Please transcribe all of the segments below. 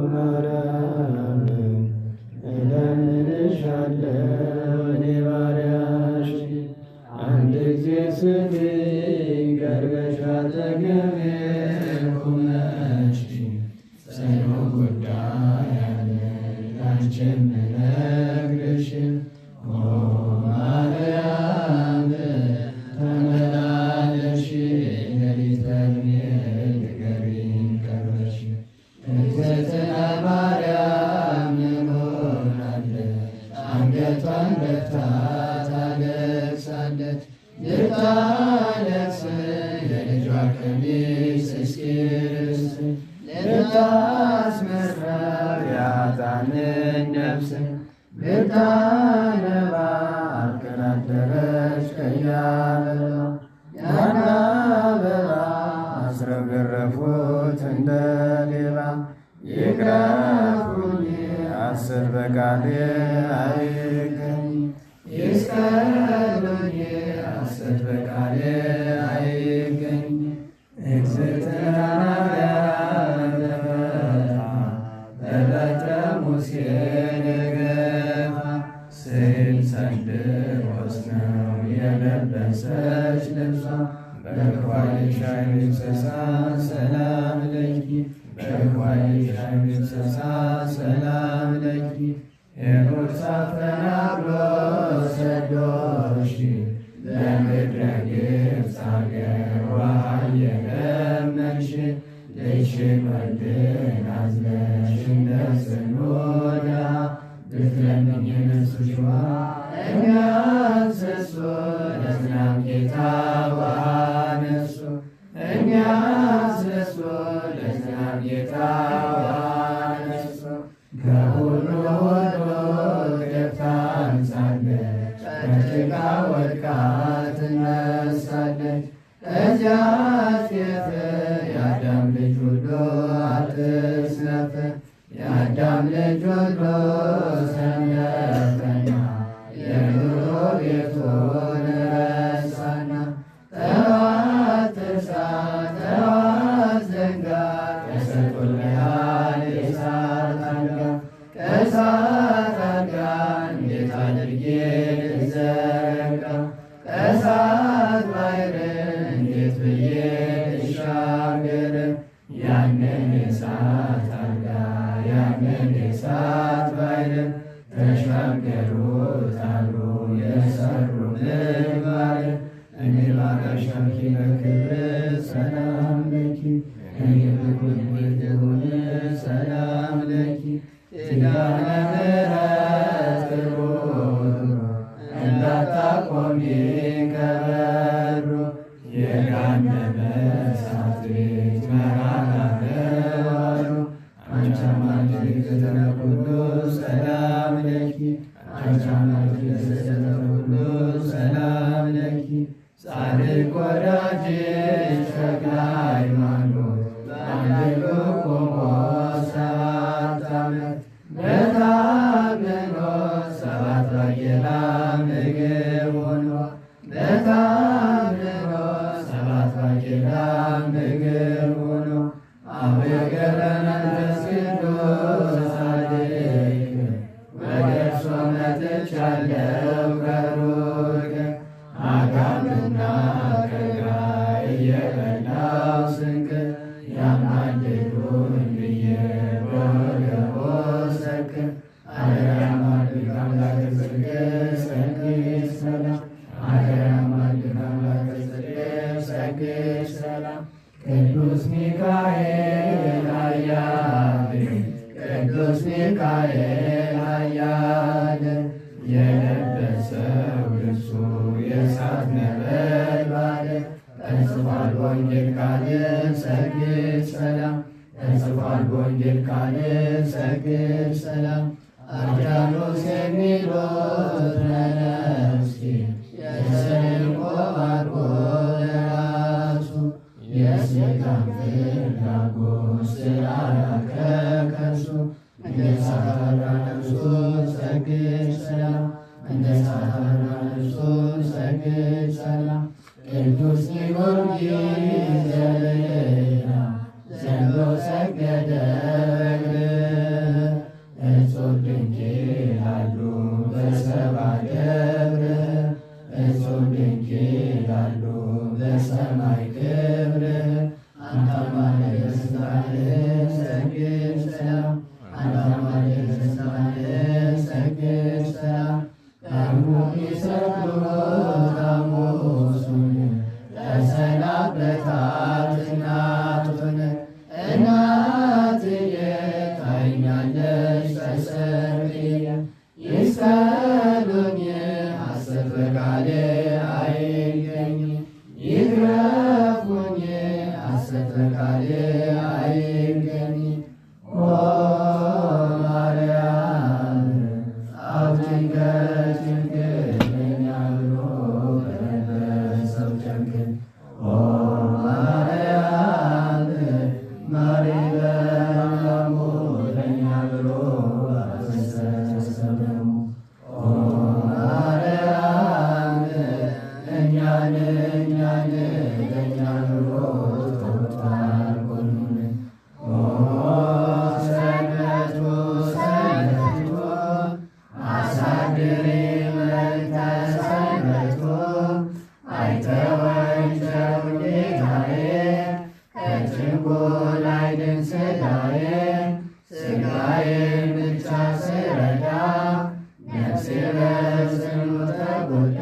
ማርያም እለምንሻለሁ እኔ ባሪያሽ አንድ ጊዜ ስሚኝ ቀርበሽ አጠገቤ ቁመሽ ጽኑ ጉዳይ አለኝ ላንቺ የምነግርሽ ማርያም ተመላለሽ ሌሊት በሕልሜ ንገሪኝ ቀርበሽ እግዝእትነ ማርያም ሆናለች አንገቷን ደፍታ ታለቅሳለች ልታለቅስ የልጇ ቀሚስ እስኪርስ ልታስመራው የኃጥአንን ነፍስ ልታነባ አልከራደረች ቀይ አበባ ያን አበባ አስረው ገረፉት እንደ ሌባ ይግረፉኝ አስር በቃሌ አይገኝ ይስቀሉኝ አስር በቃሌ አይገኝ እግዝእትነ ማርያም ተፈታ በበትረ ሙሴ ደገፋ ስዕል ሰንድሮስ ነው የለበሰች ልብሷ በክዋይሽ አይምሰሳ ሰላም ለኪ በክዋይሽ አይምሰሳ ሰላም ለኪ ሄሮድስ አፈናቅሎ ሰዶሽ በምድረ ግብፅ አገር ውሃ እየለመንሽ ልጅሽን ወልድን አዝለሽ እንደ ጽኑ ድሃ ብትለምኝ የነሱሽ ውሃ እኛንስሱ ለዝናም ጌታ ውሃ ነሱ እኛንስሱ ለዝናም ጌታ ውሃ ነሱ ከሁሉ ሁሉ ገብታ አንሳለች ከጭቃ ወድቃ ትነሳለች እዚያች ቤት የአዳም ልጅ ሁሉ አትስነፍ የአዳም ልጅ ሁሉ ሰነፈና የኑሮ ቤቱን ረሳና ጠዋት ትርሳ ጠዋት ዘንጋ ተሰጥቶልሃል የእሳት አልጋ ከእሳት አልጋ እንዴት አድርጌ ልዘረጋ ከእሳት ባሕር እንዴት ብዬ ልሻገር ያንን የእሳት አልጋ ያንን የእሳት ባሕር ተሻገሩት አሉ የሠሩ ምግባር እኔ ባሪያሽ አንቺ በክብር ሰላም ለኪ እኔ ብኩን ይሁን ሰላም ለኪ ኪዳነ ምሕረት ክቡር እንዳታቆሚ ከበሩ የገሃነመ እሳት ቤት መራራ ነው አንቺ አማላጅ እግዝእትነ ኩሉ ሰላም ለኪ አንቺ አማላጅ እግዝእትነ ኩሉ ሰላም ለኪ ጻድቅ ወዳጅሽ ተክለ ሃይማኖት በአንድ ቆሞ 7 ዓመት በታምኖ 7 ባቄላ ምግብ ሆኖ በታምኖ 7 ባቄላ ምግብ ሆኖ አቡነ ገብረ መንፈስ ቅዱስ ጻድቅ ወደ እርሱ መጥቻለሁ ከሩቅ አጋምና ከጋይ እየበላሁ ስንቅ ያማልዱኝ ብዬ በወገቦ ሰክር አደራ ማልድ አምላከ ጽድቅ ሰግድ ሰላም አደራ ማልድ አምላከ ጽድቅ ሰግድ ሰላም ቅዱስ ሚካኤል ኃያል ቅዱስ ሚካኤል ኃያል የለበሰው ልብሱ የእሳት ነበልባል ተጽፏል በወንጌል ቃል ሰግድ ሰላም ተጽፏል በወንጌል ቃል ሰግድ ሰላም አርዳኖስ የሚሉት ለነፍሴ የሰልቆ ባርኮ ለራሱ የሥጋን ፍላጎት ስላራቀ ከእርሱ እንደ ሳታራ ነፍሱ ሰግድ ሰላም እንደ ሳታራ ነፍሱ ሰግድ ሰላም ቅዱስ ጊዮርጊስ ዘልዕልት ዘንዶ ሰገደ ሰላሙ ለእኛ ብሎ አፈሰሰ ደሙ። ኦ ማርያም እኛን ለእኛ ብሎ ተውቷል ጎኑን። ኦ ሰንበቱ አሳድሪ መልዕልተ ሰንበቱ አይተወንጀው ጌታዬ ከጭንቁል አይድን ሥጋዬን ብቻ ስረዳ ነፍሴ በጽኑ ተጎዳ።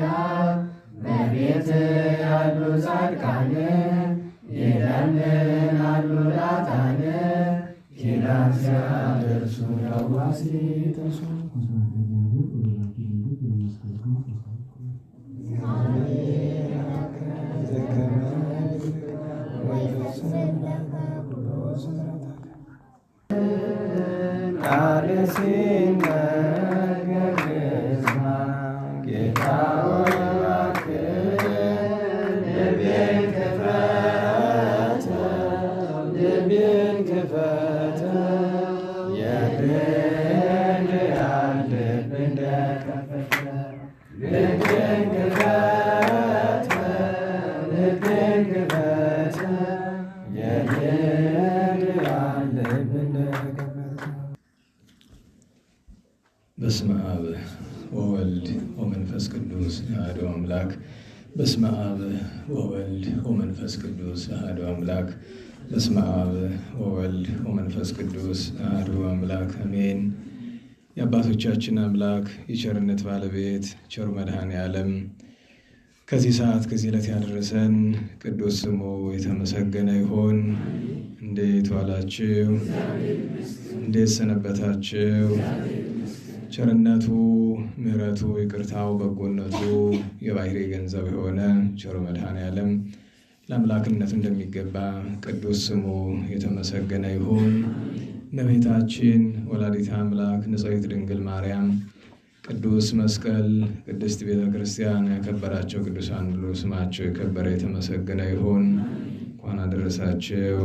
በቤት ያሉ ጻድቃን ይለምናሉ ላጣን ኪዳን ሲያደርሱ ዳዋሲ ተርሱ ቃል ሲነገር ስማ ጌታ ሆይ እባክህ ልቤን ክፈተው የድንግል ልብ እንደከፈተ ልቤን ክፈተው የድንግል ልብ እንደከፈተ። በስመ አብ ወወልድ ወመንፈስ ቅዱስ አሐዱ አምላክ። በስመ አብ ወወልድ ወመንፈስ ቅዱስ አሐዱ አምላክ። በስመ አብ ወወልድ ወመንፈስ ቅዱስ አሐዱ አምላክ አሜን። የአባቶቻችን አምላክ የቸርነት ባለቤት ቸሩ መድኃኔ ዓለም ከዚህ ሰዓት ከዚህ ዕለት ያደረሰን ቅዱስ ስሙ የተመሰገነ ይሁን። እንዴት ዋላችሁ? እንዴት ሰነበታችሁ? ቸርነቱ፣ ምሕረቱ፣ ይቅርታው፣ በጎነቱ የባሕሪ ገንዘብ የሆነ ቸሩ መድኃኔ ዓለም ለአምላክነቱ እንደሚገባ ቅዱስ ስሙ የተመሰገነ ይሁን። እመቤታችን ወላዲተ አምላክ ንጽሕት ድንግል ማርያም፣ ቅዱስ መስቀል፣ ቅድስት ቤተ ክርስቲያን ያከበራቸው ቅዱሳን ሁሉ ስማቸው የከበረ የተመሰገነ ይሁን። እንኳን አደረሳችሁ።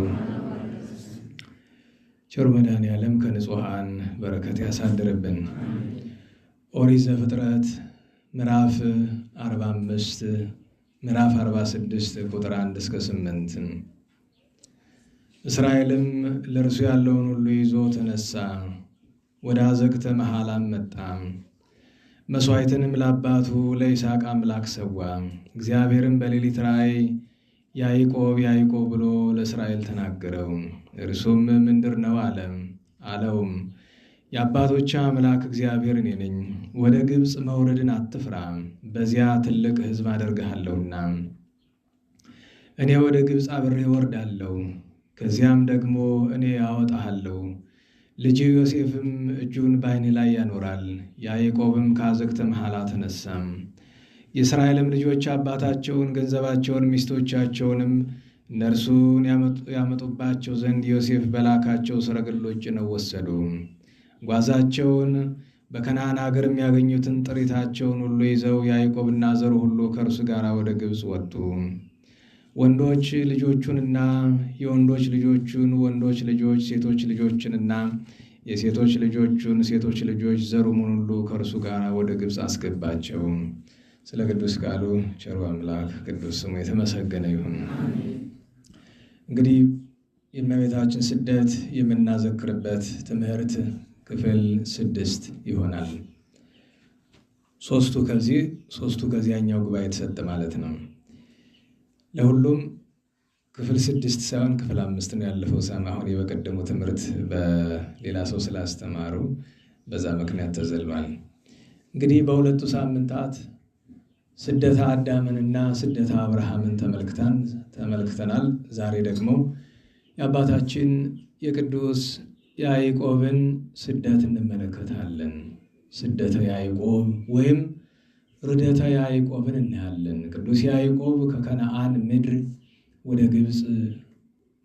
ቸሩ መድኃኔ ዓለም ከንጹሐን በረከት ያሳድርብን። ኦሪት ዘፍጥረት ምዕራፍ 46 ቁጥር 1 እስከ 8 እስራኤልም ለእርሱ ያለውን ሁሉ ይዞ ተነሳ፣ ወደ አዘቅተ መሐላም መጣ። መሥዋዕትንም ለአባቱ ለይስሐቅ አምላክ ሰዋ። እግዚአብሔርም በሌሊት ራእይ ያዕቆብ ያዕቆብ ብሎ ለእስራኤል ተናገረው። እርሱም ምንድር ነው አለውም የአባቶች አምላክ እግዚአብሔር እኔ ነኝ። ወደ ግብፅ መውረድን አትፍራ፣ በዚያ ትልቅ ሕዝብ አደርግሃለሁና። እኔ ወደ ግብፅ አብሬ ወርዳለሁ፣ ከዚያም ደግሞ እኔ አወጣሃለሁ። ልጅ ዮሴፍም እጁን በዓይኔ ላይ ያኖራል። ያዕቆብም ከአዘቅተ መሐላ ተነሳም። የእስራኤልም ልጆች አባታቸውን፣ ገንዘባቸውን፣ ሚስቶቻቸውንም እነርሱን ያመጡባቸው ዘንድ ዮሴፍ በላካቸው ሰረገሎች ጭነው ወሰዱ። ጓዛቸውን በከነዓን አገር የሚያገኙትን ጥሪታቸውን ሁሉ ይዘው ያዕቆብና ዘሩ ሁሉ ከእርሱ ጋር ወደ ግብፅ ወጡ። ወንዶች ልጆቹንና የወንዶች ልጆቹን ወንዶች ልጆች፣ ሴቶች ልጆችንና የሴቶች ልጆቹን ሴቶች ልጆች፣ ዘሩን ሁሉ ከእርሱ ጋር ወደ ግብፅ አስገባቸው። ስለ ቅዱስ ቃሉ ቸሩ አምላክ ቅዱስ ስሙ የተመሰገነ ይሁን። እንግዲህ የእመቤታችን ስደት የምናዘክርበት ትምህርት ክፍል 6 ይሆናል። ሶስቱ ከዚያኛው ጉባኤ የተሰጠ ማለት ነው። ለሁሉም ክፍል 6 ሳይሆን ክፍል 5 ነው ያለፈው። አሁን የበቀደሙ ትምህርት በሌላ ሰው ስላስተማሩ በዛ ምክንያት ተዘሏል። እንግዲህ በሁለቱ ሳምንታት ስደተ አዳምንና ስደተ አብርሃምን ተመልክተናል። ዛሬ ደግሞ የአባታችን የቅዱስ ያዕቆብን ስደት እንመለከታለን። ስደተ ያዕቆብ ወይም ርደተ ያዕቆብን እናያለን። ቅዱስ ያዕቆብ ከከነዓን ምድር ወደ ግብፅ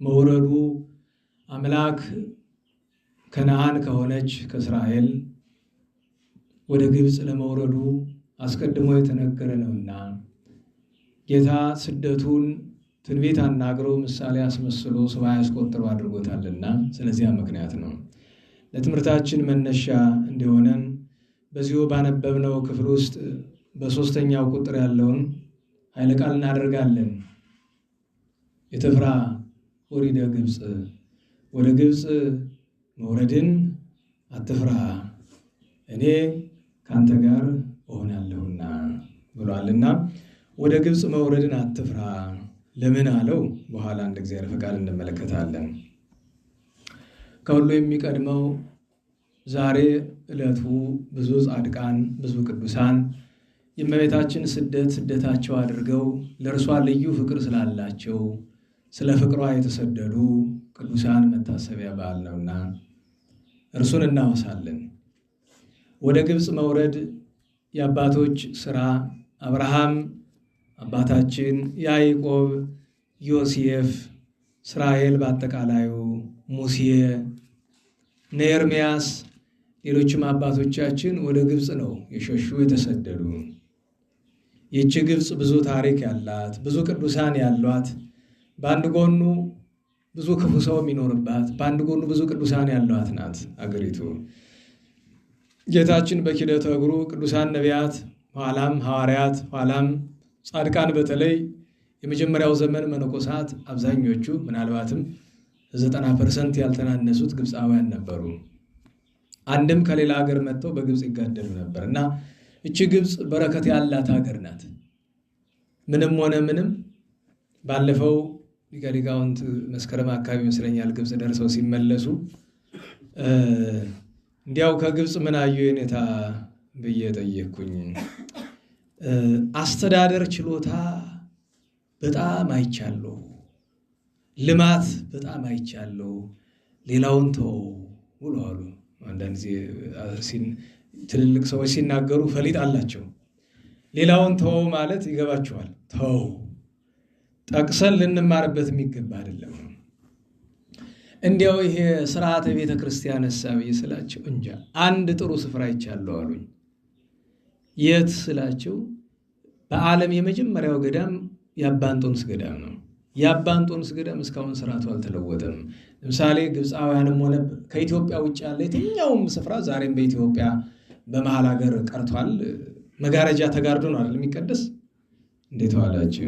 መውረዱ አምላክ ከነዓን ከሆነች ከእስራኤል ወደ ግብፅ ለመውረዱ አስቀድሞ የተነገረ ነውና ጌታ ስደቱን ትንቢት አናግሮ ምሳሌ አስመስሎ ሱባዔ ያስቆጥሮ አድርጎታልና ስለዚያ ምክንያት ነው። ለትምህርታችን መነሻ እንዲሆነን በዚሁ ባነበብነው ክፍል ውስጥ በሦስተኛው ቁጥር ያለውን ኃይለ ቃል እናደርጋለን። የትፍራ ወሪደ ግብፅ፣ ወደ ግብፅ መውረድን አትፍራ፣ እኔ ካንተ ጋር እሆናለሁና ብሏልና ወደ ግብፅ መውረድን አትፍራ ለምን አለው? በኋላ እንደ እግዚአብሔር ፈቃድ እንመለከታለን። ከሁሉ የሚቀድመው ዛሬ ዕለቱ ብዙ ጻድቃን፣ ብዙ ቅዱሳን የእመቤታችን ስደታቸው አድርገው ለእርሷ ልዩ ፍቅር ስላላቸው ስለ ፍቅሯ የተሰደዱ ቅዱሳን መታሰቢያ በዓል ነውና እርሱን እናወሳለን። ወደ ግብፅ መውረድ የአባቶች ሥራ አብርሃም አባታችን፣ ያዕቆብ፣ ዮሴፍ፣ እስራኤል በአጠቃላዩ፣ ሙሴ፣ ኤርምያስ፣ ሌሎችም አባቶቻችን ወደ ግብፅ ነው የሸሹ የተሰደዱ። ይህች ግብፅ ብዙ ታሪክ ያላት፣ ብዙ ቅዱሳን ያሏት፣ በአንድ ጎኑ ብዙ ክፉ ሰው የሚኖርባት፣ በአንድ ጎኑ ብዙ ቅዱሳን ያሏት ናት አገሪቱ። ጌታችን በኪደተ እግሩ ቅዱሳን ነቢያት፣ ኋላም ሐዋርያት፣ ኋላም ጻድቃን፣ በተለይ የመጀመሪያው ዘመን መነኮሳት አብዛኞቹ ምናልባትም 90% ያልተናነሱት ግብፃውያን ነበሩ። አንድም ከሌላ ሀገር መጥተው በግብፅ ይጋደሉ ነበር እና እቺ ግብፅ በረከት ያላት ሀገር ናት። ምንም ሆነ ምንም ባለፈው ሊቀ ሊቃውንት መስከረም አካባቢ ይመስለኛል ግብፅ ደርሰው ሲመለሱ እንዲያው ከግብፅ ምን አዩ የኔታ ብዬ ጠየቅኩኝ። አስተዳደር ችሎታ በጣም አይቻለሁ፣ ልማት በጣም አይቻለሁ፣ ሌላውን ተው ብሎ አሉ። አንዳንድ ጊዜ ትልልቅ ሰዎች ሲናገሩ ፈሊጥ አላቸው። ሌላውን ተው ማለት ይገባቸዋል። ተው ጠቅሰን ልንማርበት የሚገባ አይደለም። እንዲያው ይሄ ስርዓተ ቤተ ክርስቲያን ሐሳብ ስላቸው እንጃ አንድ ጥሩ ስፍራ ይቻለው አሉኝ። የት ስላቸው በዓለም የመጀመሪያው ገዳም የአባ እንጦንስ ገዳም ነው። የአባ እንጦንስ ገዳም እስካሁን ስርዓቱ አልተለወጠም። ለምሳሌ ግብፃውያንም ሆነ ከኢትዮጵያ ውጭ ያለ የትኛውም ስፍራ ዛሬም በኢትዮጵያ በመሀል ሀገር ቀርቷል። መጋረጃ ተጋርዶ ነው አይደል የሚቀደስ? እንዴት ዋላችሁ?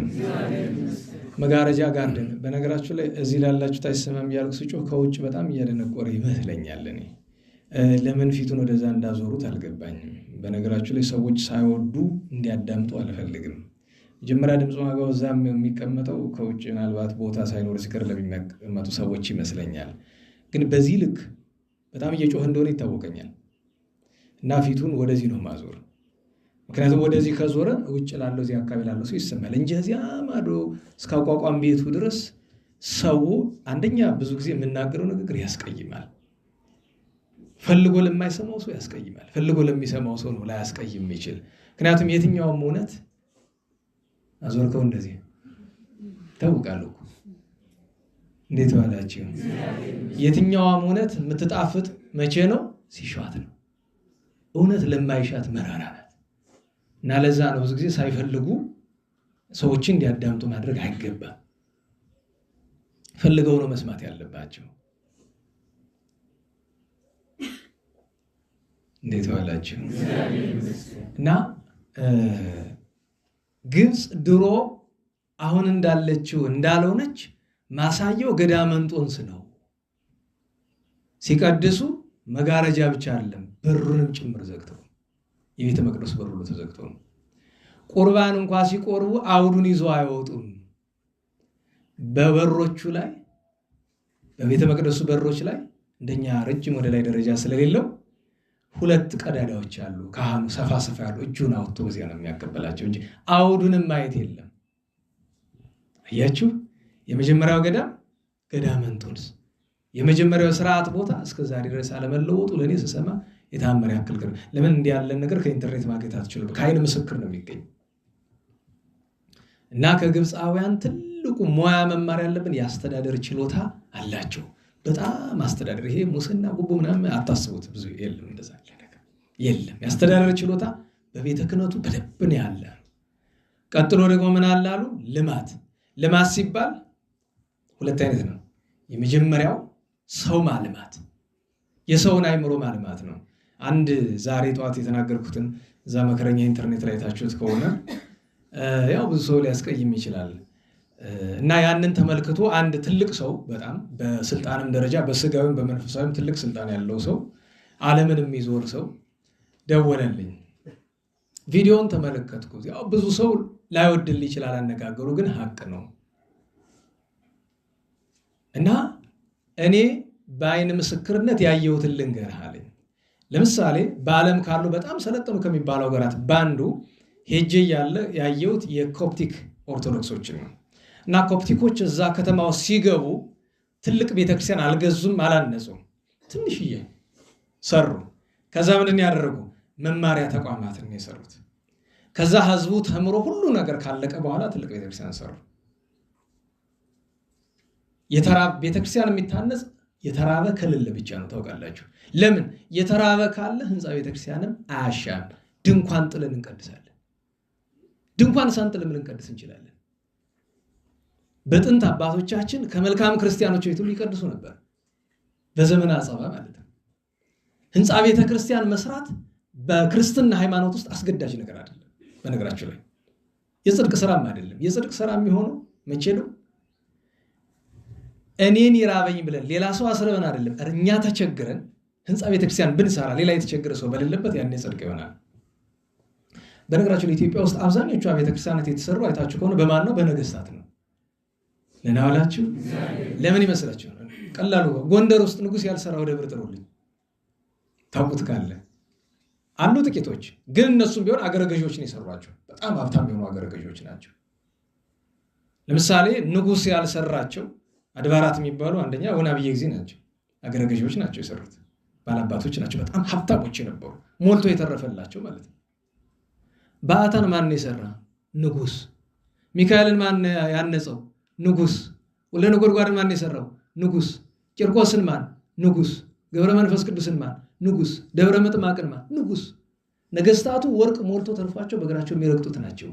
መጋረጃ ጋርደን። በነገራችሁ ላይ እዚህ ላላችሁ ታይሰማም ያልኩ ስጮህ ከውጭ በጣም እያደነቆረ ይመስለኛል። እኔ ለምን ፊቱን ወደዛ እንዳዞሩት አልገባኝም። በነገራችሁ ላይ ሰዎች ሳይወዱ እንዲያዳምጡ አልፈልግም። መጀመሪያ ድምፅ ማጓው እዛም የሚቀመጠው ከውጭ ምናልባት ቦታ ሳይኖር ሲቀር ለሚመጡ ሰዎች ይመስለኛል። ግን በዚህ ልክ በጣም እየጮህ እንደሆነ ይታወቀኛል እና ፊቱን ወደዚህ ነው ማዞር። ምክንያቱም ወደዚህ ከዞረ ውጭ ላለው እዚህ አካባቢ ላለው ሰው ይሰማል እንጂ እዚያ ማዶ እስከ አቋቋም ቤቱ ድረስ ሰው አንደኛ ብዙ ጊዜ የምናገረው ንግግር ያስቀይማል። ፈልጎ ለማይሰማው ሰው ያስቀይማል። ፈልጎ ለሚሰማው ሰው ነው ላያስቀይም የሚችል። ምክንያቱም የትኛውም እውነት አዞርከው እንደዚህ ታውቃለሁ። እንዴት ዋላችሁ? የትኛውም እውነት የምትጣፍጥ መቼ ነው? ሲሻት ነው። እውነት ለማይሻት መራራ ናት እና ለዛ ነው ብዙ ጊዜ ሳይፈልጉ ሰዎችን እንዲያዳምጡ ማድረግ አይገባም። ፈልገው ነው መስማት ያለባቸው። እንዴት ዋላችሁ? እና ግብፅ ድሮ አሁን እንዳለችው እንዳልሆነች ማሳየው ገዳመ እንጦንስ ነው። ሲቀድሱ መጋረጃ ብቻ አይደለም በሩንም ጭምር ዘግተው የቤተ መቅደስ በሩ ተዘግቶ ነው። ቁርባን እንኳን ሲቆርቡ አውዱን ይዘው አይወጡም። በበሮቹ ላይ በቤተ መቅደሱ በሮች ላይ እንደኛ ረጅም ወደ ላይ ደረጃ ስለሌለው ሁለት ቀዳዳዎች አሉ። ካህኑ ሰፋ ሰፋ ያሉ እጁን አውጥቶ በዚያ ነው የሚያቀበላቸው እንጂ አውዱንም ማየት የለም። አያችሁ? የመጀመሪያው ገዳመ እንጦንስ የመጀመሪያው ስርዓት ቦታ እስከዛሬ ድረስ አለመለወጡ ለኔ ስሰማ የታመረ ያክል ግን ለምን እንዲህ ያለ ነገር ከኢንተርኔት ማግኘት አትችሉም? ከአይን ምስክር ነው የሚገኝ እና ከግብፃውያን ትልቁ ሙያ መማር ያለብን የአስተዳደር ችሎታ አላቸው። በጣም አስተዳደር ይሄ ሙስና ጉቦ ምናምን አታስቡት። ብዙ የለም እንደዛ ነገር የለም። የአስተዳደር ችሎታ በቤተ ክህነቱ በደንብ ነው ያለ። ቀጥሎ ደግሞ ምን አላሉ? ልማት። ልማት ሲባል ሁለት አይነት ነው። የመጀመሪያው ሰው ማልማት፣ የሰውን አእምሮ ማልማት ነው። አንድ ዛሬ ጠዋት የተናገርኩትን እዛ መከረኛ ኢንተርኔት ላይ ታችሁት ከሆነ ያው ብዙ ሰው ሊያስቀይም ይችላል እና ያንን ተመልክቶ አንድ ትልቅ ሰው በጣም በስልጣንም ደረጃ በስጋዊም በመንፈሳዊም ትልቅ ስልጣን ያለው ሰው ዓለምን የሚዞር ሰው ደወለልኝ። ቪዲዮውን ተመለከትኩት። ያው ብዙ ሰው ላይወድል ይችላል አነጋገሩ፣ ግን ሀቅ ነው እና እኔ በአይን ምስክርነት ያየሁትን ልንገርህ አለኝ። ለምሳሌ በዓለም ካሉ በጣም ሰለጠኑ ከሚባሉ ሀገራት በአንዱ ሄጄ ያለ ያየሁት የኮፕቲክ ኦርቶዶክሶችን ነው እና ኮፕቲኮች እዛ ከተማው ሲገቡ ትልቅ ቤተክርስቲያን አልገዙም፣ አላነጹም፣ ትንሽዬ ሰሩ። ከዛ ምንድን ያደረጉ መማሪያ ተቋማትን የሰሩት። ከዛ ህዝቡ ተምሮ ሁሉ ነገር ካለቀ በኋላ ትልቅ ቤተክርስቲያን ሰሩ። የተራበ ቤተክርስቲያን የሚታነጽ የተራበ ከሌለ ብቻ ነው። ታውቃላችሁ ለምን? የተራበ ካለ ህንፃ ቤተክርስቲያንም አያሻም። ድንኳን ጥለን እንቀድሳለን። ድንኳን ሳንጥልም ልንቀድስ እንችላለን። በጥንት አባቶቻችን ከመልካም ክርስቲያኖች ሁሉ ይቀድሱ ነበር፣ በዘመነ አጸባ ማለት ነው። ህንፃ ቤተክርስቲያን መስራት በክርስትና ሃይማኖት ውስጥ አስገዳጅ ነገር አይደለም። በነገራችሁ ላይ የጽድቅ ስራም አይደለም። የጽድቅ ስራ የሚሆነው መቼ ነው? እኔን ይራበኝ ብለን ሌላ ሰው አስረበን አይደለም። እኛ ተቸግረን ህንፃ ቤተክርስቲያን ብንሰራ ሌላ የተቸገረ ሰው በሌለበት ያኔ ጽድቅ ይሆናል። በነገራችሁ ላይ ኢትዮጵያ ውስጥ አብዛኞቹ ቤተክርስቲያናት የተሰሩ አይታችሁ ከሆነ በማን ነው? በነገስታት ነው። ለናውላችሁ ለምን ይመስላችሁ? ቀላሉ ጎንደር ውስጥ ንጉስ ያልሰራው ደብር ጥሩልኝ ታውቁት ካለ አሉ ጥቂቶች፣ ግን እነሱም ቢሆን አገረ ገዢዎች ነው የሰሯቸው። በጣም ሀብታም የሆኑ አገረ ገዢዎች ናቸው። ለምሳሌ ንጉስ ያልሰራቸው አድባራት የሚባሉ አንደኛ ወናብዬ ጊዜ ናቸው። አገረ ገዢዎች ናቸው የሰሩት፣ ባላባቶች ናቸው። በጣም ሀብታሞች የነበሩ ሞልቶ የተረፈላቸው ማለት ነው። በዓታን ማን የሰራ? ንጉስ። ሚካኤልን ማን ያነጸው? ንጉስ። ወልደ ነጎድጓድን ማን የሰራው? ንጉስ። ቂርቆስን ማን? ንጉስ። ገብረ መንፈስ ቅዱስን ማን? ንጉስ። ደብረ ምጥማቅን ማን? ንጉስ። ነገስታቱ ወርቅ ሞልቶ ተርፏቸው በእግራቸው የሚረግጡት ናቸው።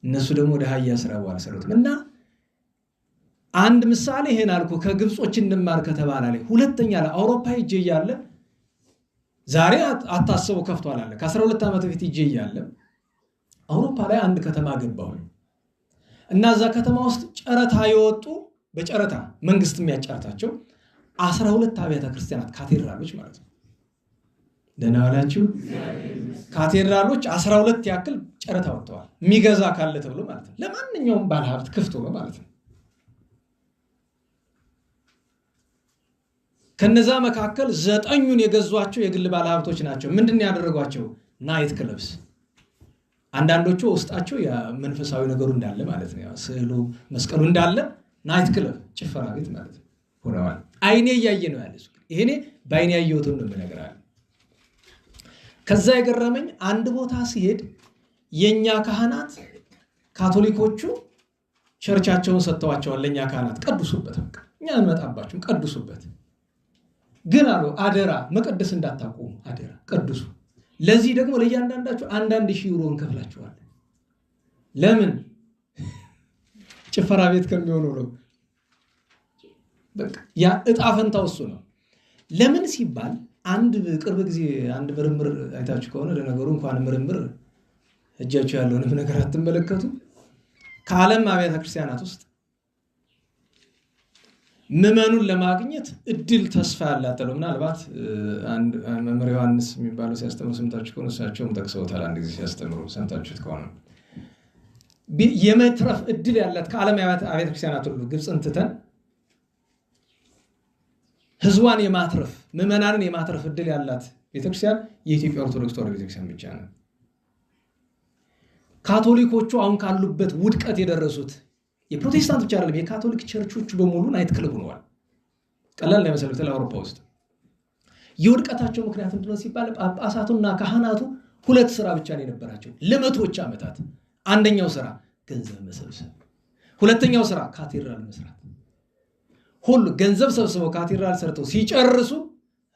እነሱ ደግሞ ወደ ሀያ ስራ አልሰሩትም። እና አንድ ምሳሌ ይሄን አልኩ። ከግብጾች እንማር ከተባለ ላይ ሁለተኛ ላይ አውሮፓ ሄጄ እያለ ዛሬ አታስቡ ከፍቷል አለ። ከ12 ዓመት በፊት ሄጄ እያለ አውሮፓ ላይ አንድ ከተማ ገባሁኝ እና እዛ ከተማ ውስጥ ጨረታ የወጡ በጨረታ መንግስት የሚያጫርታቸው 12 አብያተ ክርስቲያናት ካቴድራሎች ማለት ነው። ደህና ዋላችሁ። ካቴድራሎች 12 ያክል ጨረታ ወጥተዋል። የሚገዛ ካለ ተብሎ ማለት ነው። ለማንኛውም ባለሀብት ክፍት ሆኖ ማለት ነው። ከነዛ መካከል 9ኙን የገዟቸው የግል ባለሀብቶች ናቸው። ምንድን ያደረጓቸው? ናይት ክለብስ። አንዳንዶቹ ውስጣቸው የመንፈሳዊ ነገሩ እንዳለ ማለት ነው፣ ስዕሉ መስቀሉ እንዳለ ናይት ክለብ ጭፈራ ቤት ማለት ነው ሆነዋል። አይኔ እያየ ነው ያለ። ይሄኔ በአይኔ ያየሁትን ነው የምነግራለሁ። ከዛ የገረመኝ አንድ ቦታ ሲሄድ የኛ ካህናት ካቶሊኮቹ ቸርቻቸውን ሰጥተዋቸዋል ለኛ ካህናት፣ ቀድሱበት፣ እኛ እንመጣባችሁ ቀድሱበት። ግን አሉ አደራ መቀደስ እንዳታቆሙ፣ አደራ ቀድሱ። ለዚህ ደግሞ ለእያንዳንዳችሁ 1,000 ዩሮ እንከፍላችኋለን። ለምን? ጭፈራ ቤት ከሚሆኑ ነው። በቃ ያ እጣ ፈንታው እሱ ነው። ለምን ሲባል አንድ ቅርብ ጊዜ አንድ ምርምር አይታችሁ ከሆነ ለነገሩ እንኳን ምርምር እጃችሁ ያለውንም ነገር አትመለከቱ። ከዓለም አብያተ ክርስቲያናት ውስጥ ምዕመኑን ለማግኘት እድል ተስፋ ያላጠለው ምናልባት መምህር ዮሐንስ የሚባለው ሲያስተምሩ ሰምታችሁ ከሆነ እሳቸውም ጠቅሰውታል። አንድ ጊዜ ሲያስተምሩ ሰምታችሁት ከሆነ የመትረፍ እድል ያላት ከዓለም አብያተ ክርስቲያናት ሁሉ ግብፅን ትተን ህዝቧን የማትረፍ ምዕመናንን የማትረፍ እድል ያላት ቤተክርስቲያን የኢትዮጵያ ኦርቶዶክስ ተዋሕዶ ቤተክርስቲያን ብቻ ነው። ካቶሊኮቹ አሁን ካሉበት ውድቀት የደረሱት የፕሮቴስታንት ብቻ አይደለም፣ የካቶሊክ ቸርቾቹ በሙሉ ናይት ክለብ ሆነዋል። ቀላል ላይ መሰለኝ ለአውሮፓ ውስጥ የውድቀታቸው ምክንያት ምንድነው ሲባል ጳጳሳቱና ካህናቱ ሁለት ስራ ብቻ ነው የነበራቸው ለመቶዎች ዓመታት። አንደኛው ስራ ገንዘብ መሰብሰብ፣ ሁለተኛው ስራ ካቴድራል መስራት። ሁሉ ገንዘብ ሰብስበው ካቴድራል ሰርተው ሲጨርሱ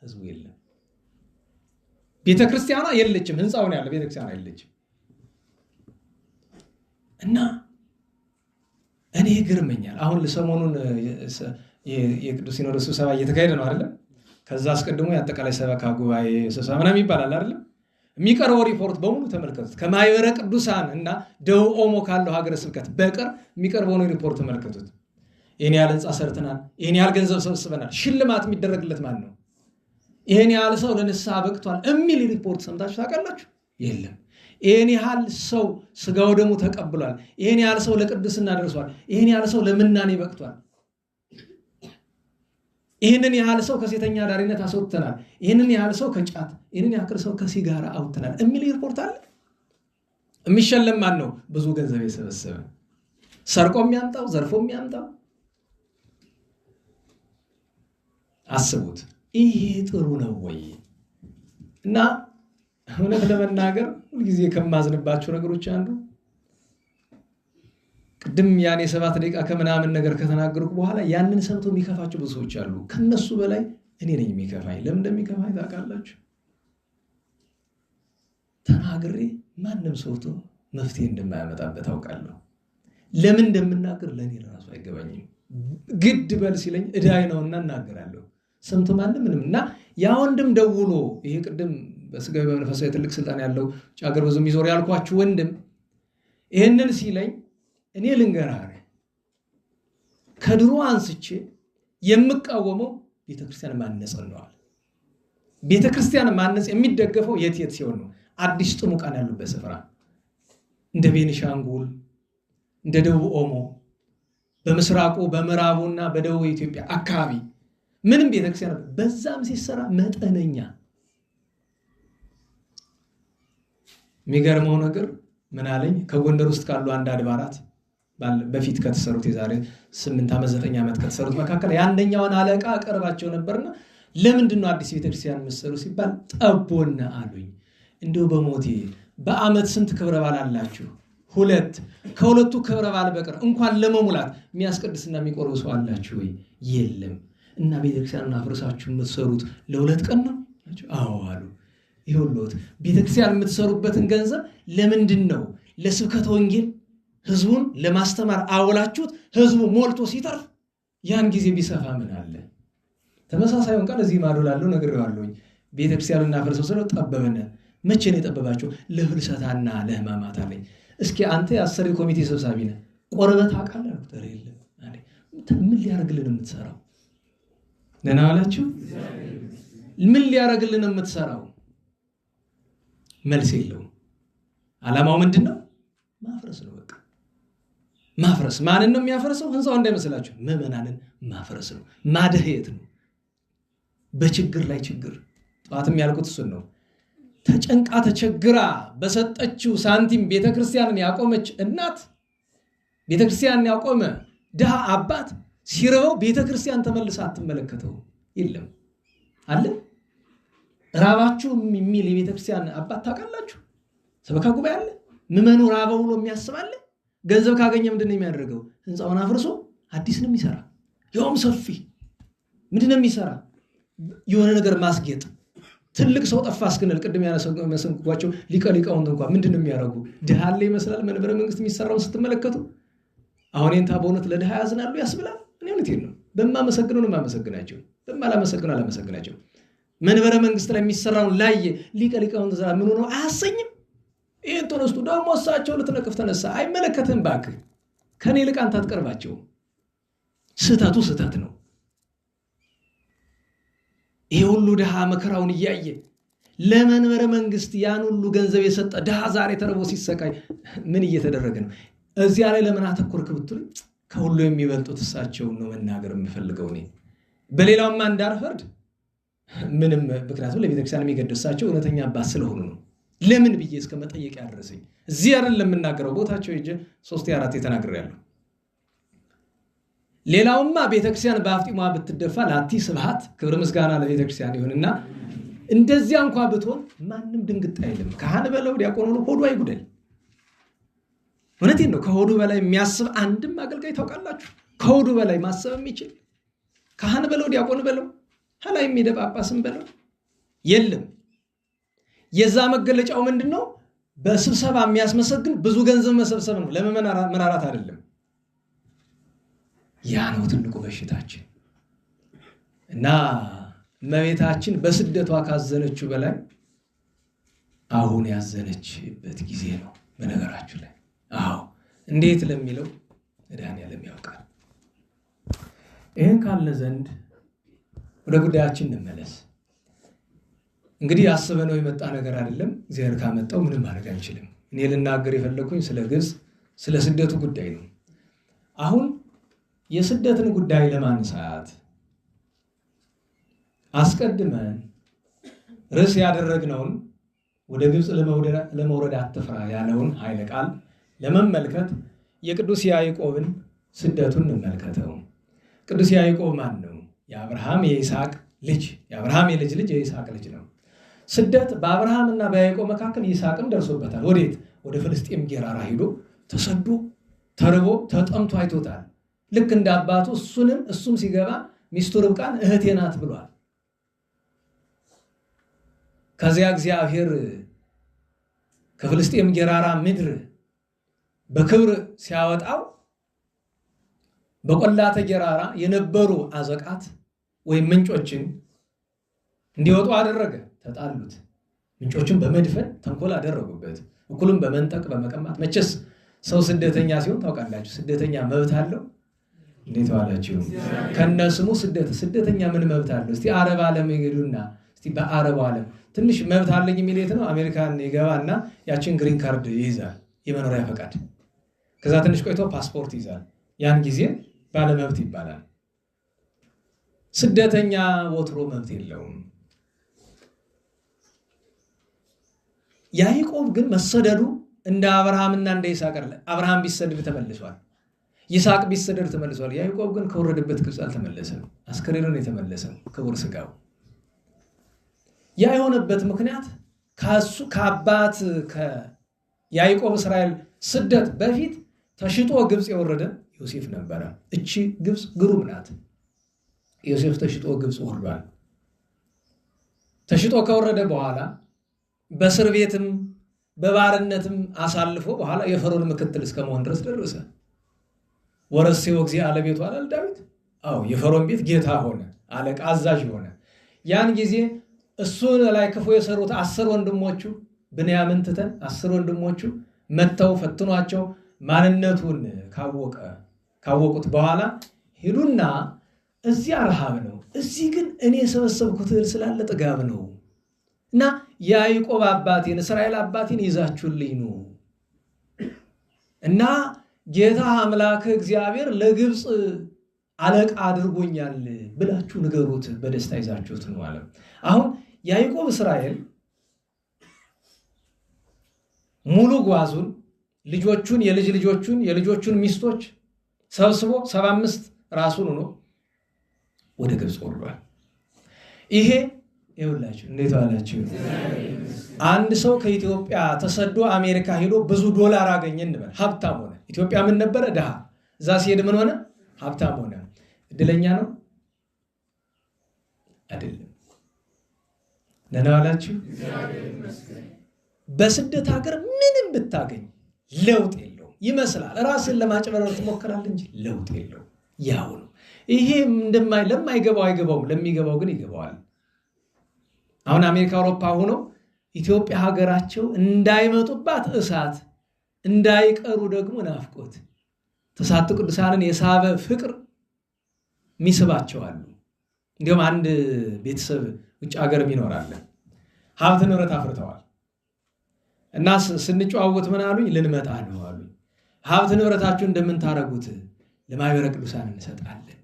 ህዝቡ የለም፣ ቤተክርስቲያኗ የለችም፣ ህንፃውን ያለ ቤተክርስቲያኗ የለችም። እና እኔ ይገርመኛል። አሁን ሰሞኑን የቅዱስ ሲኖዶስ ስብሰባ እየተካሄደ ነው አይደለም? ከዛ አስቀድሞ የአጠቃላይ ሰበካ ጉባኤ ስብሰባ ምናምን ይባላል አይደለም? የሚቀርበው ሪፖርት በሙሉ ተመልከቱት። ከማኅበረ ቅዱሳን እና ደቡብ ኦሞ ካለው ሀገረ ስብከት በቀር የሚቀርበውን ሪፖርት ተመልከቱት። ይህን ያህል ህንፃ ሰርተናል፣ ይህን ያህል ገንዘብ ሰብስበናል። ሽልማት የሚደረግለት ማን ነው? ይህን ያህል ሰው ለንስሐ በቅቷል የሚል ሪፖርት ሰምታችሁ ታውቃላችሁ? የለም። ይህን ያህል ሰው ስጋው ደሙ ተቀብሏል፣ ይህን ያህል ሰው ለቅድስና ደርሷል፣ ይህን ያህል ሰው ለምናኔ በቅቷል፣ ይህንን ያህል ሰው ከሴተኛ ዳሪነት አስወጥተናል፣ ይህንን ያህል ሰው ከጫት፣ ይህንን ያህል ሰው ከሲጋራ አውጥተናል የሚል ሪፖርት አለ። የሚሸለም ማን ነው? ብዙ ገንዘብ የሰበሰበ ሰርቆ የሚያምጣው ዘርፎ የሚያምጣው። አስቡት። ይሄ ጥሩ ነው ወይ? እና እውነት ለመናገር ሁልጊዜ ከማዝንባቸው ነገሮች አንዱ ቅድም ያን የ7 ደቂቃ ከምናምን ነገር ከተናገርኩ በኋላ ያንን ሰምቶ የሚከፋቸው ብዙ ሰዎች አሉ። ከነሱ በላይ እኔ ነኝ የሚከፋኝ። ለምን እንደሚከፋኝ ታውቃላችሁ? ተናግሬ ማንም ሰውቶ መፍትሄ እንደማያመጣበት አውቃለሁ። ለምን እንደምናገር ለእኔ ራሱ አይገባኝም። ግድ በል ሲለኝ እዳይ ነውና እናገራለሁ። ሰምቶ ማንም ምንም እና ያ ወንድም ደውሎ ይሄ ቅድም በስጋዊ በመንፈሳዊ ትልቅ ስልጣን ያለው ውጭ ሀገር ብዙ የሚዞር ያልኳችሁ ወንድም ይህንን ሲለኝ እኔ ልንገርህ ከድሮ አንስቼ የምቃወመው ቤተክርስቲያን ማነጽ ነዋል። ቤተክርስቲያን ማነጽ የሚደገፈው የት ሲሆን ነው? አዲስ ጥሙቃን ያሉበት ስፍራ እንደ ቤኒሻንጉል፣ እንደ ደቡብ ኦሞ፣ በምስራቁ በምዕራቡና በደቡብ ኢትዮጵያ አካባቢ ምንም ቤተክርስቲያን በዛም ሲሰራ መጠነኛ። የሚገርመው ነገር ምን አለኝ? ከጎንደር ውስጥ ካሉ አንድ አድባራት በፊት ከተሰሩት የዛሬ 8 ዓመት 9 ዓመት ከተሰሩት መካከል የአንደኛውን አለቃ ቀርባቸው ነበርና ለምንድን ነው አዲስ ቤተክርስቲያን መሰሩ ሲባል ጠቦና አሉኝ። እንደው በሞቴ በአመት ስንት ክብረ በዓል አላችሁ? 2። ከሁለቱ ክብረ በዓል በቀር እንኳን ለመሙላት የሚያስቀድስና የሚቆርብ ሰው አላችሁ ወይ? የለም። እና ቤተክርስቲያንን አፍርሳችሁ የምትሰሩት ለ2 ቀን ነው? አዎ አሉ። ይሁሉት ቤተክርስቲያን የምትሰሩበትን ገንዘብ ለምንድን ነው ለስብከተ ወንጌል ህዝቡን ለማስተማር አውላችሁት? ህዝቡ ሞልቶ ሲተርፍ ያን ጊዜ ቢሰፋ ምን አለ? ተመሳሳዩን ቃል እዚህ ማዶ ላለው ነግሬዋለሁኝ። ቤተክርስቲያንን እናፈርሰው ስለው ጠበበነ። መቼ ነው የጠበባቸው? ለፍልሰታና ለህማማት አለኝ። እስኪ አንተ የአሰሪ ኮሚቴ ሰብሳቢ ነህ፣ ቆርበት አውቃለህ? ዶክተር የለም። ምን ሊያደርግልን የምትሰራው? ደህና ዋላችሁ? ምን ሊያደርግልን የምትሰራው? መልስ የለውም። ዓላማው ምንድን ነው? ማፍረስ ነው። በቃ ማፍረስ። ማንን ነው የሚያፈርሰው? ህንፃው እንዳይመስላችሁ ምዕመናንን ማፍረስ ነው፣ ማደህየት ነው። በችግር ላይ ችግር። ጠዋትም ያልኩት እሱን ነው። ተጨንቃ ተቸግራ በሰጠችው ሳንቲም ቤተክርስቲያንን ያቆመች እናት፣ ቤተክርስቲያንን ያቆመ ድሃ አባት ሲርበው ቤተክርስቲያን ተመልሳ አትመለከተው። የለም አለ ራባችሁ የሚል የቤተክርስቲያን አባት ታውቃላችሁ? ሰበካ ጉባኤ አለ። ምዕመኑ ራበው ብሎ የሚያስባለ ገንዘብ ካገኘ ምንድን ነው የሚያደርገው? ህንፃውን አፍርሶ አዲስ ነው የሚሰራ። ያውም ሰፊ ምንድን ነው የሚሰራ? የሆነ ነገር ማስጌጥ። ትልቅ ሰው ጠፋ እስክንል ቅድም ያነሰንኳቸው ሊቀ ሊቃውንት እንኳን ምንድን ነው የሚያደርጉ? ድሃ አለ ይመስላል መንበረ መንግስት የሚሰራውን ስትመለከቱ። አሁን ይንታ በእውነት ለድሃ ያዝናሉ ያስብላል። እኔ እውነቴን ነው። በማመሰግነው ነው የማመሰግናቸው፣ በማላመሰግነው አላመሰግናቸው። መንበረ መንግስት ላይ የሚሰራውን ላየ ሊቀ ሊቃውንት ዘራ ምን ሆነው አያሰኝም? ይህን ተነስቶ ደግሞ እሳቸው ልትነቅፍ ተነሳ። አይመለከትም እባክህ። ከኔ ይልቅ አንተ አትቀርባቸው። ስህተቱ ስህተት ነው። ይሄ ሁሉ ድሃ መከራውን እያየ ለመንበረ መንግስት ያን ሁሉ ገንዘብ የሰጠ ድሃ ዛሬ ተርቦ ሲሰቃይ ምን እየተደረገ ነው? እዚያ ላይ ለምን አተኮርክ ብትሉ ከሁሉ የሚበልጡት እሳቸውን ነው መናገር የምፈልገው እኔ። በሌላውማ እንዳልፈርድ ምንም፣ ምክንያቱም ለቤተክርስቲያን የሚገደሳቸው እውነተኛ አባት ስለሆኑ ነው። ለምን ብዬ እስከ መጠየቅ ያደረሰኝ እዚህ አይደለም የምናገረው፣ ቦታቸው ሄጄ 3-4 ተናግሬያለሁ። ሌላውማ ቤተክርስቲያን በአፍጢሟ ብትደፋ ላቲ ስብሐት ክብር ምስጋና ለቤተክርስቲያን ይሁንና እንደዚያ እንኳ ብትሆን ማንም ድንግጥ አይልም። ካህን በለው ዲያቆን ነው ሆዱ አይጉደል። እውነቴን ነው። ከሆዱ በላይ የሚያስብ አንድም አገልጋይ ታውቃላችሁ? ከሆዱ በላይ ማሰብ የሚችል ካህን በለው ዲያቆን በለው ሀላይ የሚደጳጳስም በለው የለም። የዛ መገለጫው ምንድነው? በስብሰባ የሚያስመሰግን ብዙ ገንዘብ መሰብሰብ ነው። ለመመናራት አይደለም። ያ ነው ትልቁ በሽታችን። እና እመቤታችን በስደቷ ካዘነችው በላይ አሁን ያዘነችበት ጊዜ ነው። በነገራችሁ ላይ እንዴት ለሚለው መድኃኔዓለም ያውቃል። ይህን ካልን ዘንድ ወደ ጉዳያችን እንመለስ። እንግዲህ አስበነው የመጣ ነገር አይደለም። እግዚአብሔር ካመጣው ምንም ማድረግ አንችልም። እኔ ልናገር የፈለኩኝ ስለ ግብፅ፣ ስለ ስደቱ ጉዳይ ነው። አሁን የስደትን ጉዳይ ለማንሳት አስቀድመን ርዕስ ያደረግነውን ወደ ግብፅ ለመውረድ አትፍራ ያለውን ኃይለ ቃል ለመመልከት የቅዱስ ያዕቆብን ስደቱን እንመልከተው። ቅዱስ ያዕቆብ ማን ነው? የአብርሃም የይስሐቅ ልጅ፣ የአብርሃም የልጅ ልጅ የይስሐቅ ልጅ ነው። ስደት በአብርሃምና በያዕቆብ መካከል ይስሐቅም ደርሶበታል። ወዴት? ወደ ፍልስጤም ጌራራ ሄዶ ተሰዶ ተርቦ ተጠምቶ አይቶታል። ልክ እንደ አባቱ እሱም ሲገባ ሚስቱ ርብቃን እህቴ ናት ብሏል። ከዚያ እግዚአብሔር ከፍልስጤም ጌራራ ምድር በክብር ሲያወጣው በቆላተ ጌራራ የነበሩ አዘቃት ወይም ምንጮችን እንዲወጡ አደረገ። ተጣሉት። ምንጮችን በመድፈን ተንኮል አደረጉበት። እኩሉም በመንጠቅ በመቀማት። መቼስ ሰው ስደተኛ ሲሆን ታውቃላችሁ፣ ስደተኛ መብት አለው። እንዴት ዋላችሁ? ከነስሙ ስደተኛ ምን መብት አለው? እስቲ አረብ ዓለም ይሄዱና እስቲ በአረብ ዓለም ትንሽ መብት አለኝ የሚል የት ነው? አሜሪካን ይገባና ያችን ግሪን ካርድ ይይዛል፣ የመኖሪያ ፈቃድ። ከዛ ትንሽ ቆይቶ ፓስፖርት ይዛል። ያን ጊዜ ባለ መብት ይባላል። ስደተኛ ወትሮ መብት የለውም። ያዕቆብ ግን መሰደዱ እንደ አብርሃምና እንደ ይስሐቅ አይደለ። አብርሃም ቢሰደድ ተመልሷል፣ ይስሐቅ ቢሰደድ ተመልሷል። ያዕቆብ ግን ከወረደበት ግብፅ አልተመለሰም። አስከሬኑን የተመለሰው ክቡር ስጋው። ያ የሆነበት ምክንያት ከአባት ከያዕቆብ እስራኤል ስደት በፊት ተሽጦ ግብፅ የወረደ ዮሴፍ ነበረ። እቺ ግብፅ ግሩም ናት። ዮሴፍ ተሽጦ ግብፅ ወርዷል። ተሽጦ ከወረደ በኋላ በእስር ቤትም በባርነትም አሳልፎ በኋላ የፈርዖን ምክትል እስከመሆን ድረስ ደረሰ። ወረሴው እግዚአ ለቤቱ አለ ዳዊት። የፈርዖን ቤት ጌታ ሆነ፣ አለቃ አዛዥ ሆነ። ያን ጊዜ እሱ ላይ ክፉ የሰሩት 10 ወንድሞቹ ብንያምን ትተን 10 ወንድሞቹ መተው ፈትኗቸው ማንነቱን ካወቁት በኋላ ሄዱና እዚያ ረሃብ ነው፣ እዚህ ግን እኔ የሰበሰብኩት እህል ስላለ ጥጋብ ነው እና ያዕቆብ አባቴን እስራኤል አባቴን ይዛችሁልኝ ነው እና ጌታ አምላክ እግዚአብሔር ለግብፅ አለቃ አድርጎኛል ብላችሁ ንገሩት፣ በደስታ ይዛችሁት ነው አለ። አሁን ያዕቆብ እስራኤል ሙሉ ጓዙን ልጆቹን የልጆቹን ሚስቶች ሰብስቦ 75 ራሱን ሆኖ ወደ ግብፅ ወርዷል። ይሄ ይኸውላችሁ እንዴት ዋላችሁ። አንድ ሰው ከኢትዮጵያ ተሰዶ አሜሪካ ሄዶ ብዙ ዶላር አገኘ እንበል፣ ሀብታም ሆነ። ኢትዮጵያ ምን ነበረ? ድሃ። እዛ ሲሄድ ምን ሆነ? ሀብታም ሆነ። እድለኛ ነው አይደለም? ደህና ዋላችሁ። በስደት ሀገር ምንም ብታገኝ ለውጥ የለውም ይመስላል። ራስን ለማጭበረር ትሞክራለህ እንጂ ለውጥ የለውም። ያው ነው። ይሄ ለማይገባው አይገባውም፣ ለሚገባው ግን ይገባዋል። አሁን አሜሪካ አውሮፓ ሆኖ ኢትዮጵያ ሀገራቸው እንዳይመጡባት እሳት እንዳይቀሩ ደግሞ ናፍቆት ተሳቱ ቅዱሳንን የሳበ ፍቅር ሚስባቸዋሉ። እንዲሁም አንድ ቤተሰብ ውጭ ሀገርም ይኖራል፣ ሀብት ንብረት አፍርተዋል እና ስንጨዋወት ምን አሉኝ? ልንመጣ ነው አሉኝ። ሀብት ንብረታችሁ እንደምንታረጉት ለማህበረ ቅዱሳን እንሰጣለን፣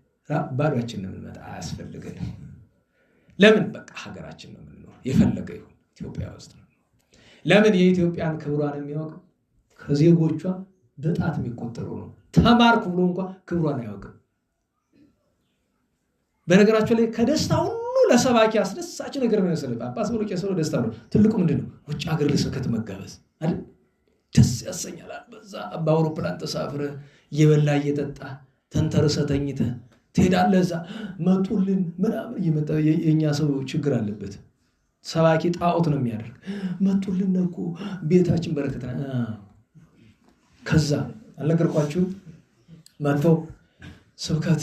ባዷችን ነው የምንመጣ፣ አያስፈልገንም። ለምን? በቃ ሀገራችን ነው የምንኖር፣ የፈለገ ይሁን ኢትዮጵያ ውስጥ ነው። ለምን? የኢትዮጵያን ክብሯን የሚያውቅ ከዜጎቿ በጣት የሚቆጠሩ ነው። ተማርኩ ብሎ እንኳ ክብሯን አያውቅም። በነገራቸው ላይ ከደስታ ሁሉ ለሰባኪ አስደሳች ነገር ነው ያሰለ ጳጳስ ብሎ ቄስ ብሎ ደስታ ነው። ትልቁ ምንድነው? ውጭ ሀገር ለስብከት መጋበዝ አይደል? ደስ ያሰኛል። በዛ በአውሮፕላን ተሳፍረ እየበላ እየጠጣ ተንተርሰህ ተኝተህ ትሄዳለህ። እዛ መጡልን ምናምን እየመጣ የኛ ሰው ችግር አለበት። ሰባኪ ጣዖት ነው የሚያደርግ። መጡልን እኮ ቤታችን በረከት ነው። ከዛ አልነገርኳችሁ መጥቶ ስብከት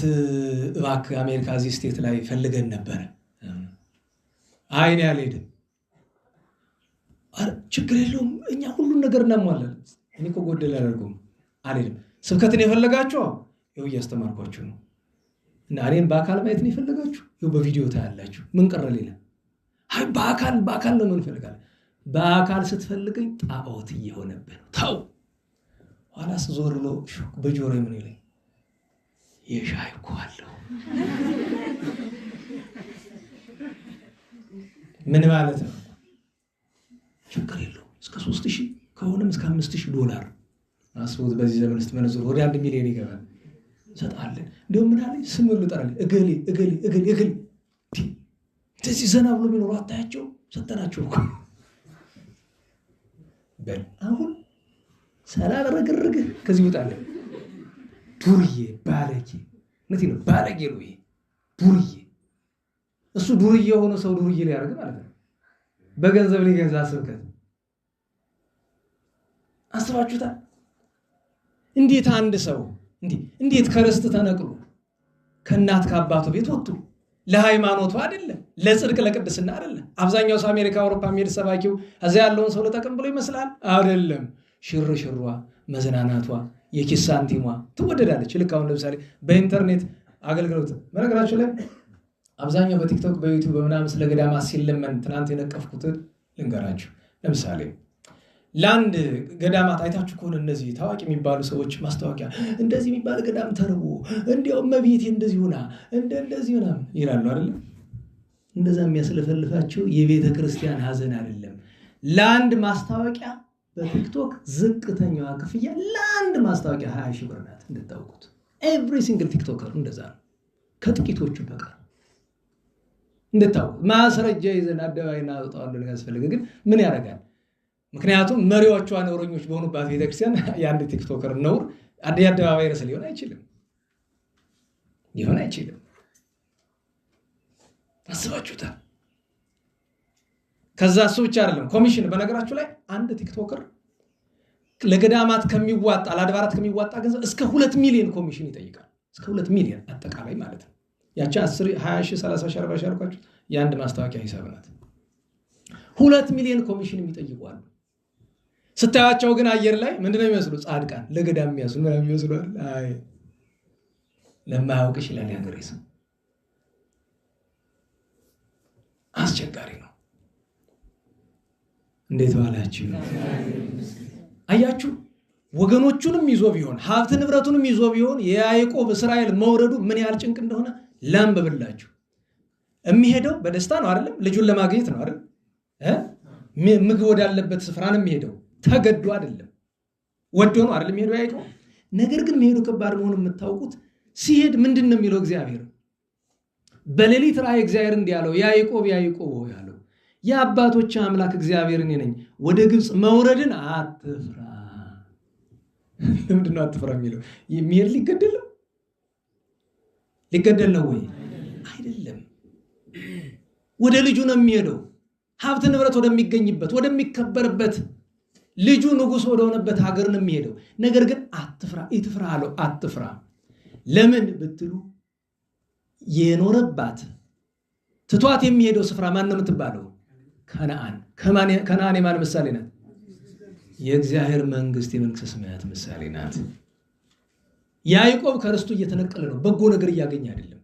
እባክህ አሜሪካ እዚህ ስቴት ላይ ፈልገን ነበረ። አይ እኔ አልሄድም። ችግር የለውም እኛ ሁሉን ነገር እናሟላለን። እኔ እኮ ጎደል አላደርገውም። አልሄድም። ስብከትን የፈለጋችሁ ይኸው እያስተማርኳችሁ ነው እና እኔን በአካል ማየት ነው የፈለጋችሁ ይኸው በቪዲዮ ታያላችሁ። ምን ቀረ ሌላ? አይ በአካል ነው ምን ፈልጋለህ? በአካል ስትፈልገኝ ጣዖት እየሆነብህ ነው። ተው። ኋላስ ዞር ብሎ በጆሮ ምን ይለኝ? የሻይ እኮ አለው። ምን ማለት ነው? ችግር የለውም እስከ 3,000 ከሆነም እስከ 5,000 ዶላር አስቡት። በዚህ ዘመን ውስጥ መነጽር ወደ 1 ሚሊዮን ይገባል። እንሰጣለን። እንደውም ምን አለኝ? ስም ሁሉ እጠራለሁ። እገሌ እንደዚህ ዘና ብሎ የሚኖሩ አታያቸው? ሰጠናቸው እኮ በል አሁን ሳላረግርግህ ከዚህ ውጣለን። ዱርዬ ባለጌ እውነቴን ነው። ባለጌ ነው ይሄ ዱርዬ። እሱ ዱርዬ የሆነ ሰው ዱርዬ ሊያደርግ ማለት ነው። በገንዘብ ሊገዛ ስብከት አስባችሁታል? እንዴት አንድ ሰው እንዴት ከርስት ተነቅሎ ከእናት ከአባቱ ቤት ወጡ ለሃይማኖቱ አይደለም፣ ለጽድቅ ለቅድስና አይደለም። አብዛኛው ሰው አሜሪካ አውሮፓ የሚሄድ ሰባኪው እዚያ ያለውን ሰው ለጠቅም ብሎ ይመስላል። አይደለም። ሽርሽሯ፣ መዝናናቷ፣ የኪስ ሳንቲሟ ትወደዳለች። ልክ አሁን ለምሳሌ በኢንተርኔት አገልግሎት በነገራችሁ ላይ አብዛኛው በቲክቶክ በዩቲዩብ በምናምን ስለ ገዳማት ሲለመን ትናንት የነቀፍኩትን ልንገራችሁ። ለምሳሌ ለአንድ ገዳማት አይታችሁ ከሆነ እነዚህ ታዋቂ የሚባሉ ሰዎች ማስታወቂያ እንደዚህ የሚባል ገዳም ተርቦ እንዲያውም መቤቴ እንደዚህ ሆና እንደዚህ ሆና ይላሉ አይደለም። እንደዛ የሚያስለፈልፋቸው የቤተ ክርስቲያን ሀዘን አይደለም። ለአንድ ማስታወቂያ በቲክቶክ ዝቅተኛዋ ክፍያ ለአንድ ማስታወቂያ 20,000 ብር ናት። እንድታውቁት ኤቭሪ ሲንግል ቲክቶከር እንደዛ ነው፣ ከጥቂቶቹ በቀር እንድታውቁት። ማስረጃ ይዘን አደባባይ እናወጣዋለን ያስፈልግ፣ ግን ምን ያደርጋል? ምክንያቱም መሪዎቿ ነውረኞች በሆኑባት ቤተክርስቲያን የአንድ ቲክቶከር ነውር የአደባባይ ርዕስ ሊሆን አይችልም። አስባችሁታል? ከዛ እሱ ብቻ አይደለም ኮሚሽን። በነገራችሁ ላይ አንድ ቲክቶከር ለገዳማት ከሚዋጣ ለአድባራት ከሚዋጣ ገንዘብ እስከ 2 ሚሊዮን ኮሚሽን ይጠይቃል። እስከ 2 ሚሊዮን አጠቃላይ ማለት ነው። ያቺ 10 20 30 40 ያልኳችሁ የአንድ ማስታወቂያ ሂሳብ ናት። 2 ሚሊዮን ኮሚሽን የሚጠይቁ አሉ። ስታያቸው ግን አየር ላይ ምንድነው የሚመስሉ? ጻድቃን ለገዳም የሚመስሉ አይ ለማያውቅ ይችላል ያገሬ ሰው። አስቸጋሪ ነው። እንዴት ዋላችሁ? አያችሁ፣ ወገኖቹንም ይዞ ቢሆን ሀብት ንብረቱንም ይዞ ቢሆን የያዕቆብ እስራኤል መውረዱ ምን ያህል ጭንቅ እንደሆነ ላንብብላችሁ። የሚሄደው በደስታ ነው አይደለም? ልጁን ለማግኘት ነው አይደል? ምግብ ወዳለበት ስፍራ ነው የሚሄደው። ተገዶ አይደለም፣ ወዶ ነው አይደለም የሚሄደው ያዕቆብ። ነገር ግን የሚሄዱ ከባድ መሆኑን የምታውቁት ሲሄድ ምንድን ነው የሚለው? እግዚአብሔር በሌሊት ራእይ እግዚአብሔር እንዲህ ያለው ያዕቆብ ሆይ ያለው የአባቶች አምላክ እግዚአብሔር እኔ ነኝ፣ ወደ ግብፅ መውረድን አትፍራ። ለምንድን ነው አትፍራ የሚለው? የሚሄድ ሊገደል ነው ወይ? አይደለም። ወደ ልጁ ነው የሚሄደው። ሀብት ንብረት ወደሚገኝበት ወደሚከበርበት ልጁ ንጉሥ ወደሆነበት ሀገር ነው የሚሄደው። ነገር ግን አትፍራ፣ ኢትፍራ አለው። አትፍራ ለምን ብትሉ የኖረባት ትቷት የሚሄደው ስፍራ ማን ነው የምትባለው? ከነዓን። ከነዓን የማን ምሳሌ ናት? የእግዚአብሔር መንግስት፣ የመንግስተ ሰማያት ምሳሌ ናት። ያዕቆብ ከርስቱ እየተነቀለ ነው። በጎ ነገር እያገኘ አይደለም።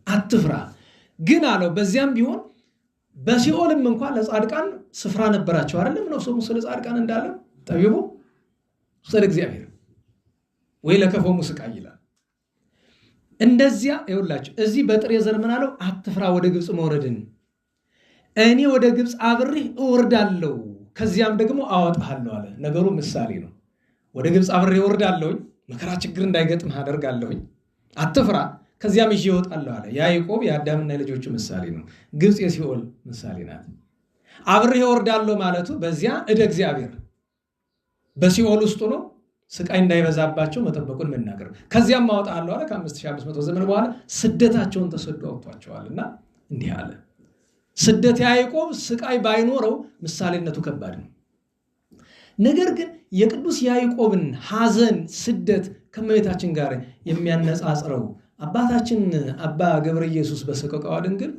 አትፍራ ግን አለው። በዚያም ቢሆን በሲኦልም እንኳን ለጻድቃን ስፍራ ነበራቸው አይደለም? ነው ሰው ስለ ጻድቃን እንዳለ ጠቢቡ ስለ እግዚአብሔር ወይ ለከፈሙ ስቃይ ይላል። እንደዚያ ይኸውላችሁ እዚህ በጥሬ ዘር ምን አለው? አትፍራ ወደ ግብፅ መውረድን፣ እኔ ወደ ግብፅ አብሬህ እወርዳለሁ ከዚያም ደግሞ አወጣሃለሁ አለ። ነገሩ ምሳሌ ነው። ወደ ግብፅ አብሬህ እወርዳለሁኝ፣ መከራ ችግር እንዳይገጥምህ አደርጋለሁኝ፣ አትፍራ ከዚያም ይዤ እወጣለሁ አለ። ያዕቆብ የአዳምና የልጆቹ ምሳሌ ነው። ግብፅ የሲኦል ምሳሌ ናት። አብሬህ እወርዳለሁ ማለቱ በዚያ እደ እግዚአብሔር በሲኦል ውስጡ ነው ስቃይ እንዳይበዛባቸው መጠበቁን መናገር። ከዚያም አወጣለሁ አለ። ከ5500 ዘመን በኋላ ስደታቸውን ተሰዶ አውጥቷቸዋልና እንዲህ አለ። ስደት ያዕቆብ ስቃይ ባይኖረው ምሳሌነቱ ከባድ ነው። ነገር ግን የቅዱስ ያዕቆብን ሐዘን ስደት ከእመቤታችን ጋር የሚያነጻጽረው አባታችን አባ ገብረ ኢየሱስ በሰቆቃወ ድንግል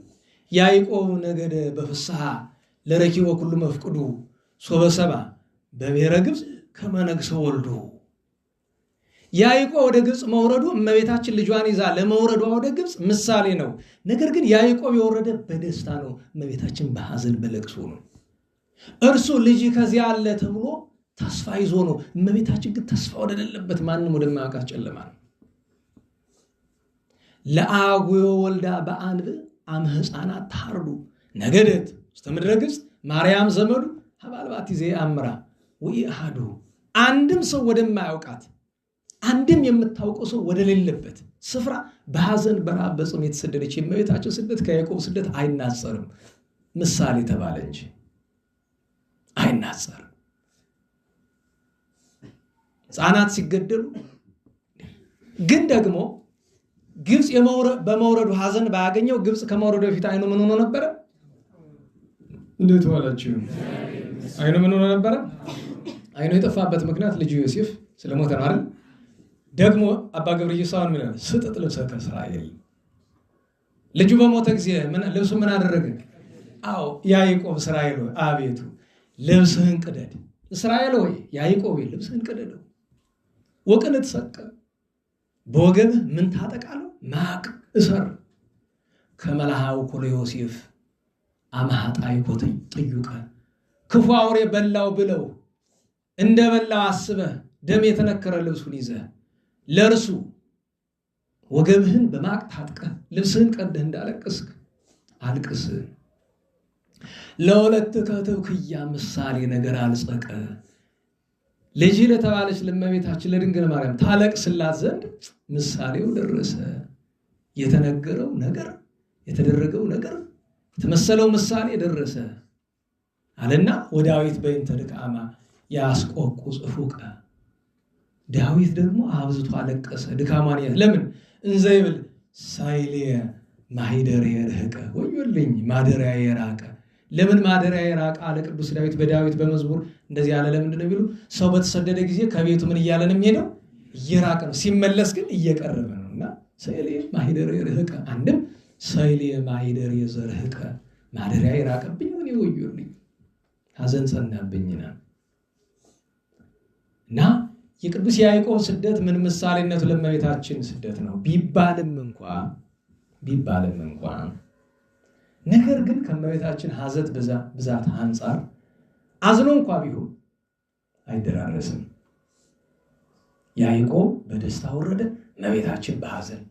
ያዕቆብ ነገደ በፍስሐ ለረኪቦ ኩሉ መፍቅዱ ሶበ ሰብአ በብሔረ ግብፅ ከመ ነግሠ ወልዱ። ያዕቆብ ወደ ግብፅ መውረዱ እመቤታችን ልጇን ይዛ ለመውረዷ ወደ ግብፅ ምሳሌ ነው። ነገር ግን ያዕቆብ የወረደ በደስታ ነው፣ እመቤታችን በሐዘን በለቅሶ ነው። እርሱ ልጅ ከዚያ አለ ተብሎ ተስፋ ይዞ ነው። እመቤታችን ግን ተስፋ ወደሌለበት ማንም ወደማያውቃት ጨለማ ነው። ለአጉዮ ወልዳ በአንብዕ አመ ሕፃናት ታርዱ ነገደት ውስተ ምድረ ግብፅ ማርያም ዘመዱ ሀባልባቲ ዘየአምራ ወኢአሐዱ። አንድም ሰው ወደማያውቃት አንድም የምታውቀው ሰው ወደሌለበት ስፍራ በሐዘን በረሃብ በጽም የተሰደደች የእመቤታችን ስደት ከያዕቆብ ስደት አይናጸርም። ምሳሌ ተባለ እንጂ አይናጸርም። ሕፃናት ሲገደሉ ግን ደግሞ ግብፅ በመውረዱ ሐዘን ባያገኘው ግብፅ ከመውረዱ በፊት አይኑ ምን ሆኖ ነበረ? እንዴት ዋላችሁ? አይኑ ምን ሆኖ ነበረ? አይኑ የጠፋበት ምክንያት ልጁ ዮሴፍ ስለሞተ ነው አይደል? ደግሞ አባ ገብረ ኢየሱስ አሁን ምን ስጥጥ ልብሰከ እስራኤል፣ ልጁ በሞተ ጊዜ ልብሱ ምን አደረገ? አዎ ያዕቆብ እስራኤል ሆይ አቤቱ ልብስህን ቅደድ፣ እስራኤል ሆይ ያዕቆብ ልብስህን ቅደደው። ወቅንት ሰቀ በወገብህ ምን ታጠቃለህ? ማቅ እሰር ከመላሃው ኮለ ዮሴፍ አማሃጣይ ኮተይ ጥዩቀ ክፉ አውሬ በላው ብለው እንደ በላው አስበህ ደም የተነከረ ልብሱን ይዘህ ለእርሱ ወገብህን በማቅ ታጥቀህ ልብስህን ቀደህ እንዳለቅስክ አልቅስ። ለወለትከ ትብክያ ምሳሌ ነገር አልጸቀ። ልጅ ለተባለች ለእመቤታችን ለድንግል ማርያም ታለቅስላት ዘንድ ምሳሌው ደረሰ። የተነገረው ነገር የተደረገው ነገር የተመሰለው ምሳሌ ደረሰ አለና ወዳዊት በእንተ ድካማ ያስቆቁ ጽፉቀ። ዳዊት ደግሞ አብዝቶ አለቀሰ ድካማን። ለምን? እንዘ ይብል ሳይልየ ማኅደርየ ርሕቀ፣ ወዮልኝ ማደሪያ የራቀ። ለምን ማደሪያ የራቀ አለ ቅዱስ ዳዊት በዳዊት በመዝሙር እንደዚህ ያለ። ለምንድን ነው ቢሉ ሰው በተሰደደ ጊዜ ከቤቱ ምን እያለ ነው የሚሄደው? እየራቀ ነው። ሲመለስ ግን እየቀረበ ነው። እና ሳይልየ ማኅደርየ ርሕቀ፣ አንድም ሳይልየ ማኅደርየ ዘርሕቀ፣ ማደሪያ የራቀብኝ ምን ወዮልኝ፣ ሐዘን ጸናብኝና። እና የቅዱስ ያዕቆብ ስደት ምን ምሳሌነቱ ለእመቤታችን ስደት ነው ቢባልም እንኳ ነገር ግን ከእመቤታችን ሐዘት ብዛት አንጻር አዝኖ እንኳ ቢሆን አይደራረስም። ያዕቆብ በደስታ ወረደ፣ እመቤታችን በሐዘን።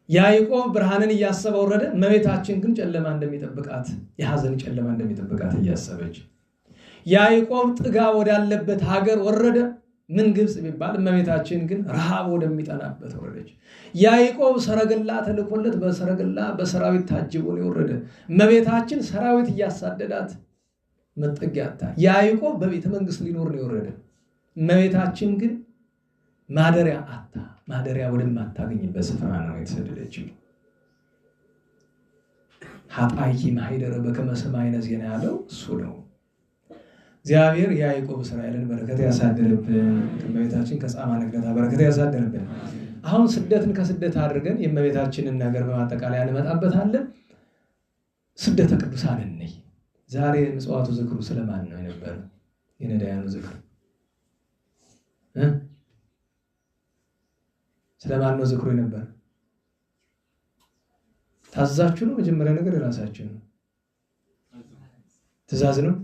ያዕቆብ ብርሃንን እያሰበ ወረደ፣ እመቤታችን ግን ጨለማ እንደሚጠብቃት የሐዘን ጨለማ እንደሚጠብቃት እያሰበች። ያዕቆብ ጥጋብ ወዳለበት ሀገር ወረደ፣ ምን ግብፅ ቢባል፣ እመቤታችን ግን ረሃብ ወደሚጠናበት ወረደች። ያዕቆብ ሰረገላ ተልኮለት በሰረገላ በሰራዊት ታጅቦ ነው የወረደ። እመቤታችን ሰራዊት እያሳደዳት መጠጊያ አጣ። ያዕቆብ በቤተ መንግስት ሊኖር ነው የወረደ። እመቤታችን ግን ማደሪያ አጣ። ማደሪያ ወደማታገኝበት ስፍራ ነው የተሰደደችው። ሀጣይኪ ማኅደረ በከመ ሰማዕነ ዜና ያለው እሱ ነው። እግዚአብሔር የያዕቆብ እስራኤልን በረከት ያሳድርብን። ከእመቤታችን ከጻማ ንግደታ በረከት ያሳድርብን። አሁን ስደትን ከስደት አድርገን የእመቤታችንን ነገር በማጠቃለያ እንመጣበታለን። ስደተ ቅዱሳን እንይ። ዛሬ ምጽዋቱ ዝክሩ ስለማን ነው የነበረ? የነዳያኑ ዝክር ስለማን ነው ዝክሩ የነበረ? ታዛችሁ ነው? መጀመሪያ ነገር የራሳችሁ ነው። ትእዛዝ ነው።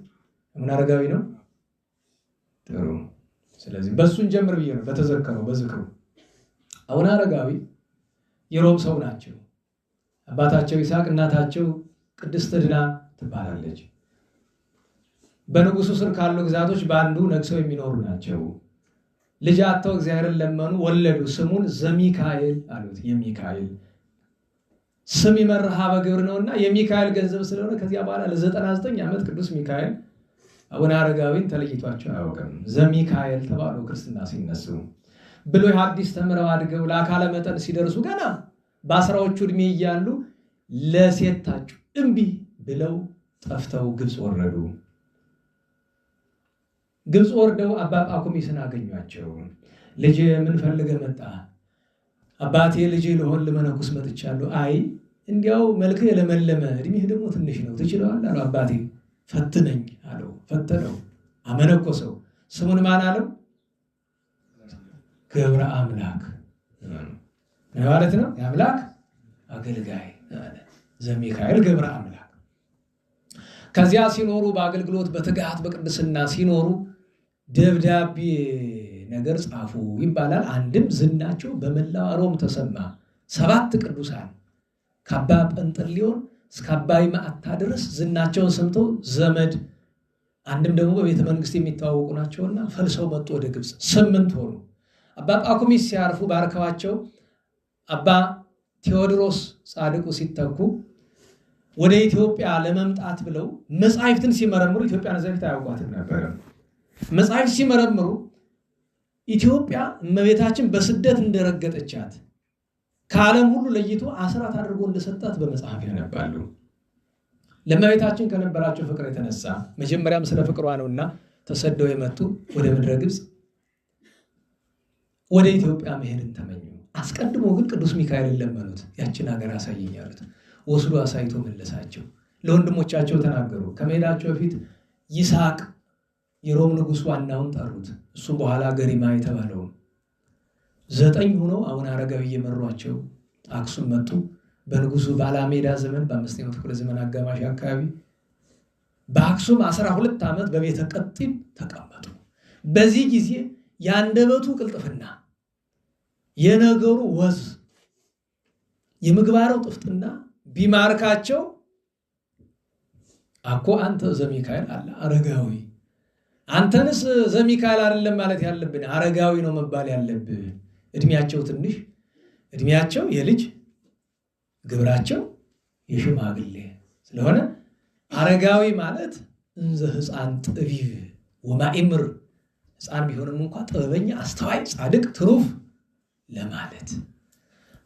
ምን አረጋዊ ነው? ጥሩ። ስለዚህ በሱን ጀምር ብዬ ነው በተዘከረው በዝክሩ። አቡነ አረጋዊ የሮም ሰው ናቸው። አባታቸው ይስሐቅ፣ እናታቸው ቅድስት ዕድና ትባላለች። በንጉሱ ስር ካሉ ግዛቶች በአንዱ ነግሰው የሚኖሩ ናቸው። ልጅ አጥተው እግዚአብሔርን ለመኑ፣ ወለዱ። ስሙን ዘሚካኤል አሉት። የሚካኤል ስም ይመርሃ በግብር ነውና የሚካኤል ገንዘብ ስለሆነ ከዚያ በኋላ ለ99 ዓመት ቅዱስ ሚካኤል አቡነ አረጋዊን ተለይቷቸው አያውቅም። ዘሚካኤል ተባሉ ክርስትና ሲነሱ። ብሉይ ሐዲስ ተምረው አድገው ለአካለ መጠን ሲደርሱ ገና በአስራዎቹ ዕድሜ እያሉ ለሴት ታጩ። እምቢ ብለው ጠፍተው ግብፅ ወረዱ። ግብፅ ወርደው አባ ጳኩሚስን አገኟቸው። ልጅ ምን ፈልገህ መጣ? አባቴ ልጅ ልሆን ልመነኩስ መጥቻለሁ። አይ እንዲያው መልክ የለመለመ እድሜህ ደግሞ ትንሽ ነው ትችለዋል አለው። አባቴ ፈትነኝ አለው። ፈተነው፣ አመነኮሰው። ስሙን ማን አለው? ገብረ አምላክ ማለት ነው። የአምላክ አገልጋይ ዘሚካኤል ገብረ አምላክ። ከዚያ ሲኖሩ በአገልግሎት በትጋት በቅድስና ሲኖሩ ደብዳቤ ነገር ጻፉ ይባላል። አንድም ዝናቸው በመላው ሮም ተሰማ። 7 ቅዱሳን ከአባ ጰንጠሌዎን እስከ አባይ ማዕታ ድረስ ዝናቸውን ሰምተው ዘመድ አንድም ደግሞ በቤተ መንግስት የሚተዋወቁ ናቸውና ፈልሰው መጡ ወደ ግብፅ። 8 ሆኑ። አባ ጳኩሚስ ሲያርፉ ባርከዋቸው አባ ቴዎድሮስ ጻድቁ ሲተኩ ወደ ኢትዮጵያ ለመምጣት ብለው መጻሕፍትን ሲመረምሩ ኢትዮጵያን ዘፊት አያውቋትም ነበር። መጻሕፍት ሲመረምሩ ኢትዮጵያ እመቤታችን በስደት እንደረገጠቻት ከዓለም ሁሉ ለይቶ አስራት አድርጎ እንደሰጣት በመጽሐፍ ያነባሉ። ለእመቤታችን ከነበራቸው ፍቅር የተነሳ መጀመሪያም ስለ ፍቅሯ ነውና ተሰደው የመጡ ወደ ምድረ ግብፅ ወደ ኢትዮጵያ መሄድን ተመኙ። አስቀድሞ ግን ቅዱስ ሚካኤልን ለመኑት። ያችን ሀገር አሳየኝ አሉት። ወስዶ አሳይቶ መለሳቸው። ለወንድሞቻቸው ተናገሩ። ከመሄዳቸው በፊት ይስሐቅ የሮም ንጉሥ ዋናውን ጠሩት። እሱም በኋላ ገሪማ የተባለውን 9 ሆነው አቡነ አረጋዊ እየመሯቸው አክሱም መጡ። በንጉሱ ባላሜዳ ዘመን በ5ኛው ክፍለ ዘመን አጋማሽ አካባቢ በአክሱም 12 ዓመት በቤተ ቀጢን ተቀመጡ። በዚህ ጊዜ የአንደበቱ ቅልጥፍና፣ የነገሩ ወዝ፣ የምግባሩ ጥፍጥና ቢማርካቸው አኮ አንተ ዘሚካኤል አለ አረጋዊ፣ አንተንስ ዘሚካኤል አይደለም ማለት ያለብን አረጋዊ ነው መባል ያለብህ። እድሜያቸው ትንሽ፣ እድሜያቸው የልጅ ግብራቸው የሽማግሌ ስለሆነ አረጋዊ ማለት እንዘ ሕፃን ጥቢብ ወማእምር፣ ሕፃን ቢሆንም እንኳ ጥበበኛ፣ አስተዋይ፣ ጻድቅ፣ ትሩፍ ለማለት።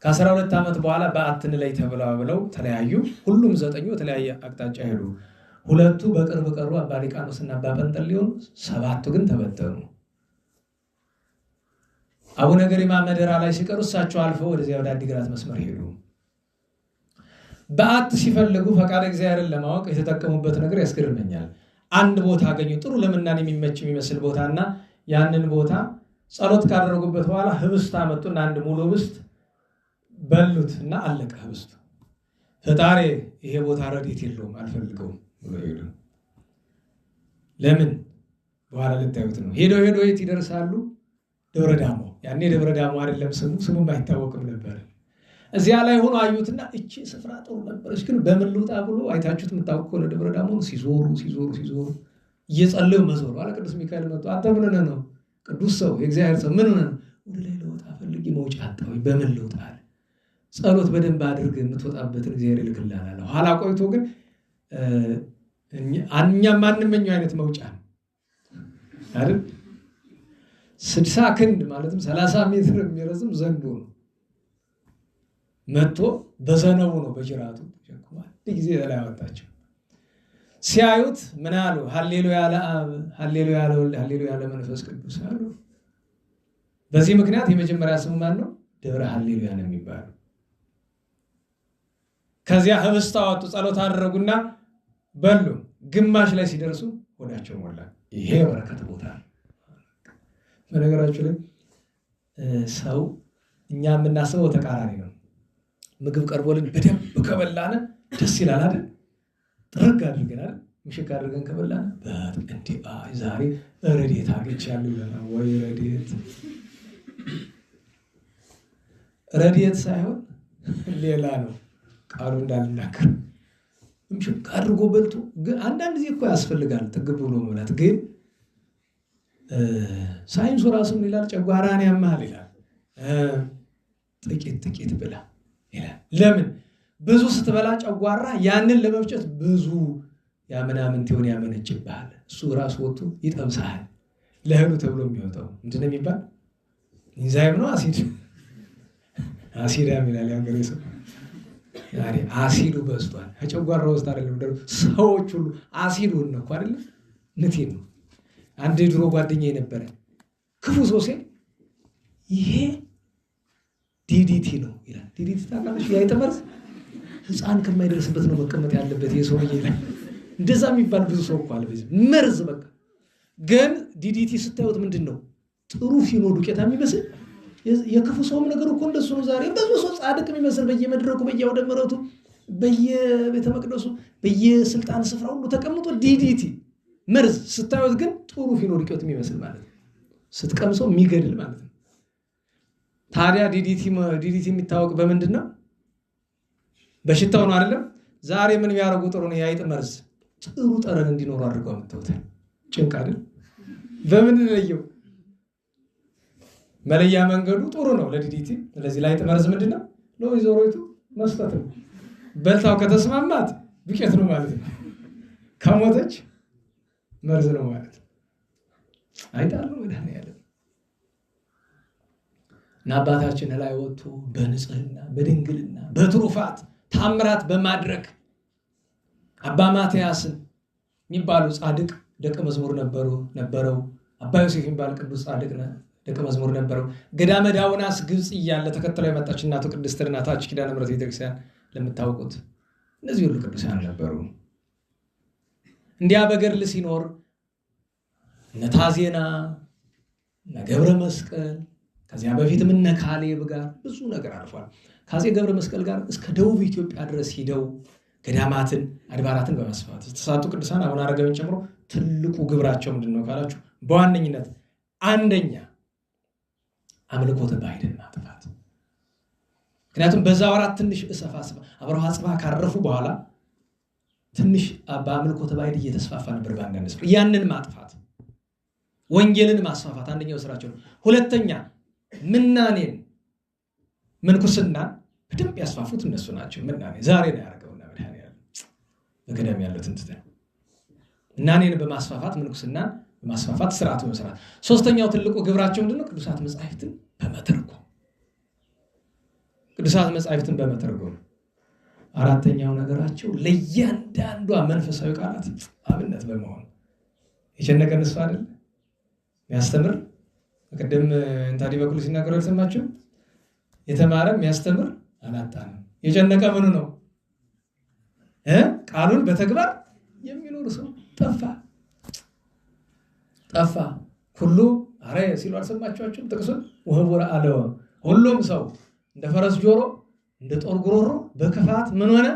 ከ12 ዓመት በኋላ በአትን ላይ ተብለው ተለያዩ። ሁሉም 9 የተለያየ አቅጣጫ ሄዱ። 2 በቅርብ ቀሩ፣ አባ ሊቃኖስና አባ ጰንጠሌዎን። 7 ግን ተበተኑ። አቡነ ገሪማ መደራ ላይ ሲቀሩ እሳቸው አልፈው ወደዚያ ወደ አዲግራት መስመር ሄዱ። በዓት ሲፈልጉ ፈቃደ እግዚአብሔርን ለማወቅ የተጠቀሙበት ነገር ያስገርመኛል። አንድ ቦታ አገኙ፣ ጥሩ ለምናን የሚመች የሚመስል ቦታና ያንን ቦታ ጸሎት ካደረጉበት በኋላ ህብስት አመጡና አንድ ሙሉ ህብስት በሉት እና አለቀ ህብስቱ። ፈጣሪ ይሄ ቦታ ረድኤት የለውም አልፈልገውም ብሎ ሄዱ። ለምን? በኋላ ልታዩት ነው። ሄዶ የት ይደርሳሉ? ደብረ ዳሞ። ያኔ ደብረ ዳሞ አይደለም ስሙም አይታወቅም ነበር። እዚያ ላይ ሆኖ አዩትና እቺ ስፍራ ጥሩ ነበረች፣ ግን በምን ልውጣ ብሎ አይታችሁት የምታውቁ ከሆነ ደብረ ዳሞ ሲዞሩ እየጸለዩ መዞሩ አለ። ቅዱስ ሚካኤል መጥቶ አንተ ምን ሆነህ ነው? ቅዱስ ሰው የእግዚአብሔር ሰው ምን ሆነህ ነው? ወደ ላይ ልወጣ ፈልጌ መውጫ አጣሁኝ፣ በምን ልውጣ አለ። ጸሎት በደንብ አድርግ የምትወጣበትን እግዚአብሔር ይልክልሃል አለ። ኋላ ቆይቶ ግን እኛም ማንመኘው አይነት መውጫ አይደል? 60 ክንድ ማለትም 30 ሜትር የሚረዝም ዘንዶ ነው መጥቶ በዘነቡ ነው በጅራቱ አንድ ጊዜ ላይ አወጣቸው። ሲያዩት ምን አሉ? ሃሌሉያ ለአብ፣ ሃሌሉያ ለወልድ፣ ሃሌሉያ ለመንፈስ ቅዱስ አሉ። በዚህ ምክንያት የመጀመሪያ ስሙ ማን ነው? ደብረ ሃሌሉያ ነው የሚባለው። ከዚያ ህብስት አወጡ፣ ጸሎት አደረጉና በሉ። ግማሽ ላይ ሲደርሱ ሆዳቸው ሞላ። ይሄ በረከት ቦታ ነው። በነገራችሁ ላይ ሰው እኛ የምናስበው ተቃራኒ ነው። ምግብ ቀርቦልን በደንብ ከበላን ደስ ይላል አይደል? ጥርግ አድርገን አይደል? ምሽክ አድርገን ከበላን እንዴ ዛሬ ረድኤት አግኝቻለሁ ይለናል። ወይ ረድኤት ሳይሆን ሌላ ነው። ቃሉ እንዳልናገር ምሽክ አድርጎ በልቶ ግን አንዳንድ ጊዜ እኮ ያስፈልጋል ጥግብ ብሎ መብላት። ግን ሳይንሱ ራሱ ምን ይላል? ጨጓራን ያማል ይላል። ጥቂት ብላ ይላል። ለምን? ብዙ ስትበላ ጨጓራ ያንን ለመፍጨት ብዙ ያምናምን ትሆን ያመነጭብሃል። እሱ ራሱ ወጥቶ ይጠብሳል። ለእህሉ ተብሎ የሚወጣው ምንድን ነው የሚባል? ኢንዛይም ነው አሲድ ይላል ያገሬ ሰው። አሲዱ በዝቷል። ከጨጓራ ውስጥ አይደለም ሰዎች ሁሉ አሲዱን ነው እኮ አይደለም። ነቴ ነው አንድ ድሮ ጓደኛዬ ነበረ ክፉ ሰው ሲል ይሄ ዲዲቲ ነው ይላል። ዲዲቲ ታውቃለሽ? የአይጥ መርዝ ህፃን ከማይደርስበት ነው መቀመጥ ያለበት የሰውዬ ላይ እንደዛ የሚባል ብዙ ሰው እኮ አለ። መርዝ በቃ ግን ዲዲቲ ስታዩት ምንድን ነው ጥሩ ፊኖ ዱቄታ የሚመስል የክፉ ሰውም ነገር እኮ እንደሱ ነው። ዛሬ ብዙ ሰው ጻድቅ የሚመስል በየመድረኩ በየአውደ ምሕረቱ በየቤተ መቅደሱ በየስልጣን ስፍራ ሁሉ ተቀምጦ ዲዲቲ መርዝ ስታዩት ግን ጥሩ ፊኖ ዱቄት የሚመስል ማለት ነው። ስትቀምሰው የሚገድል ማለት ነው። ታዲያ ዲዲቲ የሚታወቅ በምንድን ነው? በሽታው ነው አይደለም። ዛሬ ምን ቢያደርጉ ጥሩ ነው? የአይጥ መርዝ ጥሩ ጠረን እንዲኖሩ አድርገው አምጥተውታል። ጭንቅ አይደል? በምን ለየው? መለያ መንገዱ ጥሩ ነው ለዲዲቲ። ስለዚህ ለአይጥ መርዝ ምንድነው? ለወይዘሮይቱ መስጠት ነው። በልታው ከተስማማት ዱቄት ነው ማለት ነው። ከሞተች መርዝ ነው ማለት ነው። አይጣለው መድኃኒዓለም እና አባታችን ላይ ወጥቶ በንጽህና በድንግልና በትሩፋት ታምራት በማድረግ አባ ማትያስን የሚባሉ ጻድቅ ደቀ መዝሙር ነበረው። አባ ዮሴፍ የሚባል ቅዱስ ጻድቅ ደቀ መዝሙር ነበረው። ገዳመ ዳውናስ ግብጽ እያለ ተከትለው የመጣች እናቱ ቅድስት ታች ኪዳነ ምሕረት ቤተክርስቲያን ለምታውቁት እነዚህ ሁሉ ቅዱሳን ነበሩ። እንዲያ በገድል ሲኖር እነ ታዜና እነ ገብረ መስቀል ከዚያ በፊትም እነ ካሌብ ጋር ብዙ ነገር አልፏል። ከአፄ ገብረ መስቀል ጋር እስከ ደቡብ ኢትዮጵያ ድረስ ሂደው ገዳማትን አድባራትን በማስፋት ተሳቱ ቅዱሳን አቡነ አረጋዊን ጨምሮ ትልቁ ግብራቸው ምንድነው ካላችሁ በዋነኝነት አንደኛ አምልኮተ ባዕድን ማጥፋት። ምክንያቱም በዛ ወራት ትንሽ እሰፋስባ አብርሃ ጽባ ካረፉ በኋላ ትንሽ በአምልኮተ ባዕድ እየተስፋፋ ነበር በአንዳንድ ስፍራ። ያንን ማጥፋት ወንጌልን ማስፋፋት አንደኛው ስራቸው ነው። ሁለተኛ ምናኔን ምንኩስና በደንብ ያስፋፉት እነሱ ናቸው። ምናኔ ዛሬ ነው ያደረገውና መድኃኒዓለም በገዳም ያሉትን ትተን ምናኔን በማስፋፋት ምንኩስናን በማስፋፋት ስርዓት በመስራት። ሶስተኛው ትልቁ ግብራቸው ምንድነው? ቅዱሳት መጻሕፍትን በመተርጎም ቅዱሳት መጻሕፍትን በመተርጎም። አራተኛው ነገራቸው ለእያንዳንዷ መንፈሳዊ ቃላት አብነት በመሆን የጨነቀን እሱ አይደል የሚያስተምር። ቅድም እንታዲ በኩል ሲናገሩ አልሰማችሁም? የተማረ የሚያስተምር አላጣንም። የጨነቀ ምኑ ነው? ቃሉን በተግባር የሚኖር ሰው ጠፋ። ሁሉ አረ ሲሉ አልሰማችኋችሁም? ጥቅሱን ወህቡረ አለወ ሁሉም ሰው እንደ ፈረስ ጆሮ እንደ ጦር ጉሮሮ በክፋት ምን ሆነ?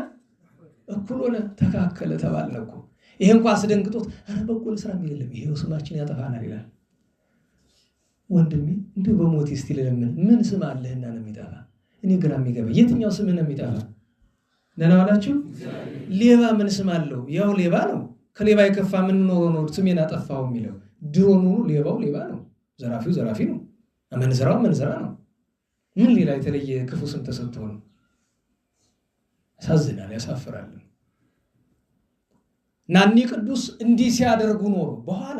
እኩል ሆነ፣ ተካከለ ተባልን እኮ። ይሄ እንኳን አስደንግጦት አረ በጎ ስራ የሚልም ይሄው ስማችን ያጠፋናል ይላል። ወንድሜ እንዲሁ በሞት እስቲ ለምን ምን ስም አለህና ነው የሚጠፋ? እኔ ግራ የሚገባ የትኛው ስም ነው የሚጠፋ? ደህና ዋላችሁ? ሌባ ምን ስም አለው? ያው ሌባ ነው። ከሌባ የከፋ ምን ኖሮ ነው ስሜን አጠፋው የሚለው? ድሮ ኑሮ ሌባው ሌባ ነው፣ ዘራፊው ዘራፊ ነው፣ አመንዝራው መንዝራ ነው። ምን ሌላ የተለየ ክፉ ስም ተሰጥቶ ነው? ያሳዝናል፣ ያሳፍራል። ናኒ ቅዱስ እንዲህ ሲያደርጉ ኖሮ በኋላ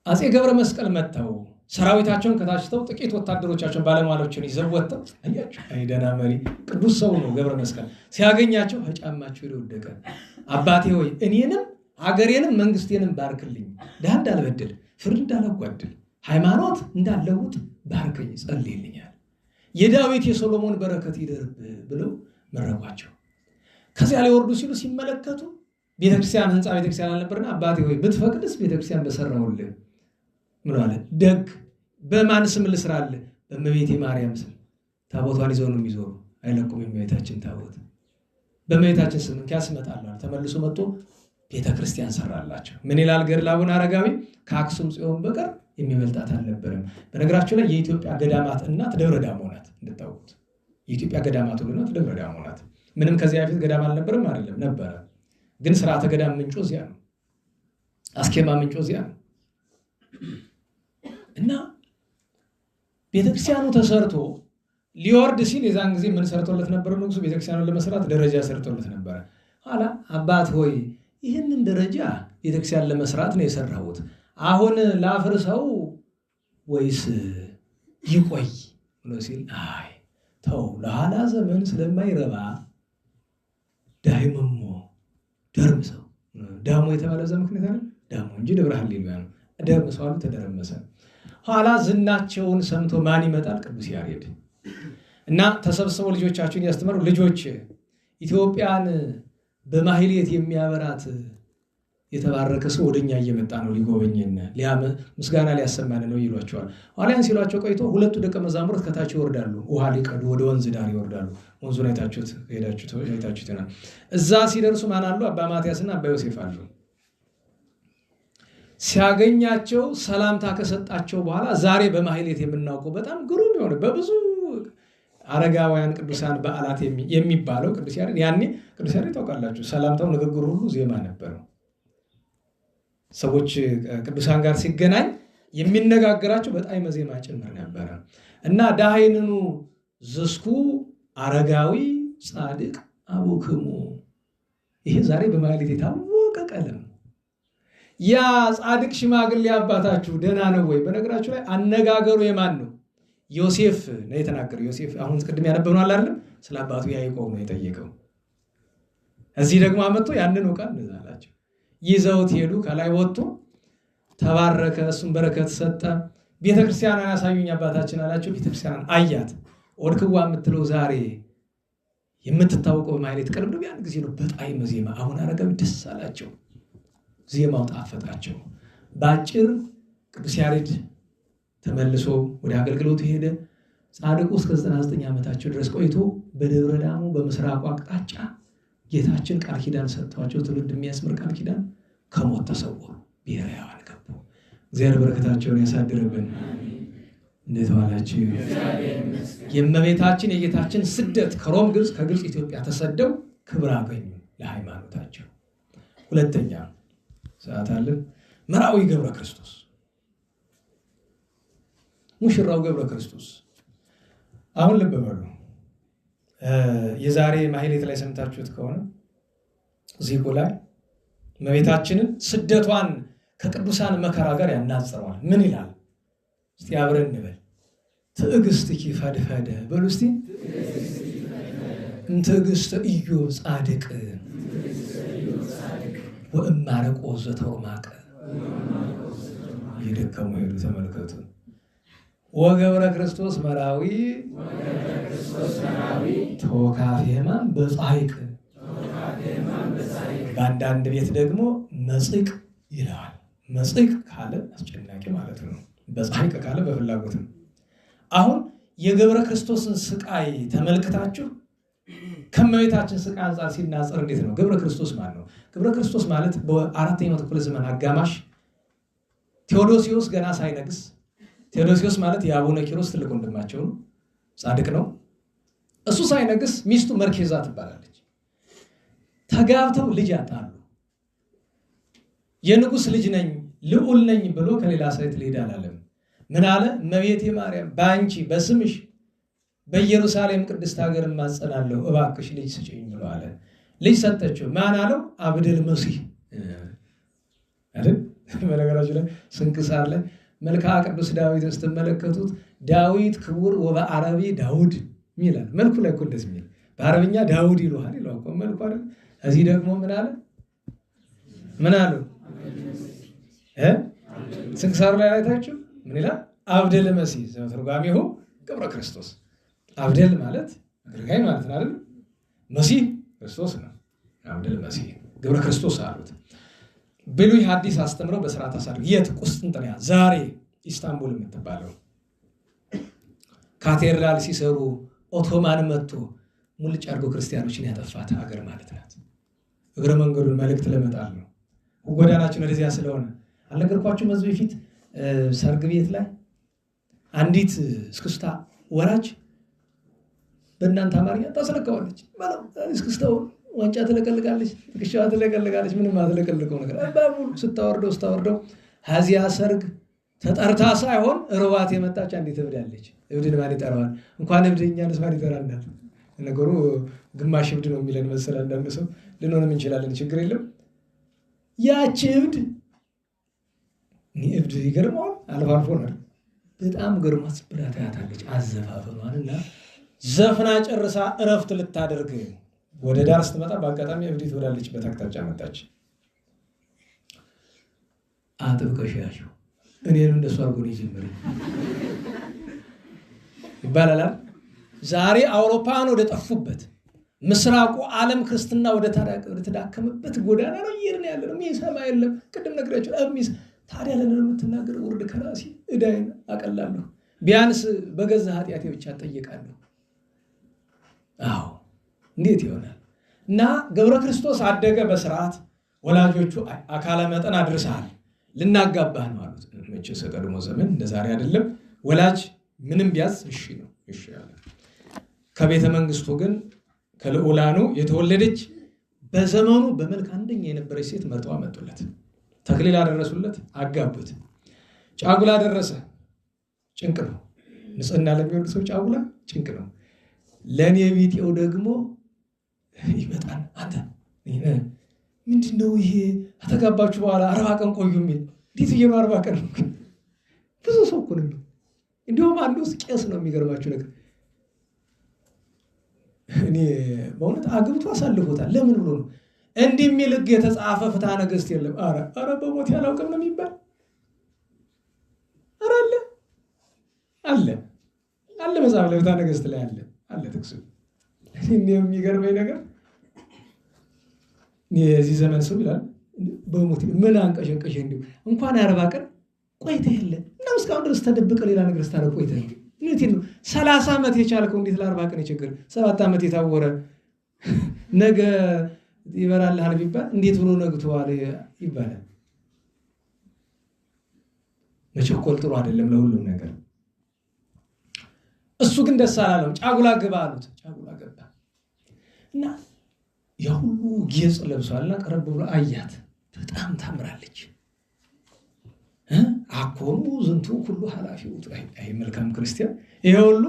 አፄ ገብረ መስቀል መጥተው ሰራዊታቸውን ከታችተው ጥቂት ወታደሮቻቸውን ባለሟሎችን ይዘው ወጥተው አያችሁ፣ አይደና መሪ ቅዱስ ሰው ነው ገብረ መስቀል። ሲያገኛቸው ከጫማቸው ይወደቀ። አባቴ ሆይ እኔንም ሀገሬንም መንግስቴንም ባርክልኝ፣ ድሃ እንዳልበድል፣ ፍርድ እንዳላጓድል፣ ሃይማኖት እንዳለውጥ ባርከኝ፣ ጸልይልኛል። የዳዊት የሶሎሞን በረከት ይደርብ ብለው መረቋቸው። ከዚያ ላይ ወርዱ ሲሉ ሲመለከቱ ቤተክርስቲያን ህንፃ ቤተክርስቲያን አልነበርና አባቴ ሆይ ብትፈቅድስ ቤተክርስቲያን በሰራውልህ ምን አለ? ደግ በማን ስም ልስራልህ? በእመቤቴ ማርያም ስም። ታቦቷን ይዘው ነው የሚዞሩ፣ አይለቁም የእመቤታችን ታቦት። በእመቤታችን ስም እንኪያስ እመጣለሁ። ተመልሶ መጥቶ ቤተክርስቲያን ሰራላቸው። ምን ይላል ገድለ አቡነ አረጋዊ? ከአክሱም ጽዮን በቀር የሚበልጣት አልነበረም። በነገራችሁ ላይ የኢትዮጵያ ገዳማት እናት ደብረ ዳሞ ናት። እንድታውቁት የኢትዮጵያ ገዳማት ሁሉ እናት ደብረ ዳሞ ናት። ምንም ከዚያ በፊት ገዳም አልነበረም አይደለም፣ ነበረ። ግን ስርዓተ ገዳም ምንጮ እዚያ ነው። አስኬማ ምንጮ እዚያ ነው። እና ቤተክርስቲያኑ ተሰርቶ ሊወርድ ሲል የዛን ጊዜ ምን ሰርቶለት ነበር? ንጉሱ ቤተክርስቲያኑን ለመስራት ደረጃ ሰርቶለት ነበር። ኋላ አባት ሆይ ይህንን ደረጃ ቤተክርስቲያን ለመስራት ነው የሰራሁት፣ አሁን ላፍርሰው ወይስ ይቆይ ብሎ ሲል አይ ተው፣ ለኋላ ዘመን ስለማይረባ ዳይመሞ ደርም ሰው ዳሞ የተባለ ዘ ምክንያት አለ ዳሞ እንጂ ደብረ ሃሌሉያ ነው። ደርምሰዋል፣ ተደረመሰ። ኋላ ዝናቸውን ሰምቶ ማን ይመጣል? ቅዱስ ያሬድ እና ተሰብስበው ልጆቻቸውን ያስተምሩ። ልጆች ኢትዮጵያን በማህሌት የሚያበራት የተባረከ ሰው ወደኛ እየመጣ ነው ሊጎበኝና ምስጋና ሊያሰማን ነው ይሏቸዋል። ኋላያን ሲሏቸው ቆይቶ ሁለቱ ደቀ መዛሙርት ከታች ይወርዳሉ፣ ውሃ ሊቀዱ ወደ ወንዝ ዳር ይወርዳሉ። ወንዙን አይታችሁት ይሆናል። እዛ ሲደርሱ ማን አሉ? አባ ማትያስና አባ ዮሴፍ አሉ። ሲያገኛቸው ሰላምታ ከሰጣቸው በኋላ ዛሬ በማህሌት የምናውቀው በጣም ግሩም የሆነ በብዙ አረጋውያን ቅዱሳን በዓላት የሚባለው ቅዱስ ያሬድ፣ ያኔ ቅዱስ ያሬድ ታውቃላችሁ፣ ሰላምታው ንግግሩ ሁሉ ዜማ ነበረው። ሰዎች ቅዱሳን ጋር ሲገናኝ የሚነጋገራቸው በጣም ዜማ ጭምር ነበረ እና ዳሃይንኑ ዝስኩ አረጋዊ ጻድቅ አቡክሙ፣ ይሄ ዛሬ በማህሌት የታወቀ ቀለም። ያ ጻድቅ ሽማግሌ አባታችሁ ደህና ነው ወይ? በነገራችሁ ላይ አነጋገሩ የማን ነው? ዮሴፍ ነው የተናገረው። ዮሴፍ አሁን ቅድም ያነበብነው አይደለም? ስለ አባቱ ያዕቆብ ነው የጠየቀው። እዚህ ደግሞ አመጡ ያንን ቃል እንደዛ አላቸው። ይዘውት ሄዱ። ከላይ ወጥቶ ተባረከ፣ እሱም በረከት ሰጠ። ቤተክርስቲያንን ያሳዩኝ አባታችን አላቸው። ቤተክርስቲያንን አያት። ወድክዋ የምትለው ዛሬ የምትታወቀው ማህሌት ቀለም ነው። ያን ጊዜ ነው በጣም ዜማ። አሁን አረጋዊ ደስ አላቸው፣ ዜማው ጣፈጣቸው። በአጭር ቅዱስ ያሬድ ተመልሶ ወደ አገልግሎቱ ሄደ። ጻድቁ እስከ 99 ዓመታቸው ድረስ ቆይቶ በደብረ ዳሞ በምስራቁ አቅጣጫ ጌታችን ቃል ኪዳን ሰጥቷቸው ትውልድ የሚያስምር ቃል ኪዳን ከሞት ተሰወሩ፣ ብሔረ ሕያዋን ገቡ። እግዚአብሔር በረከታቸውን ያሳድርብን። እንዴት ዋላችሁ? የእመቤታችን የጌታችን ስደት ከሮም ግብፅ፣ ከግብፅ ኢትዮጵያ ተሰደው ክብር አገኙ ለሃይማኖታቸው። ሁለተኛ ሰዓት አለን። መርዓዊ ገብረ ክርስቶስ፣ ሙሽራው ገብረ ክርስቶስ። አሁን ልብ በሉ። የዛሬ ማህሌት ላይ ሰምታችሁት ከሆነ ዚቁ ላይ እመቤታችንን ስደቷን ከቅዱሳን መከራ ጋር ያናጽረዋል። ምን ይላል? እስቲ አብረን እንበል። ትዕግስትኪ ፈድፈደ በሉ እስቲ። ትዕግስተ ኢዮብ ጻድቅ ወእማረቆስ ዘተወማቀ። የደከሙ ሄዱ። ተመልከቱ። ወገብረ ክርስቶስ መርዓዊ ተወካፌ ሕማም በጻይቅ። በአንዳንድ ቤት ደግሞ መጽቅ ይለዋል። መጽቅ ካለ አስጨናቂ ማለት ነው። በጻይቅ ካለ በፍላጎት ነው። አሁን የገብረ ክርስቶስን ስቃይ ተመልክታችሁ ከእመቤታችን ስቃይ አንጻር ሲናጸር እንዴት ነው? ገብረ ክርስቶስ ማለት ነው። ገብረ ክርስቶስ ማለት በ4ኛው ክፍለ ዘመን አጋማሽ ቴዎዶሲዮስ ገና ሳይነግስ፣ ቴዎዶሲዮስ ማለት የአቡነ ኪሮስ ትልቅ ወንድማቸው ነው፣ ጻድቅ ነው። እሱ ሳይነግስ ሚስቱ መርኬዛ ትባላለች። ተጋብተው ልጅ ያጣሉ። የንጉሥ ልጅ ነኝ ልዑል ነኝ ብሎ ከሌላ ሴት ልሄድ አላለም። ምን አለ? እመቤቴ ማርያም በአንቺ በስምሽ በኢየሩሳሌም ቅድስት ሀገር እማጸናለሁ፣ እባክሽ ልጅ ስጭኝ ብሎ አለ። ልጅ ሰጠችው። ማን አለው? አብድል መሲህ አይደል? በነገራችን ላይ ስንክሳር ላይ መልክዓ ቅዱስ ዳዊትን ስትመለከቱት ዳዊት ክቡር ወበአረቢ ዳውድ ይላል። መልኩ ላይ እኮ እንደዚህ የሚል በአረብኛ ዳውድ ይለዋል ይለው እኮ መልኩ አይደል? እዚህ ደግሞ ምን አለ? ምን አለው? ስንክሳር ላይ አይታችሁ ምን ይላል? አብድል መሲህ ትርጓሜው ገብረ ክርስቶስ። አብድል ማለት አገልጋይ ማለት ነው አይደል? መሲህ ክርስቶስ ነው። አብድል መሲህ ገብረ ክርስቶስ አሉት። ብሉይ ሐዲስ አስተምረው በስርዓት አሳድገው የት? ቁስጥንጥንያ ዛሬ ኢስታንቡል የምትባለው ካቴድራል ሲሰሩ ኦቶማን መጥቶ ሙልጭ አድርጎ ክርስቲያኖችን ያጠፋት ሀገር ማለት ናት። እግረ መንገዱን መልእክት ለመጣል ነው። ጎዳናችን ወደዚያ ስለሆነ አልነገርኳችሁም? ከዚህ በፊት ሰርግ ቤት ላይ አንዲት እስክስታ ወራጅ በእናንተ አማርኛ ታስለቀዋለች። እስክስታውን ዋንጫ ትለቀልቃለች፣ ትከሻዋ ትለቀልቃለች። ምንም አትለቀልቀው ነገር አባቡል ስታወርደው ሀዚያ ሰርግ ተጠርታ ሳይሆን ርዋት የመጣች አንዲት እብድ አለች። እብድን ማን ይጠራዋል? እንኳን እብድኛንስ ማን ይጠራናል? ነገሩ ግማሽ እብድ ነው የሚለን መሰል አንዳንድ ሰው ልንሆንም እንችላለን። ችግር የለም። ያቺ እብድ እብድ ይገርመዋል። አልፎ አልፎ ነው በጣም ገርማት ብላ ታያታለች። አዘፋፈኗንና ዘፍና ጨርሳ እረፍት ልታደርግ ወደ ዳር ስትመጣ በአጋጣሚ እብዲት ወዳለችበት አቅጣጫ መጣች። አጥብቀሽ ያዥው። እኔንም እንደሱ አድርጎ ነው የጀመረኝ ይባላል። ዛሬ አውሮፓውያን ወደ ጠፉበት ምስራቁ ዓለም ክርስትና ወደ ተዳከመበት ጎዳና ነው እየሄድን ያለ ነው። የሚሰማ የለም። ቅድም ነግሬያቸው ታዲያ ለምን የምትናገር? ውርድ ከራሴ ዕዳዬን አቀላለሁ፣ ቢያንስ በገዛ ኃጢአቴ ብቻ እጠየቃለሁ። አዎ እንዴት ይሆናል? እና ገብረ ክርስቶስ አደገ በስርዓት። ወላጆቹ አካለ መጠን አድርሰሃል ልናጋባህ ነው አሉት። መቼስ ቀድሞ ዘመን እንደ ዛሬ አይደለም። ወላጅ ምንም ቢያዝ እሺ ነው እሺ ያለ። ከቤተ መንግስቱ ግን ከልዑላኑ የተወለደች በዘመኑ በመልክ አንደኛ የነበረች ሴት መርጠው አመጡለት። ተክሊል አደረሱለት፣ አጋቡት። ጫጉላ ደረሰ። ጭንቅ ነው። ንጽህና ለሚወድ ሰው ጫጉላ ጭንቅ ነው። ለእኔ ቢጤው ደግሞ ይመጣል። አንተ ምንድን ነው ይሄ? ከተጋባችሁ በኋላ 40 ቀን ቆዩ የሚል እንዴት ብዬ ነው 40 ቀን? ብዙ ሰው እኮ ነው። እንዲሁም አንዱ ቄስ ነው። የሚገርማችሁ ነገር እኔ በእውነት አግብቶ አሳልፎታል። ለምን ብሎ ነው እንዲህ የሚል ሕግ የተጻፈ ፍትሐ ነገሥት የለም። ኧረ በሞት ያላውቅም ነው የሚባል። ኧረ አለ መጽሐፍ ላይ ፍትሐ ነገሥት ላይ አለ ጥቅሱ። እኔ የሚገርመኝ ነገር የዚህ ዘመን ሰው ይላል በሞት ምን አንቀሸቀሸ? እንዲሁ እንኳን 40 ቀን ቆይተህ የለ እና እስካሁን ድረስ ተደብቀ ሌላ ነገር ስታደርግ ቆይተህ እንዴት ነው 30 ዓመት የቻልከው እንዴት ለ40 ቀን የቸገረ 7 ዓመት የታወረ ነገ ይበራልሃል ቢባል እንዴት ብሎ ነግቷል ይባላል። መቸኮል ጥሩ አይደለም ለሁሉም ነገር። እሱ ግን ደስ አላለም። ጫጉላ ግባ አሉት። ጫጉላ ገባ እና ያ ሁሉ ጌጽ ለብሷልና ቀረብ ብሎ አያት። በጣም ታምራለች። አኮሙ ዝንቱ ሁሉ ኃላፊው። አይ መልካም ክርስቲያን ይሄ ሁሉ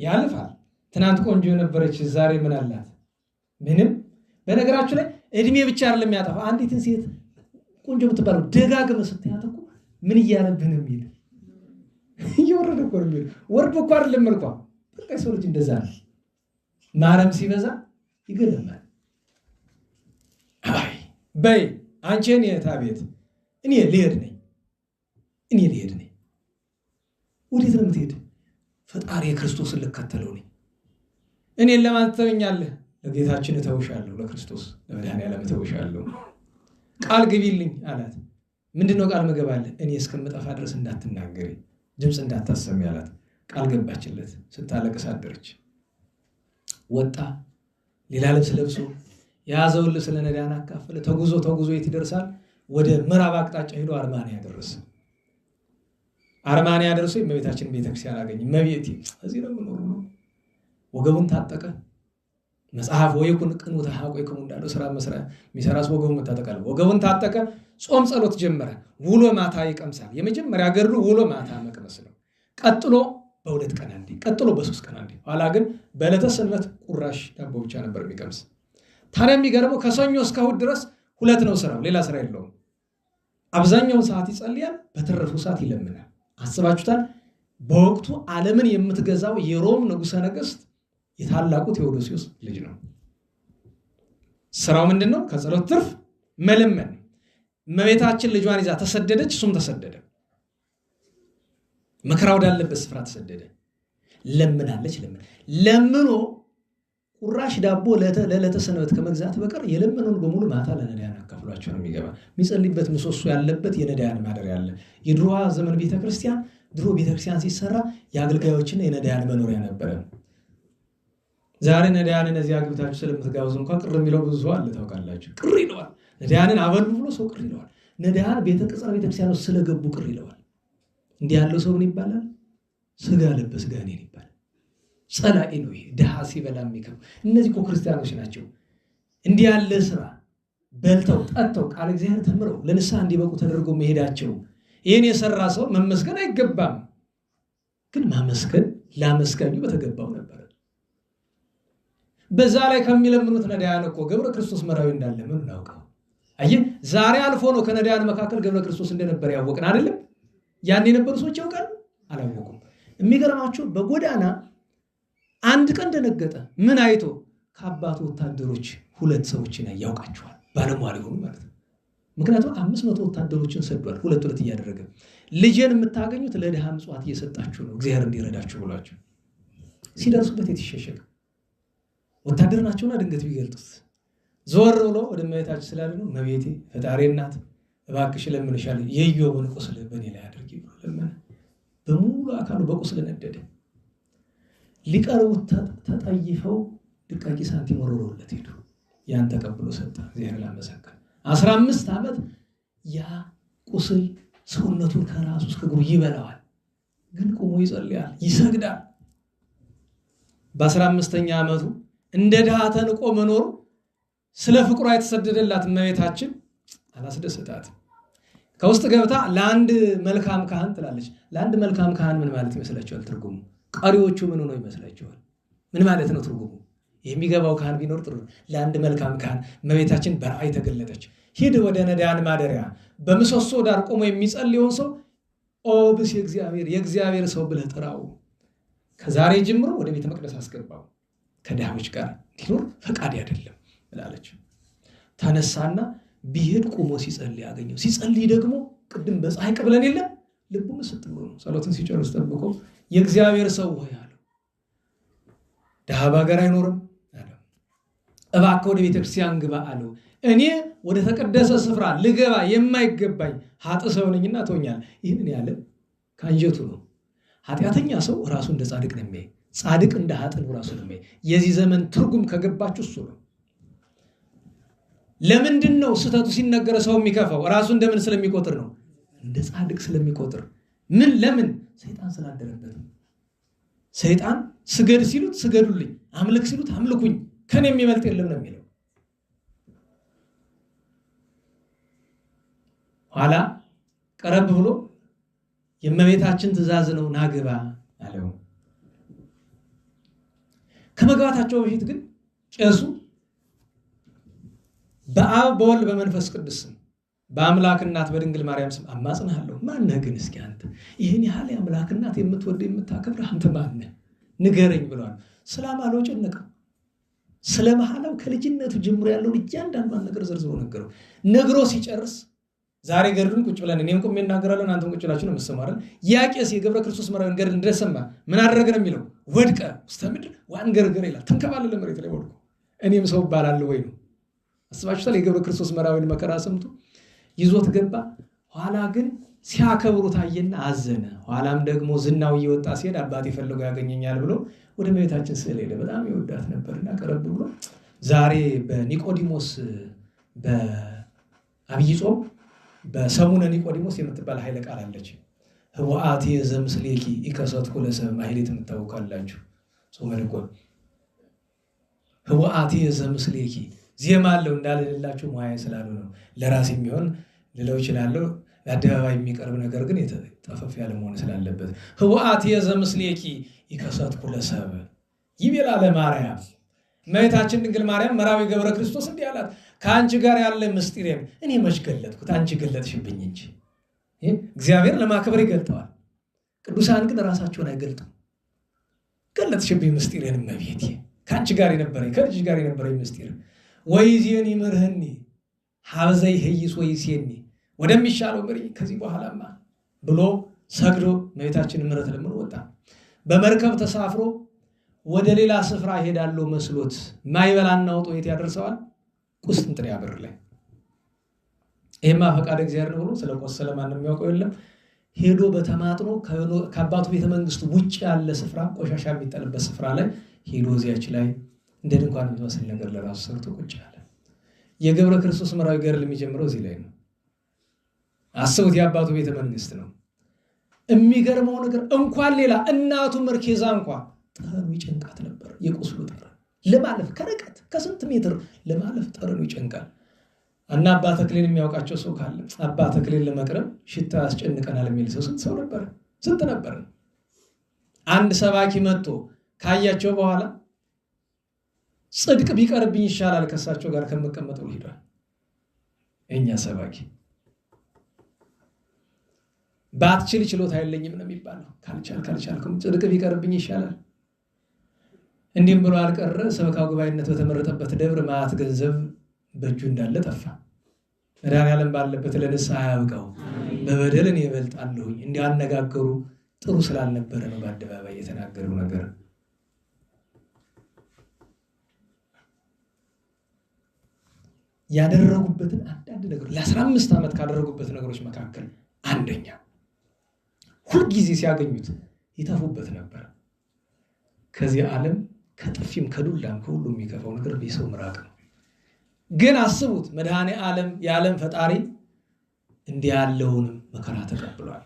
ያልፋል። ትናንት ቆንጆ የነበረች ዛሬ ምን አላት? ምንም። በነገራችሁ ላይ እድሜ ብቻ አይደለም የሚያጠፋ። አንዲትን ሴት ቆንጆ የምትባለው ደጋግመህ ስታያት እኮ ምን እያለብህ ነው የሚል እየወረደ እኮ ነው የሚል። ወርዶ እኮ አይደለም መልኳ። በቃ ሰው ልጅ እንደዛ ነው። ማረም ሲበዛ ይገለማል። አይ በይ አንቺ እኔ ታቤት እኔ ልሄድ ነኝ። ወዴት ነው የምትሄድ? ፈጣሪ የክርስቶስን ልከተለው ነኝ። እኔን ለማን ትተወኛለህ? ለጌታችን እተውሻለሁ፣ ለክርስቶስ ለመድኃኔዓለም እተውሻለሁ። ቃል ግቢልኝ አላት። ምንድነው ቃል መገባለህ? እኔ እስከምጠፋ ድረስ እንዳትናገሪ፣ ድምፅ እንዳታሰሚ አላት። ቃል ገባችለት። ስታለቅስ አደረች። ወጣ። ሌላ ልብስ ለብሶ የያዘውን ልብስ ለነዳያን አካፈለ። ተጉዞ የት ይደርሳል? ወደ ምዕራብ አቅጣጫ ሄዶ አርማንያ ደረሰ። አርማንያ ደርሶ የእመቤታችን ቤተክርስቲያን አገኘ። እመቤቴ እዚህ ነው የምኖረው። ወገቡን ታጠቀ። መጽሐፍ ወይኩን ቅንዑተ ኀቆይክሙ እንዳለው ስራ መስራት የሚሰራስ ወገቡን መታጠቃል። ወገቡን ታጠቀ። ጾም ጸሎት ጀመረ። ውሎ ማታ ይቀምሳል። የመጀመሪያ ገድሉ ውሎ ማታ መቅመስ ነው። ቀጥሎ በ2 ቀን አንዴ፣ ቀጥሎ በ3 ቀን አንዴ። ኋላ ግን በዕለተ ሰንበት ቁራሽ ዳቦ ብቻ ነበር የሚቀምስ። ታዲያ የሚገርመው ከሰኞ እስከ እሑድ ድረስ 2 ነው ስራው፣ ሌላ ስራ የለውም። አብዛኛውን ሰዓት ይጸልያል፣ በተረፉ ሰዓት ይለምናል። አስባችሁታል? በወቅቱ ዓለምን የምትገዛው የሮም ንጉሠ ነገሥት የታላቁ ቴዎዶሲዮስ ልጅ ነው። ስራው ምንድነው? ከጸሎት ትርፍ መለመን። እመቤታችን ልጇን ይዛ ተሰደደች፣ እሱም ተሰደደ። መከራ ወዳለበት ስፍራ ተሰደደ። ለምናለች። ለምኖ ቁራሽ ዳቦ ለዕለተ ሰንበት ከመግዛት በቀር የለመነውን በሙሉ ማታ ለነዳያን አካፍሏቸው ነው የሚገባ። የሚጸልይበት ምሰሶ ያለበት የነዳያን ማደሪያ አለ። የድሮዋ ዘመን ቤተክርስቲያን፣ ድሮ ቤተክርስቲያን ሲሰራ የአገልጋዮችና የነዳያን መኖሪያ ነበረ። ዛሬ ነዳያንን እዚህ አግብታችሁ ስለምትጋብዙ እንኳን ቅር የሚለው ብዙ አለ። ታውቃላችሁ፣ ቅር ይለዋል። ነዳያንን አበሉ ብሎ ሰው ቅር ይለዋል። ነዳያን ቤተቅጽረ ቤተክርስቲያን ውስጥ ስለገቡ ቅር ይለዋል። እንዲህ ያለው ሰው ምን ይባላል? ስጋ ለበስ ጋኔን ይባላል። ጸላኢ ነው ይሄ። ድሃ ሲበላ የሚከው እነዚህ እኮ ክርስቲያኖች ናቸው። እንዲህ ያለ ስራ በልተው ጠጥተው ቃል እግዚአብሔር ተምረው ለንስሐ እንዲበቁ ተደርጎ መሄዳቸው ይህን የሰራ ሰው መመስገን አይገባም። ግን ማመስገን ላመስጋኙ በተገባው ነበር። በዛ ላይ ከሚለምኑት ነዳያን እኮ ገብረ ክርስቶስ መራዊ እንዳለ ምን እናውቀው? አየህ፣ ዛሬ አልፎ ነው ከነዳያን መካከል ገብረ ክርስቶስ እንደነበር ያወቅን አይደለም። ያን የነበሩ ሰዎች ያውቃሉ? አላወቁም። የሚገርማችሁ በጎዳና አንድ ቀን ደነገጠ። ምን አይቶ? ከአባቱ ወታደሮች 2 ሰዎችን ያውቃቸዋል። ባለሟል ይሆኑ ማለት ነው። ምክንያቱም 500 ወታደሮችን ሰዷል፣ ሁለት እያደረገ። ልጄን የምታገኙት ለድሃ ምጽዋት እየሰጣችሁ ነው እግዚአብሔር እንዲረዳችሁ ብሏቸው ሲደርሱበት የተሸሸገ ወታደር ናቸውና ድንገት ቢገልጡት ዞር ብሎ ወደ እመቤታችን ስላለ ነው እመቤቴ ፈጣሪ እናት እባክሽ ለምንሻል የኢዮብን ቁስል በእኔ ላይ አድርጊ ብሎ ለመነ። በሙሉ አካሉ በቁስል ነደደ። ሊቀርቡት ተጠይፈው ድቃቂ ሳንቲም ወረወሩለት ሄዱ። ያን ተቀብሎ ሰጠ። እግዚአብሔር ላመሰከረ 15 ዓመት ያ ቁስል ሰውነቱን ከራሱ እስከ እግሩ ይበላዋል። ግን ቆሞ ይጸልያል፣ ይሰግዳል። በ15ኛ ዓመቱ እንደ ድሃ ተንቆ መኖሩ ስለ ፍቅሯ የተሰደደላት እመቤታችን አላስደሰታትም። ከውስጥ ገብታ ለአንድ መልካም ካህን ትላለች። ለአንድ መልካም ካህን ምን ማለት ይመስላችኋል ትርጉሙ? ቀሪዎቹ ምን ሆነው ይመስላችኋል? ምን ማለት ነው ትርጉሙ? የሚገባው ካህን ቢኖር ጥሩ። ለአንድ መልካም ካህን እመቤታችን በራእይ ተገለጠች። ሂድ ወደ ነዳያን ማደሪያ በምሰሶ ዳር ቆሞ የሚጸልየውን ሰው ኦ ብስ የእግዚአብሔር ሰው ብለህ ጥራው፣ ከዛሬ ጀምሮ ወደ ቤተ መቅደስ አስገባው፣ ከድሃዎች ጋር እንዲኖር ፈቃድ አይደለም ብላለች። ተነሳና ቢሄድ ቆሞ ሲጸልይ አገኘው። ሲጸልይ ደግሞ ቅድም በፀሐይ ቀብለን የለም ልቡ መስጥ ብሎ ነው። ጸሎትን ሲጨርስ ጠብቆ የእግዚአብሔር ሰው ሆይ አለው፣ ድሃ በሀገር አይኖርም አለው። እባክህ ወደ ቤተክርስቲያን ግባ አለው። እኔ ወደ ተቀደሰ ስፍራ ልገባ የማይገባኝ ኃጥእ ሰው ነኝና ተወኛል። ይህንን ያለ ከአንጀቱ ነው። ኃጢአተኛ ሰው ራሱ እንደ ጻድቅ ነው የሚያይ፣ ጻድቅ እንደ ኃጥእ ነው ራሱ ነው የሚያይ። የዚህ ዘመን ትርጉም ከገባችሁ እሱ ነው። ለምንድን ነው ስህተቱ ሲነገረ ሰው የሚከፋው? ራሱ እንደምን ስለሚቆጥር ነው? እንደ ጻድቅ ስለሚቆጥር። ምን ለምን? ሰይጣን ስላደረበት። ሰይጣን ስገድ ሲሉት ስገዱልኝ፣ አምልክ ሲሉት አምልኩኝ፣ ከኔ የሚበልጥ የለም ነው የሚለው። ኋላ ቀረብ ብሎ የእመቤታችን ትእዛዝ ነው ናግባ አለው። ከመግባታቸው በፊት ግን ቄሱ በአብ በወልድ በመንፈስ ቅዱስ ስም በአምላክ እናት በድንግል ማርያም ስም አማጽንሃለሁ። ማነህ ግን እስኪ አንተ ይህን ያህል የአምላክ እናት የምትወድ የምታከብር አንተ ማነህ ንገረኝ ብለዋል። ስለማለው ጨነቀው። ስለ መሐላው ከልጅነቱ ጀምሮ ያለውን እያንዳንዷን ነገር ዘርዝሮ ነገረው። ነግሮ ሲጨርስ ዛሬ ገድሉን ቁጭ ብለን እኔም ቆሜ እናገራለሁ፣ እናንተም ቁጭ ብላችሁ ነው የምትሰማው። ያ ቄስ የገብረ ክርስቶስ መራዊን ገድል እንደሰማ ምን አደረገ ነው የሚለው? ወድቀ ውስተ ምድር ወአንገርገረ ይላል። ተንከባለለ መሬት ላይ ወድቆ እኔም ሰው እባላለሁ ወይ ነው። አስባችሁታል? የገብረ ክርስቶስ መራዊን መከራ ሰምቶ ይዞት ገባ። ኋላ ግን ሲያከብሩት አየና አዘነ። ኋላም ደግሞ ዝናው እየወጣ ሲሄድ አባቴ ፈልጎ ያገኘኛል ብሎ ወደ እመቤታችን ስዕል ሄደ። በጣም ይወዳት ነበርና ቀረብ ብሎ ዛሬ በኒቆዲሞስ በአብይ ጾም በሰሙነ ኒቆዲሞስ የምትባል ኃይለ ቃል አለች። ህወአቴ ዘምስሌኪ ኢከሰትኩ ለሰብእ ማሕሌት የምታውቃላችሁ። ጾመ ድጓ ህወአቴ ዘምስሌኪ ዜማ አለው እንዳልላችሁ ሙያ ስላሉ ነው። ለራስ የሚሆን ልለው ይችላለሁ። ለአደባባይ የሚቀርብ ነገር ግን ጠፈፍ ያለ መሆን ስላለበት ህወአቴ ዘምስሌኪ ኢከሰትኩ ለሰብእ ይቤላ ለማርያም እመቤታችን ድንግል ማርያም መራዊ ገብረ ክርስቶስ እንዲህ አላት፣ ከአንቺ ጋር ያለ ምስጢሬን እኔ መች ገለጥኩት? አንቺ ገለጥሽብኝ እንጂ። እግዚአብሔር ለማክበር ይገልጠዋል። ቅዱሳን ግን ራሳቸውን አይገልጡም። ገለጥሽብኝ ምስጢሬን እመቤቴ፣ ከአንቺ ጋር የነበረኝ ከልጅሽ ጋር የነበረኝ ምስጢር ወይዜኒ ምርህኒ ሀብዘይ ህይስ ወይሴኒ ወደሚሻለው ምሪ ከዚህ በኋላማ ብሎ ሰግዶ እመቤታችን ምሕረት ለምን ወጣ። በመርከብ ተሳፍሮ ወደ ሌላ ስፍራ ሄዳለው መስሎት ማይበላና ወጦ የት ያደርሰዋል? ቁስጥንጥንያ በር ላይ። ይሄማ ፈቃድ እግዚአብሔር ነው ብሎ ስለቆሰለ ማንም የሚያውቀው የለም። ሄዶ በተማጥኖ ከአባቱ ቤተ መንግስት ውጭ ያለ ስፍራ ቆሻሻ የሚጠልበት ስፍራ ላይ ሄዶ እዚያች ላይ እንደ ድንኳን የምትመስል ነገር ለራሱ ሰርቶ ቁጭ አለ። የገብረ ክርስቶስ መራዊ ገድል የሚጀምረው እዚህ ላይ ነው። አስቡት፣ የአባቱ ቤተ መንግስት ነው። የሚገርመው ነገር እንኳን ሌላ እናቱ መርኬዛ እንኳን ጠረኑ ይጨንቃት ነበር። የቁስሉ ጠረን ለማለፍ ከርቀት ከስንት ሜትር ለማለፍ ጠረኑ ይጨንቃል። እና አባ ተክሌን የሚያውቃቸው ሰው ካለ አባ ተክሌን ለመቅረብ ሽታ ያስጨንቀናል የሚል ሰው ሰው ነበር። ስንት ነበር? አንድ ሰባኪ መጥቶ ካያቸው በኋላ ጽድቅ ቢቀርብኝ ይሻላል ከሳቸው ጋር ከመቀመጠው ሄዷል። እኛ ሰባኪ ባትችል ችሎታ አይለኝም ነው የሚባለው። ካልቻልኩም ጽድቅ ቢቀርብኝ ይሻላል። እንዲህም ብሎ አልቀረ። ሰበካ ጉባኤነት በተመረጠበት ደብር ማት ገንዘብ በእጁ እንዳለ ጠፋ። መድኃኔዓለም ባለበት ለንስሐ ያብቃው። በበደል እኔ እበልጣለሁኝ እንዲያነጋገሩ ጥሩ ስላልነበረ ነው በአደባባይ የተናገረው ነገር። ያደረጉበትን አንዳንድ ነገሮች ለ15 ዓመት ካደረጉበት ነገሮች መካከል አንደኛ ሁልጊዜ ሲያገኙት ይተፉበት ነበር። ከዚህ ዓለም ከጥፊም ከዱላም ከሁሉ የሚከፋው ነገር የሰው ምራቅ ነው። ግን አስቡት፣ መድኃኔዓለም የዓለም ፈጣሪ እንዲህ ያለውንም መከራ ተቀብሏል።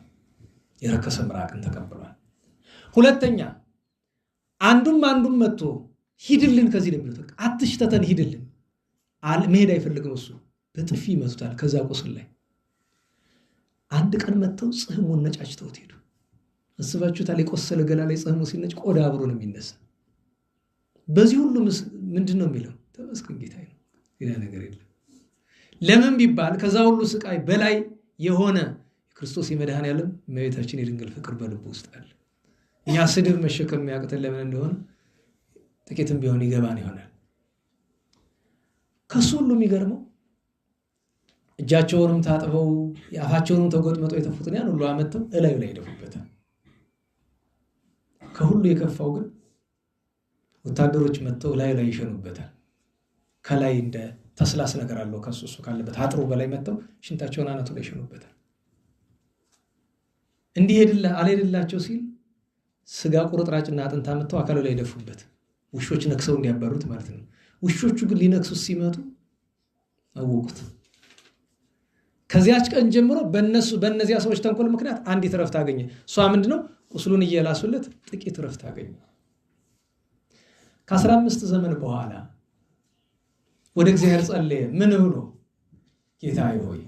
የረከሰ ምራቅን ተቀብሏል። ሁለተኛ አንዱም መጥቶ ሂድልን ከዚህ ለሚሉት አትሽተተን ሂድልን መሄድ አይፈልግም። እሱ በጥፊ ይመቱታል። ከዛ ቁስል ላይ አንድ ቀን መጥተው ጽሕሙን ነጫጭተውት ሄዱ። አስባችሁታል? የቆሰለ ገላ ላይ ጽሕሙ ሲነጭ ቆዳ አብሮ ነው የሚነሳ። በዚህ ሁሉ ምንድን ነው የሚለው? ተመስገን ጌታዬ ነው፣ ሌላ ነገር የለም። ለምን ቢባል ከዛ ሁሉ ስቃይ በላይ የሆነ የክርስቶስ የመድኃኔዓለም እመቤታችን የድንግል ፍቅር በልቡ ውስጥ አለ። እኛ ስድብ መሸከም የሚያቅተን ለምን እንደሆነ ጥቂትም ቢሆን ይገባን ይሆናል። ከሱ ሁሉ የሚገርመው እጃቸውንም ታጥበው የአፋቸውንም ተጎጥመጠው የተፉትን ያን ሁሉ አመተው እላዩ ላይ ይደፉበታል። ከሁሉ የከፋው ግን ወታደሮች መጥተው እላዩ ላይ ይሸኑበታል። ከላይ እንደ ተስላስ ነገር አለው ከሱ ካለበት አጥሩ በላይ መጥተው ሽንታቸውን አናቱ ላይ ይሸኑበታል። እንዲሄድላ አልሄድላቸው ሲል ስጋ ቁርጥራጭና አጥንት አመተው አካሉ ላይ ይደፉበት። ውሾች ነክሰው እንዲያባሩት ማለት ነው። ውሾቹ ግን ሊነክሱት ሲመጡ አወቁት። ከዚያች ቀን ጀምሮ በእነዚያ ሰዎች ተንኮል ምክንያት አንዲት ረፍት አገኘ። እሷ ምንድነው? ቁስሉን እየላሱለት ጥቂት ረፍት አገኘ። ከ15 ዘመን በኋላ ወደ እግዚአብሔር ጸለየ። ምን ብሎ? ጌታዬ ሆይ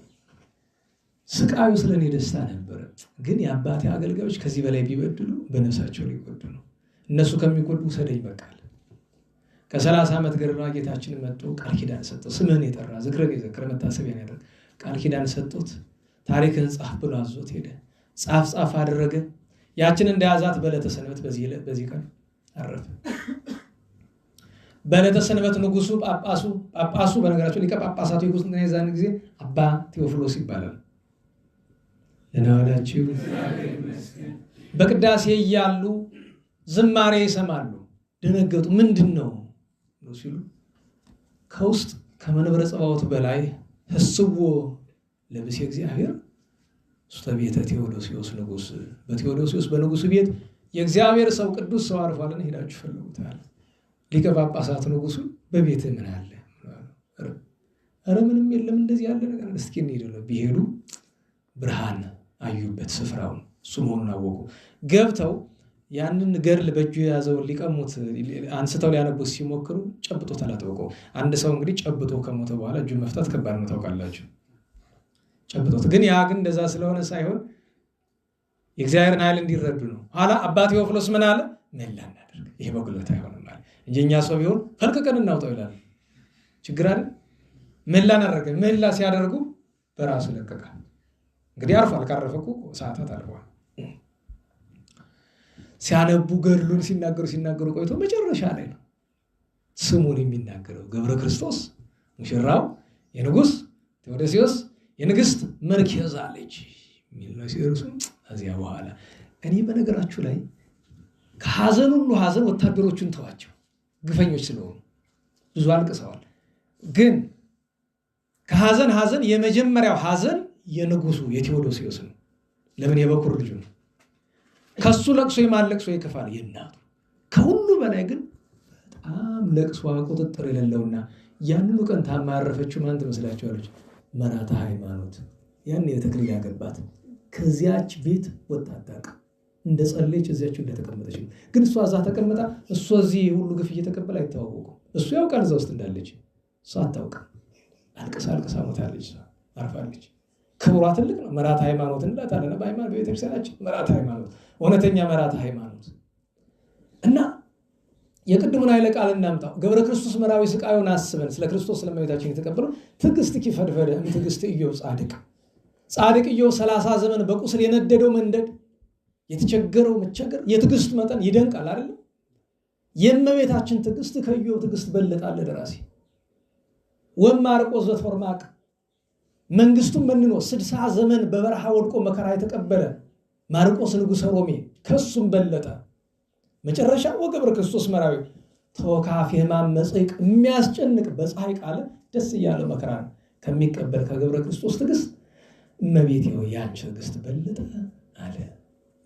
ስቃዩ ስለኔ ደስታ ነበረ፣ ግን የአባቴ አገልጋዮች ከዚህ በላይ ቢበድሉ በነፍሳቸው ሊጎዱ ነው። እነሱ ከሚጎዱ ውሰደኝ በቃል። ከ30 ዓመት ገድሏ ጌታችን መጥቶ ቃል ኪዳን ሰጠው። ስምህን የጠራ ዝክርን የዘከረ መታሰቢያን ያደረገ ቃል ኪዳን ሰጥቶት ታሪክን ጻፍ ብሎ አዞት ሄደ። ጻፍ አደረገ። ያችን እንደያዛት በዕለተ ሰንበት በዚህ ቀን አረፈ። በዕለተ ሰንበት ንጉሱ ጳጳሱ በነገራቸው ሊቀ ጳጳሳቱ ይጉስ የዛን ጊዜ አባ ቴዎፍሎስ ይባላል። ለናላችሁ በቅዳሴ እያሉ ዝማሬ ይሰማሉ። ደነገጡ። ምንድን ነው ሲሉ ከውስጥ ከመንበረ ጸባዖት በላይ ህስዎ ለብሴ እግዚአብሔር ውስተ ቤተ ቴዎዶሲዎስ ንጉስ፣ በቴዎዶሲዎስ በንጉሱ ቤት የእግዚአብሔር ሰው ቅዱስ ሰው አርፏልና ሄዳችሁ ፈልጉታል። ሊቀ ጳጳሳት ንጉሱ በቤት ምን አለ? ኧረ ምንም የለም እንደዚህ ያለ ነገር። እስኪ እንሂድ ነው። ቢሄዱ ብርሃን አዩበት። ስፍራውን እሱ መሆኑን አወቁ። ገብተው ያንን ገድል በእጁ የያዘውን ሊቀሙት አንስተው ሊያነቡት ሲሞክሩ ጨብጦ ተላጠቀው። አንድ ሰው እንግዲህ ጨብጦ ከሞተ በኋላ እጁን መፍታት ከባድ ነው ታውቃላችሁ። ጨብጦት ግን ያ ግን እንደዛ ስለሆነ ሳይሆን የእግዚአብሔርን ኃይል እንዲረዱ ነው። ኋላ አባ ቴዎፍሎስ ምን አለ? ምህላ እናደርግ፣ ይሄ በጉልበት አይሆንም ማለት እንጂ እኛ ሰው ቢሆን ፈልቅቀን እናውጣው ይላል። ችግር አይደል? ምህላ እናደርግ። ምህላ ሲያደርጉ በራሱ ለቀቀ። እንግዲህ አርፏል። ካረፈ እኮ ሰዓታት አልፏል። ሲያነቡ ገድሉን ሲናገሩ ቆይቶ መጨረሻ ላይ ነው ስሙን የሚናገረው። ገብረ ክርስቶስ ሙሽራው የንጉስ ቴዎዶሲዎስ የንግስት መርኬዛ ልጅ የሚል ነው ሲርሱ። ከዚያ በኋላ እኔ በነገራችሁ ላይ ከሐዘን ሁሉ ሐዘን ወታደሮቹን ተዋቸው፣ ግፈኞች ስለሆኑ ብዙ አልቅሰዋል። ግን ከሐዘን የመጀመሪያው ሐዘን የንጉሱ የቴዎዶሲዎስ ነው። ለምን? የበኩር ልጁ ነው። ከሱ ለቅሶ የማለቅሶ ይከፋል የእናቱ። ከሁሉ በላይ ግን በጣም ለቅሷ ቁጥጥር የሌለውና ያንኑ ቀን ታማ ያረፈችው ማን ትመስላችኋለች? መራታ ሃይማኖት። ያን የተክሊል ያገባት ከዚያች ቤት ወጣጣቅ እንደ ጸለየች እዚያች እንደተቀመጠች ነው። ግን እሷ እዛ ተቀመጣ እሷ እዚህ ሁሉ ግፍ እየተቀበለ አይተዋወቁም። እሱ ያውቃል እዛ ውስጥ እንዳለች፣ እሷ አታውቅም። አልቅሳ ሞታለች፣ አርፋለች። ክብሯ ትልቅ ነው። መራታ ሃይማኖት እንላታለን በሃይማኖት በቤተክርስቲያናችን። መራታ ሃይማኖት እውነተኛ መራታ ሃይማኖት እና የቅድሙን ኃይለ ቃል እናምጣው። ገብረ ክርስቶስ መራዊ ስቃዩን አስበን ስለ ክርስቶስ ስለማየታችን የተቀበለው ትዕግስት ኪፈድፈደ ትዕግስት ኢዮብ ጻድቅ ኢዮብ 30 ዘመን በቁስል የነደደው መንደድ፣ የተቸገረው መቸገር፣ የትዕግስት መጠን ይደንቃል አይደል? የእመቤታችን ትዕግስት ከኢዮብ ትዕግስት በለጣለ ደራሲ ወማርቆስ ዘትወርማቅ መንግስቱን መንኖ 60 ዘመን በበረሃ ወድቆ መከራ የተቀበለ ማርቆስ ንጉሠ ሮሜ ከሱም በለጠ። መጨረሻ ወገብረ ክርስቶስ መራዊ ተወካፊ ሕማም መጽይቅ የሚያስጨንቅ በፀሐይ ቃል ደስ እያለው መከራ ከሚቀበል ከገብረ ክርስቶስ ትዕግስት እመቤቴ ሆይ ያንቺ ትዕግስት በለጠ አለ።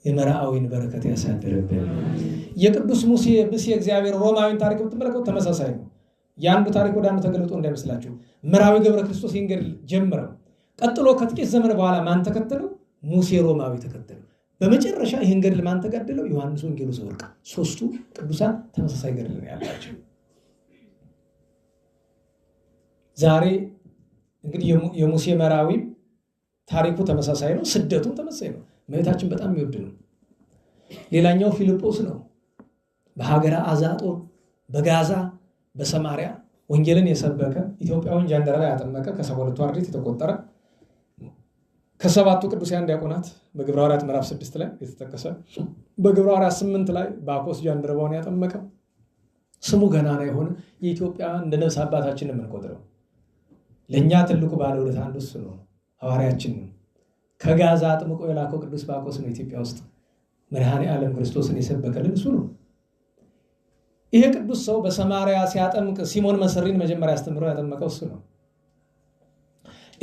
የመርዓዊን በረከት ያሳድርብን። የቅዱስ ሙሴ ብእሲ እግዚአብሔር ሮማዊን ታሪክ ብትመለከቱ ተመሳሳይ ነው። የአንዱ ታሪክ ወደ አንዱ ተገልጦ እንዳይመስላችሁ። መርዓዊ ገብረ ክርስቶስ ይህን ገድል ጀምረው ቀጥሎ ከጥቂት ዘመን በኋላ ማን ተከተለው? ሙሴ ሮማዊ ተከተለው። በመጨረሻ ይህን ገድል ማን ተጋደለው? ዮሐንስ ወንጌሉ ዘወርቅ። ሶስቱ ቅዱሳን ተመሳሳይ ገድል ነው ያላቸው። ዛሬ እንግዲህ የሙሴ መርዓዊ ታሪኩ ተመሳሳይ ነው፣ ስደቱም ተመሳሳይ ነው። እመቤታችን በጣም የሚወድ ነው። ሌላኛው ፊልጶስ ነው። በሀገረ አዛጦን በጋዛ በሰማሪያ ወንጌልን የሰበከ ኢትዮጵያውን ጃንደረባ ያጠመቀ ከ72 አርድእት የተቆጠረ ከ7ቱ ቅዱሳን ዲያቆናት በግብረ ሐዋርያት ምዕራፍ 6 ላይ የተጠቀሰ በግብረ ሐዋርያት 8 ላይ ባኮስ ጃንደረባውን ያጠመቀ ስሙ ገናና የሆነ የኢትዮጵያ እንደ ነፍስ አባታችን የምንቆጥረው ለእኛ ትልቁ ባለውለታ አንዱ እሱ ነው። ሐዋርያችን ነው። ከጋዛ አጥምቆ የላከው ቅዱስ ባኮስ ነው። ኢትዮጵያ ውስጥ መድኃኔ ዓለም ክርስቶስን የሰበከልን እሱ ነው። ይሄ ቅዱስ ሰው በሰማርያ ሲያጠምቅ ሲሞን መሰሪን መጀመሪያ አስተምሮ ያጠመቀው እሱ ነው።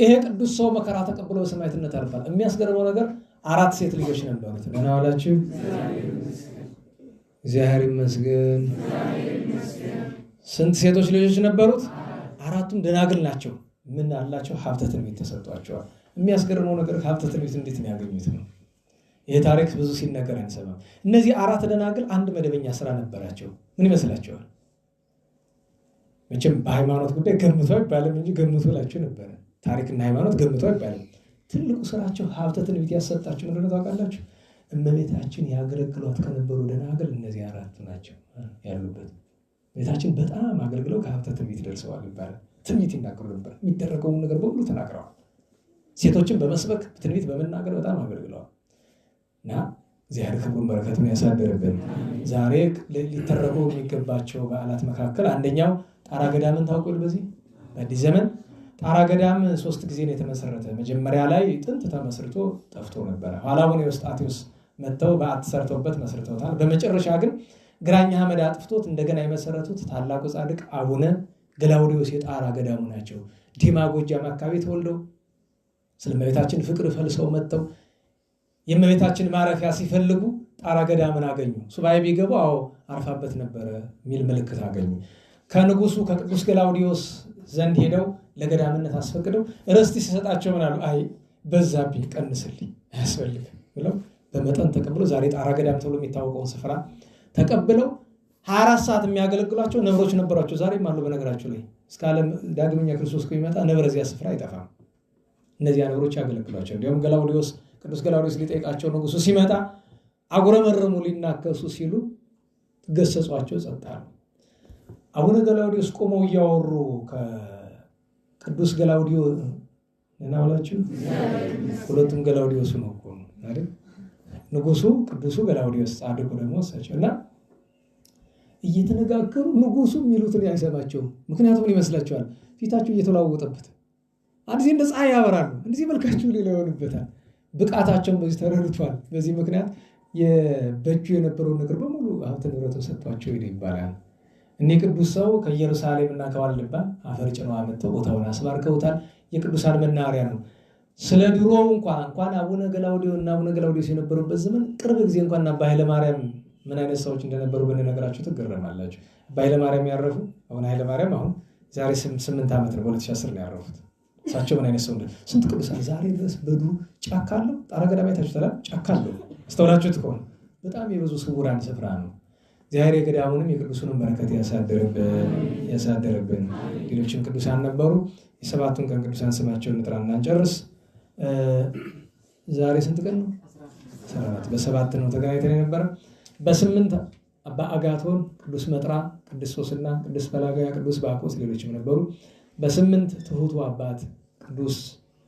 ይሄ ቅዱስ ሰው መከራ ተቀብሎ በሰማዕትነት አልፏል። የሚያስገርመው ነገር 4 ሴት ልጆች ነበሩት። ደህና ዋላችሁ። እግዚአብሔር ይመስገን። ስንት ሴቶች ልጆች ነበሩት? 4ቱም ደናግል ናቸው። ምን አላቸው? ሀብተ ትንቢት ተሰጥቷቸዋል። የሚያስገርመው ነገር ሀብተ ትንቢት እንዴት ነው ያገኙት ነው። ይሄ ታሪክ ብዙ ሲነገር አንሰማም። እነዚህ 4 ደናግል አንድ መደበኛ ስራ ነበራቸው። ምን ይመስላችኋል? መቼም በሃይማኖት ጉዳይ ገምቶ አይባልም እንጂ ገምቶ ላችሁ ነበረ። ታሪክና ሃይማኖት ገምቶ አይባልም። ትልቁ ስራቸው ሀብተ ትንቢት ያሰጣቸው ምንድነው ታውቃላችሁ? እመቤታችን ያገለግሏት ከነበሩ ደናግል እነዚህ 4 ናቸው ያሉበት። እመቤታችን በጣም አገልግለው ከሀብተ ትንቢት ደርሰዋል ይባላል። ትንቢት ይናገሩ ነበር። የሚደረገውን ነገር በሙሉ ተናግረዋል። ሴቶችን በመስበክ ትንቢት በመናገር በጣም አገልግለዋል። እና እግዚአብሔር ክብሩን በረከቱን ያሳድርብን። ዛሬ ሊተረቁ የሚገባቸው በዓላት መካከል አንደኛው ጣራ ገዳምን ታውቁል። በዚህ በአዲስ ዘመን ጣራ ገዳም 3 ጊዜ ነው የተመሰረተ። መጀመሪያ ላይ ጥንት ተመስርቶ ጠፍቶ ነበረ። ኋላ አቡነ ኤዎስጣቴዎስ መጥተው በዓት ሰርተውበት መስርተውታል። በመጨረሻ ግን ግራኝ አህመድ አጥፍቶት እንደገና የመሰረቱት ታላቁ ጻድቅ አቡነ ገላውዲዮስ የጣራ ገዳሙ ናቸው። ዲማ ጎጃም አካባቢ ተወልደው ስለ እመቤታችን ፍቅር ፈልሰው መጥተው የእመቤታችን ማረፊያ ሲፈልጉ ጣራ ገዳምን አገኙ። ሱባኤ ቢገቡ አዎ አርፋበት ነበረ የሚል ምልክት አገኙ። ከንጉሱ ከቅዱስ ገላውዲዮስ ዘንድ ሄደው ለገዳምነት አስፈቅደው ርስት ሲሰጣቸው ምን አሉ? አይ በዛብኝ፣ ቀንስልኝ፣ አያስፈልግም ብለው በመጠን ተቀብለው ዛሬ ጣራ ገዳም ተብሎ የሚታወቀውን ስፍራ ተቀብለው 24 ሰዓት የሚያገለግሏቸው ነብሮች ነበሯቸው። ዛሬም አሉ። በነገራችሁ ላይ እስከ ዓለም ዳግመኛ ክርስቶስ ከሚመጣ ነብር እዚያ ስፍራ አይጠፋም። እነዚያ ነብሮች ያገለግሏቸው። እንዲሁም ገላውዲዮስ ቅዱስ ገላውዲዮስ ሊጠይቃቸው ንጉሱ ሲመጣ አጉረመረሙ፣ ሊናከሱ ሲሉ ገሰጿቸው፣ ጸጥ አሉ። አቡነ ገላውዲዮስ ቆመው እያወሩ ከቅዱስ ገላውዲዮስ እናውላችሁ። ሁለቱም ገላውዲዮስ ነው እኮ አይደል? ንጉሱ ቅዱሱ ገላውዲዮስ፣ ጻድቁ ደግሞ እሳቸው እና እየተነጋገሩ ንጉሱ የሚሉትን አይሰማቸውም። ምክንያቱም ምን ይመስላችኋል? ፊታቸው እየተለዋወጠበት አንድ ጊዜ እንደ ፀሐይ ያበራሉ፣ እንደዚህ መልካቸው ሌላ ይሆንበታል። ብቃታቸውን በዚህ ተረድቷል። በዚህ ምክንያት በእጁ የነበረውን ነገር በሙሉ ሀብተ ንብረቱን ሰጥቷቸው ሄደ ይባላል። እኒህ ቅዱስ ሰው ከኢየሩሳሌም እና ከዋልድባ አፈር ጭነው አመጥተው ቦታውን አስባርከውታል። የቅዱሳን መናኸሪያ ነው። ስለ ድሮው እንኳን አቡነ ገላውዲዮስ እና አቡነ ገላውዲዮስ የነበሩበት ዘመን ቅርብ ጊዜ እንኳን አባ ኃይለማርያም ምን አይነት ሰዎች እንደነበሩ ብንነግራችሁ ትገረማላችሁ። አባ ኃይለማርያም ያረፉ አቡነ ኃይለማርያም አሁን ዛሬ 8 ዓመት ነው፣ በ2010 ነው ያረፉት። እሳቸው ምን አይነት ሰው እንደ ስንት ቅዱሳን ዛሬ ድረስ በዱር ጫካ አለው። ጣራ ገዳም አይታችሁታል? ጫካ አለው። አስተውላችሁት ከሆነ በጣም የብዙ ስውራን ስፍራ ነው። እግዚአብሔር የገዳሙንም የቅዱሱንም በረከት ያሳደረብን። ሌሎችም ቅዱሳን ነበሩ። የ7ቱን ቀን ቅዱሳን ስማቸውን እንጥራና እንጨርስ። ዛሬ ስንት ቀን ነው? 14 በ7 ነው ተገናኝተን የነበረ። በ8 አባ አጋቶን፣ ቅዱስ መጥራ፣ ቅዱስ ሶስና፣ ቅዱስ ፈላጋያ፣ ቅዱስ ባቆስ ሌሎችም ነበሩ። በ8 ትሑቱ አባት ቅዱስ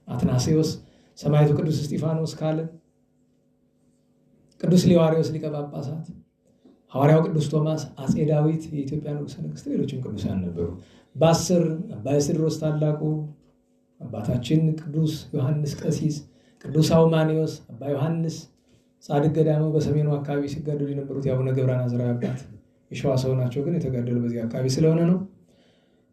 አትናሴዎስ፣ ሰማዕቱ ቅዱስ እስጢፋኖስ ካለ፣ ቅዱስ ሊዋሪዎስ ሊቀ ጳጳሳት፣ ሐዋርያው ቅዱስ ቶማስ፣ አፄ ዳዊት የኢትዮጵያ ንጉሠ ነገሥት ሌሎችም ቅዱሳን ነበሩ። በ10 አባ እስድሮስ ታላቁ፣ አባታችን ቅዱስ ዮሐንስ ቀሲስ፣ ቅዱስ አውማኒዮስ፣ አባ ዮሐንስ ጻድቅ ገዳማዊ በሰሜኑ አካባቢ ሲጋደሉ የነበሩት የአቡነ ገብረ ናዝራዊ አባት የሸዋ ሰው ናቸው፣ ግን የተጋደሉ በዚህ አካባቢ ስለሆነ ነው።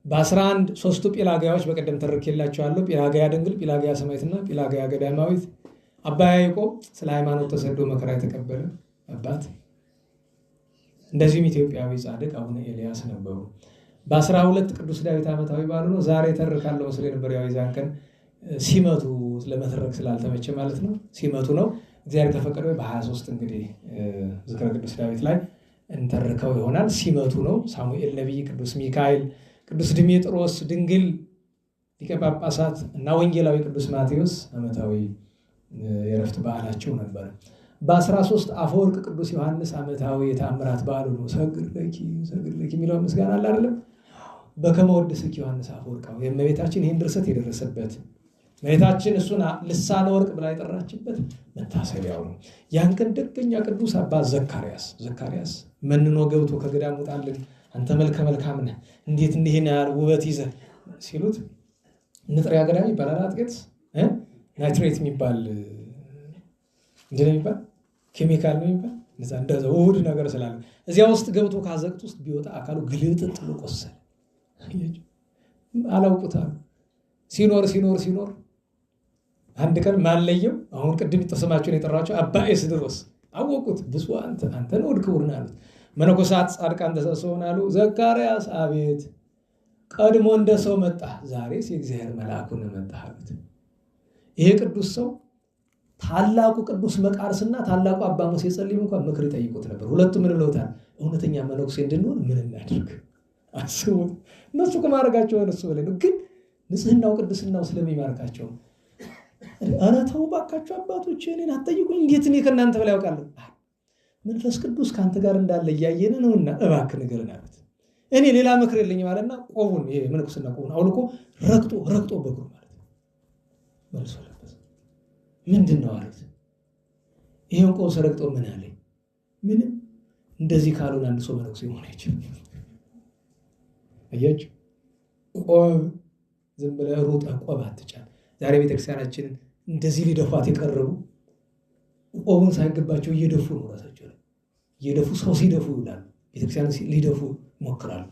በ11 ሶስቱ ጲላጋያዎች በቀደም ተርኬላቸዋለሁ። ጲላጋያ ድንግል፣ ጲላጋያ ሰማዕትና ጲላጋያ ገዳማዊት። አባ ያዕቆብ ስለ ሃይማኖት ተሰዶ መከራ የተቀበለ አባት፣ እንደዚሁም ኢትዮጵያዊ ጻድቅ አቡነ ኤልያስ ነበሩ። በ12 ቅዱስ ዳዊት ዓመታዊ በዓሉ ነው። ዛሬ ተርካለሁ መስሎ ነበር፣ ያው የዛን ቀን ሲመቱ ለመተረክ ስላልተመቸ ማለት ነው። ሲመቱ ነው። እግዚአብሔር ከፈቀደ በ23 እንግዲህ ዝክረ ቅዱስ ዳዊት ላይ እንተርከው ይሆናል። ሲመቱ ነው። ሳሙኤል ነቢይ፣ ቅዱስ ሚካኤል፣ ቅዱስ ድሜጥሮስ ድንግል ሊቀ ጳጳሳት እና ወንጌላዊ ቅዱስ ማቴዎስ ዓመታዊ የዕረፍት በዓላቸው ነበር። በ13 አፈወርቅ ቅዱስ ዮሐንስ ዓመታዊ የተአምራት በዓሉ ነው። ሰግድ ለኪ የሚለው ምስጋና አለ አይደለም? በከመ ወድስኪ ዮሐንስ አፈወርቅ የእመቤታችን ይህን ድርሰት የደረሰበት እመቤታችን እሱን ልሳነ ወርቅ ብላ የጠራችበት መታሰቢያው ነው። ያን ቀን ደገኛ ቅዱስ አባት ዘካርያስ መንኖ ገብቶ ከገዳም ውጣልን አንተ መልከ መልካም ነህ፣ እንዴት እንዲህን ያህል ውበት ይዘህ ሲሉት ንጥሪያ ገዳም ይባላል። አጥቂት ናይትሬት የሚባል እንዴት የሚባል ኬሚካል ነው የሚባል እንደዛ ውሁድ ነገር ስላለ እዚያ ውስጥ ገብቶ ካዘቅት ውስጥ ቢወጣ አካሉ ግልጥጥ ብሎ ቆሰለ። አላውቁታል። ሲኖር አንድ ቀን ማለየው አሁን ቅድም ተሰማቸውን የጠራቸው አባ ኤስድሮስ አወቁት። ብፁዕ አንተ ነው ክቡር አሉት። መነኮሳት ጻድቃን ተሰብስበው አሉ፣ ዘካርያስ አቤት፣ ቀድሞ እንደ ሰው መጣ፣ ዛሬስ የእግዚአብሔር መልአኩን መጣ አሉት። ይሄ ቅዱስ ሰው ታላቁ ቅዱስ መቃርስና ታላቁ አባ ሙሴ ጸሊም እንኳን ምክር ይጠይቁት ነበር። ሁለቱም ምን ብለውታል? እውነተኛ መነኩሴ እንድንሆን ምን እናድርግ? አስቡት። እነሱ ከማድረጋቸው እነሱ በላይ ነው፣ ግን ንጽህናው ቅድስናው ስለሚማርካቸው ኧረ ተው እባካችሁ አባቶች እኔን አትጠይቁኝ፣ እንዴት እኔ ከእናንተ በላይ ያውቃለሁ? መንፈስ ቅዱስ ከአንተ ጋር እንዳለ እያየን ነውና እባክህ ንገረን አሉት። እኔ ሌላ ምክር የለኝም አለና ቆቡን የመነኩስና ቆቡን አውልቆ ረግጦ በእግሩ ማለት ነው መልሶ ለበሰ። ምንድን ነው አሉት። ይሄን ቆብ ረግጦ ምን አለኝ? ምንም። እንደዚህ ካልሆነ አንድ ሰው መነኩሴ መሆን አይችልም። አያችሁ፣ ቆብ ዝም ብለህ ሩጠህ ቆብ አትጫን። ዛሬ ቤተክርስቲያናችንን እንደዚህ ሊደፏት የቀረቡ ቆቡን ሳይገባቸው እየደፉ ነው። ራሳቸው ላይ እየደፉ ሰው ሲደፉ ይውላሉ። ቤተክርስቲያን ሊደፉ ይሞክራሉ።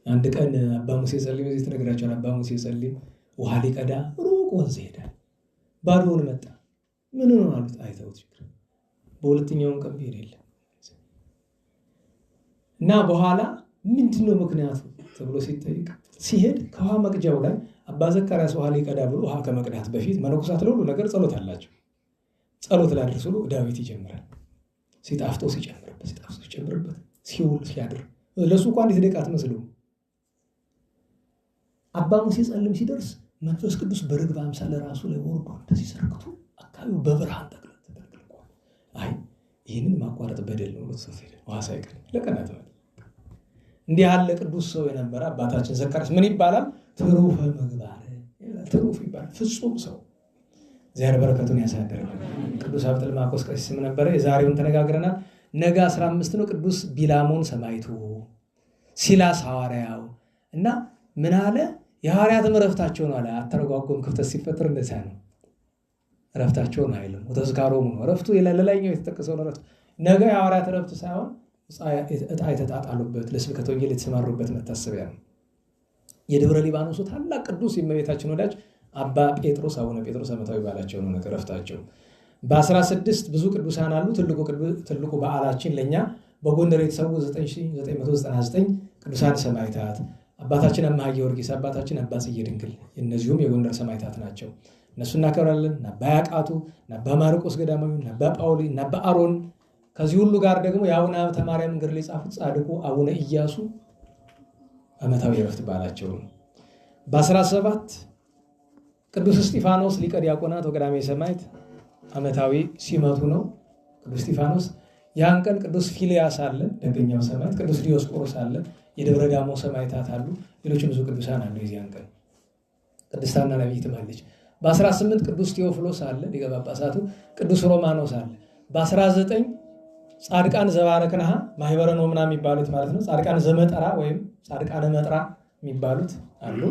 አንድ ቀን አባ ሙሴ ጸሊም እዚህ ተነግራቸዋል። አባ ሙሴ ጸሊም ውሃ ሊቀዳ ሩቅ ወንዝ ይሄዳል። ባዶውን መጣ። ምን ነው አሉት። አይተውት ችግር በሁለተኛውን ቀን ቢሄድ የለም እና በኋላ ምንድነው ምክንያቱ ተብሎ ሲጠይቅ ሲሄድ ከውሃ መቅጃው ላይ አባ ዘካርያስ ውሃ ሊቀዳ ብሎ ውሃ ከመቅዳት በፊት መነኮሳት ለሁሉ ነገር ጸሎት አላቸው። ጸሎት ላድርስ ብሎ ዳዊት ይጀምራል። ሲጣፍጦ ሲጨምርበት ሲውል ሲያድር ለሱ እንኳን እንዴት ደቂቃ አትመስለው። አባ ሙሴ ጸልም ሲደርስ መንፈስ ቅዱስ በርግብ አምሳለ ራሱ ላይ ወርዶ እንደዚህ ሰርክቶ አካባቢው በብርሃን ተጠቅልቋል። አይ ይህንን ማቋረጥ በደል ነው። ውሃ ሳይቀር ለቀናት እንዲህ ያለ ቅዱስ ሰው የነበረ አባታችን ዘካርያስ ምን ይባላል? ትሩፈ ምግባር ትሩፍ ይባላል። ፍጹም ሰው እግዚአብሔር በረከቱን ያሳደረልን። ቅዱስ አብጥልማኮስ ቀሲስ ስም ነበረ። የዛሬውን ተነጋግረናል። ነገ 15 ነው። ቅዱስ ቢላሞን ሰማዕቱ፣ ሲላስ ሐዋርያው እና ምን አለ? የሐዋርያትም ዕረፍታቸው ነው አለ። አተረጓጎም ክፍተት ሲፈጠር እንደዛ ነው። ዕረፍታቸው ነው አይልም። ወተዝካሮሙ ነው ዕረፍቱ። ለላይኛው የተጠቀሰው ዕረፍት ነገ የሐዋርያት ዕረፍት ሳይሆን ዕጣ የተጣጣሉበት ለስብከተ ወንጌል የተሰማሩበት መታሰቢያ ነው። የደብረ ሊባኖሱ ታላቅ ቅዱስ የእመቤታችን ወዳጅ አባ ጴጥሮስ አቡነ ጴጥሮስ ዓመታዊ በዓላቸው ነው ነገ ዕረፍታቸው። በ16 ብዙ ቅዱሳን አሉ። ትልቁ በዓላችን ለኛ በጎንደር የተሰዉ 9999 ቅዱሳን ሰማዕታት አባታችን አምሃ ጊዮርጊስ፣ አባታችን አባ ጽጌ ድንግል እነዚሁም የጎንደር ሰማዕታት ናቸው። እነሱ እናከብራለን። አባ ያቃቱ፣ አባ ማርቆስ ገዳማዊ፣ አባ ጳውሊ፣ አባ አሮን። ከዚህ ሁሉ ጋር ደግሞ የአቡነ ሀብተ ማርያም ገድል የጻፉት ጻድቁ አቡነ ኢያሱ ዓመታዊ ዕረፍት በዓላቸው ነው። በ17 ቅዱስ እስጢፋኖስ ሊቀ ዲያቆናት ወቀዳሜ ሰማዕት ዓመታዊ ሲመቱ ነው። ቅዱስ እስጢፋኖስ ያን ቀን ቅዱስ ፊልያስ አለ ደገኛው ሰማዕት፣ ቅዱስ ዲዮስቆሮስ አለ፣ የደብረ ዳሞ ሰማዕታት አሉ፣ ሌሎችም ብዙ ቅዱሳን አሉ። የዚያን ቀን ቅድስት ሐና ነቢይትም አለች። በ18 ቅዱስ ቴዎፍሎስ አለ ሊቀ ጳጳሳቱ፣ ቅዱስ ሮማኖስ አለ። በ19 ጻድቃን ዘባረክንሃ ማህበረ ኖምና የሚባሉት ማለት ነው። ጻድቃን ዘመጠራ ወይም ጻድቃነ መጥራ የሚባሉት አሉ።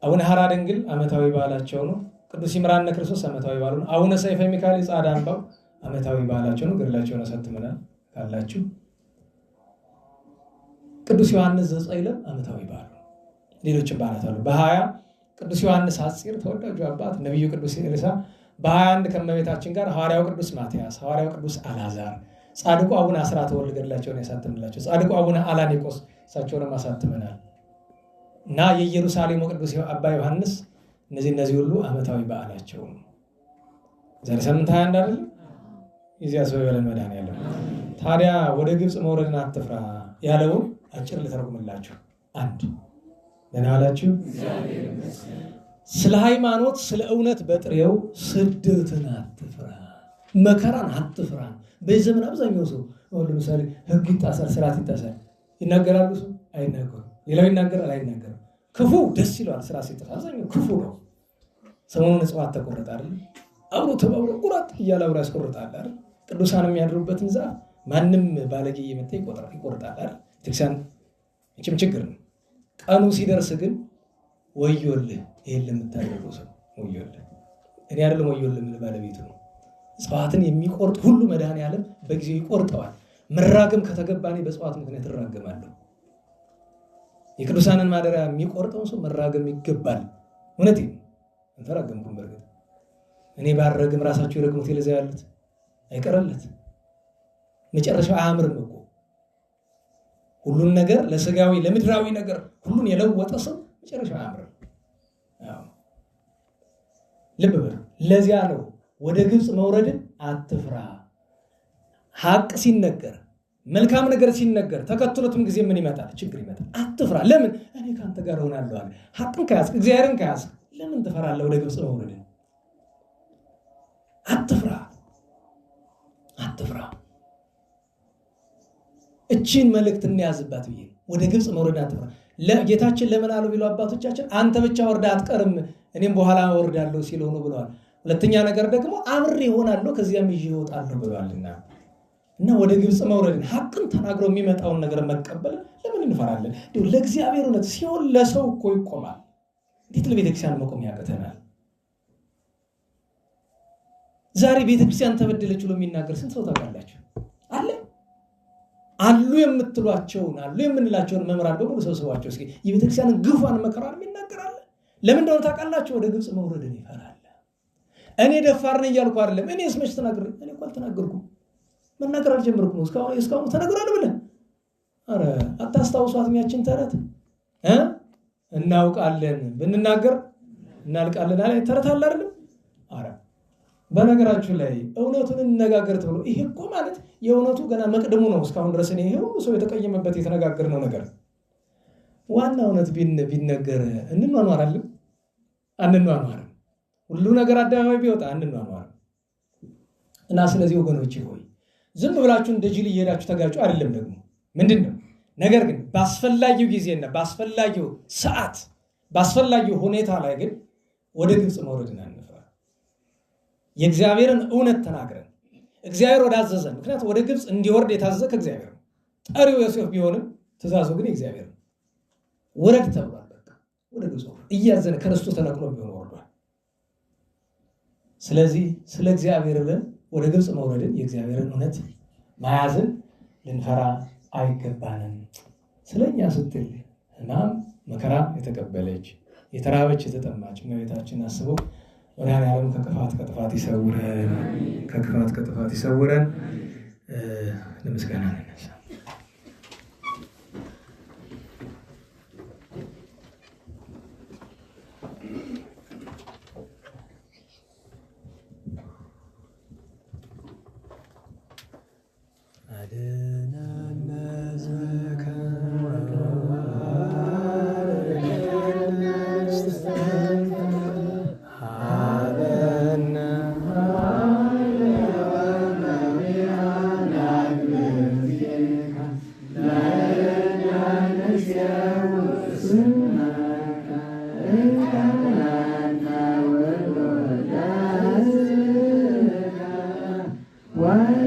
አቡነ ሐራ ድንግል ዓመታዊ በዓላቸው ነው። ቅዱስ ይምርሃነ ክርስቶስ ዓመታዊ በዓሉ ነው። አቡነ ሰይፈ ሚካኤል ጻዳ አምባው ዓመታዊ በዓላቸው ነው። ገድላቸውን አሳትመናል ካላችሁ። ቅዱስ ዮሐንስ ዘጸይለም ዓመታዊ በዓሉ፣ ሌሎችም በዓላት አሉ። በ20 ቅዱስ ዮሐንስ ሐጺር ተወዳጁ አባት ነቢዩ ቅዱስ ኤልሳ፣ በ21 ከእመቤታችን ጋር ሐዋርያው ቅዱስ ማትያስ፣ ሐዋርያው ቅዱስ አልዓዛር፣ ጻድቁ አቡነ አስራት ወልድ ገድላቸውን ያሳትምላቸው፣ ጻድቁ አቡነ አላኒቆስ እሳቸውንም አሳትመናል እና የኢየሩሳሌሙ ቅዱስ አባ ዮሐንስ፣ እነዚህ ሁሉ ዓመታዊ በዓላቸው ነው። ዛሬ ሳምንት 21 አይደለም? የዚያ ሰው ይበለን መድኃኒዓለም። ታዲያ ወደ ግብፅ መውረድን አትፍራ ያለውን አጭር ልተረጉምላችሁ። አንድ ደህና ዋላችሁ። ስለ ሃይማኖት ስለ እውነት በጥሬው ስደትን አትፍራ፣ መከራን አትፍራ። በዚህ ዘመን አብዛኛው ሰው ለምሳሌ ሕግ ይጣሳል፣ ስርዓት ይጣሳል። ይናገራሉ፣ ሰው አይናገሩም። ሌላው ይናገራል፣ አይናገርም። ክፉ ደስ ይለዋል፣ ስራ ሲጣሳ አብዛኛው ክፉ ነው። ሰሞኑን እጽዋት ተቆረጠ አይደል? አብሮ ተባብሮ ቁረጥ እያለ አብሮ ያስቆርጣል አይደል? ቅዱሳን የሚያድሩበትን ዛፍ ማንም ባለጌ እየመጣ ይቆርጣል አይደል? ቤተክርስቲያን ይህችም ችግር ነው። ቀኑ ሲደርስ ግን ወዮልህ፣ ይሄን ለምታደርገው ሰው ወዮልህ። እኔ አይደለም ወዮልህ ምን ባለቤቱ ነው። እጽዋትን የሚቆርጥ ሁሉ መድኃኒዓለም በጊዜው ይቆርጠዋል። መራገም ከተገባኔ በእጽዋት ምክንያት እራገማለሁ። የቅዱሳንን ማደሪያ የሚቆርጠውን ሰው መራገም ይገባል። እውነቴን አንተራገምኩም። በርግጥ እኔ ባረግም ራሳቸው ይረግሙት ይለዛ ያሉት አይቀርለት። መጨረሻው አያምርም እኮ ሁሉን ነገር ለስጋዊ ለምድራዊ ነገር ሁሉን የለወጠ ሰው መጨረሻው አያምርም። ልብ በሉ። ለዚያ ነው ወደ ግብፅ መውረድን አትፍራ። ሐቅ ሲነገር መልካም ነገር ሲነገር ተከትሎትም ጊዜ ምን ይመጣል? ችግር ይመጣል። አትፍራ። ለምን? እኔ ካንተ ጋር ሆናለሁ አለ። ሐቅን ከያዝክ እግዚአብሔርን ከያዝክ ለምን ትፈራለህ? ወደ ግብፅ መውረድን አትፍራ፣ አትፍራ። እቺን መልእክት እንያዝባት ብዬ ወደ ግብፅ መውረድን አትፍራ። ጌታችን ለምን አሉ ቢሉ አባቶቻችን አንተ ብቻ ወርዳ አትቀርም እኔም በኋላ ወርዳለሁ ሲል ሆኖ ብለዋል። ሁለተኛ ነገር ደግሞ አብሬ እሆናለሁ ከዚያም ይዤ እወጣለሁ ብለዋልና እና ወደ ግብፅ መውረድን ሐቅን ተናግሮ የሚመጣውን ነገር መቀበል ለምን እንፈራለን? ለእግዚአብሔር እውነት ሲሆን ለሰው እኮ ይቆማል። እንዴት ለቤተክርስቲያን መቆም ያቅተናል? ዛሬ ቤተክርስቲያን ተበደለች ብሎ የሚናገር ስንት ሰው ታውቃላችሁ? አሉ የምትሏቸውን አሉ የምንላቸውን መምህራን በሙሉ ሰብስቧቸው እስኪ የቤተክርስቲያንን ግፏን መከራን ይናገራል። ለምን እንደሆነ ታውቃላችሁ? ወደ ግብፅ መውረድን ይፈራል። እኔ ደፋር ነኝ እያልኩ አይደለም። እኔስ መች ተናግሬ? እኔ እኮ አልተናገርኩም፣ መናገር አልጀመርኩም። እስካሁን ተነግሯል ብለህ ኧረ አታስታውሷትም ያችን ተረት? እናውቃለን ብንናገር እናልቃለን አለ ተረት አለ አይደለም? ኧረ በነገራችሁ ላይ እውነቱን እንነጋገር ተብሎ ይሄ እኮ ማለት የእውነቱ ገና መቅደሙ ነው። እስካሁን ድረስ እኔ ይሄ ሁሉ ሰው የተቀየመበት የተነጋገርነው ነገር ዋና እውነት ቢነገር እንኗኗራለን? አንኗኗርም። ሁሉ ነገር አደባባይ ቢወጣ አንኗኗርም። እና ስለዚህ ወገኖቼ ሆይ ዝም ብላችሁ እንደ ጅል እየሄዳችሁ ተጋጩ አይደለም። ደግሞ ምንድን ነው ነገር ግን በአስፈላጊው ጊዜና በአስፈላጊው ሰዓት በአስፈላጊው ሁኔታ ላይ ግን ወደ ግብፅ መውረድን አንፍራ። የእግዚአብሔርን እውነት ተናግረን እግዚአብሔር ወዳዘዘን፣ ምክንያቱም ወደ ግብፅ እንዲወርድ የታዘዘ ከእግዚአብሔር ነው። ጠሪው ዮሴፍ ቢሆንም ትእዛዙ ግን የእግዚአብሔር ነው። ወረድ ተብሏል። በቃ ወደ ግብፅ እያዘነ ከርስቱ ተነቅሎ ቢሆን ወርዷል። ስለዚህ ስለ እግዚአብሔር ብለን ወደ ግብፅ መውረድን የእግዚአብሔርን እውነት መያዝን ልንፈራ አይገባንም። ስለኛ ስትል ሕማም መከራ የተቀበለች የተራበች የተጠማች እመቤታችን አስበው መድኃኒዓለም ከጥፋት ይሰውረን፣ ከጥፋት ይሰውረን። ለምስጋና እንነሳ። Why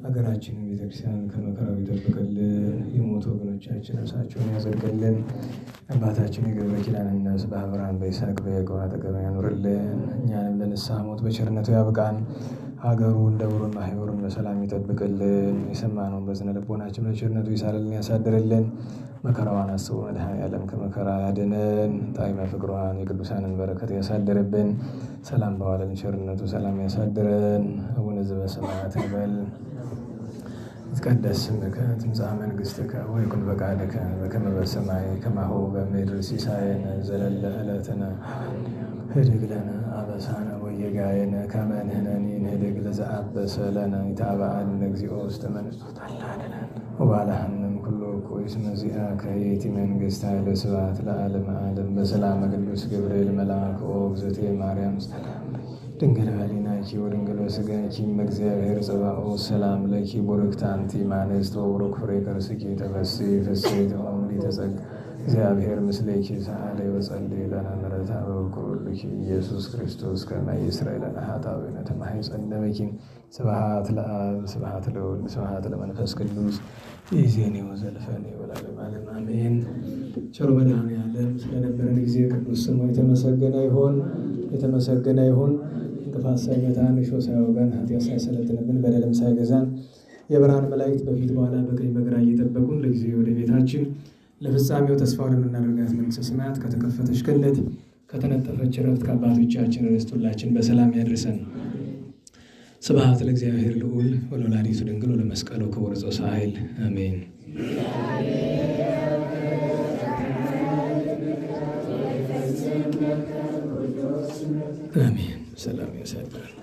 ሀገራችንን ቤተክርስቲያን ከመከራው ይጠብቅልን። የሞቱ ወገኖቻችን ነፍሳቸውን ያዘርግልን። አባታችን የገብረ ኪዳንን ነፍስ በአብርሃም በይስሐቅ በያዕቆብ አጠገብ ያኑርልን። እኛንም ለንስሐ ሞት በቸርነቱ ያብቃን። ሀገሩን ደብሩን ማህበሩን በሰላም ይጠብቅልን። የሰማነውን በዝነ ልቦናችን በቸርነቱ ይሳልልን ያሳድርልን። መከራዋን አስቦ መድኃኔዓለም ከመከራ ያድነን። ጣዕመ ፍቅሯን የቅዱሳንን በረከት ያሳድርብን። ሰላም በዋለን ቸርነቱ ሰላም ያሳድረን። አቡነ ዘበሰማያት እንበል። ይትቀደስ ስምከ ትምጻእ መንግሥትከ ወይኩን ፈቃድከ በከመ በሰማይ ከማሁ በምድር ሲሳየነ ዘለለ ዕለትነ ህድግ ለነ አበሳነ ወጌጋየነ ከመ ንሕነኒ ንህድግ ለዘአበሰ ለነ ኢታብአነ እግዚኦ ውስተ መንሱት አላድነን ወባልሐንም ኩሉ እኩይ እስመ ዚአከ ይእቲ መንግሥት ኃይለ ስብሐት ለዓለመ ዓለም። በሰላመ ቅዱስ ገብርኤል መልአክ ኦ እግዝእትየ ማርያም ድንግል በኅሊናኪ ወድንግል በሥጋኪ እምእግዚአብሔር ጸባኦት ሰላም ለኪ ቡርክት አንቲ እምአንስት ወቡሩክ ፍሬ ከርሥኪ ተፈሥሒ ፍሥሕት ኦ ምልዕተ ጸጋ እግዚአብሔር ምስሌኪ ሰአሊ ወጸልዪ ለነ ምሕረተ በኩሉ ወልድኪ ኢየሱስ ክርስቶስ ከመ ይስረይ ለነ ኃጣውኢነ ተማኅፀነኪ። ስብሐት ለአብ ስብሐት ለወልድ ስብሐት ለመንፈስ ቅዱስ ይእዜኒ ወዘልፈኒ ወለዓለመ ዓለም አሜን። ቸር መድኃኔዓለም ስለነበረን ጊዜ ቅዱስ ስሙ የተመሰገነ ይሁን፣ የተመሰገነ ይሁን። እንቅፋት ሳይመታን እሾህ ሳይወጋን ኃጢአት ሳይሰለጥንብን በደልም ሳይገዛን የብርሃን መላእክት በፊት በኋላ በቀኝ በግራ እየጠበቁን ለጊዜ ወደ ቤታችን ለፍጻሜው ተስፋ ወደምናደርጋት መንግሥተ ሰማያት ከተከፈተች ገነት ከተነጠፈች ዕረፍት ከአባቶቻችን ርስት ሁላችን በሰላም ያድርሰን። ስብሐት ለእግዚአብሔር ልዑል ወለወላዲቱ ድንግል ወለመስቀሉ ክቡር ዘወሳይል አሜን። አሜን። ሰላም ያሳድረን።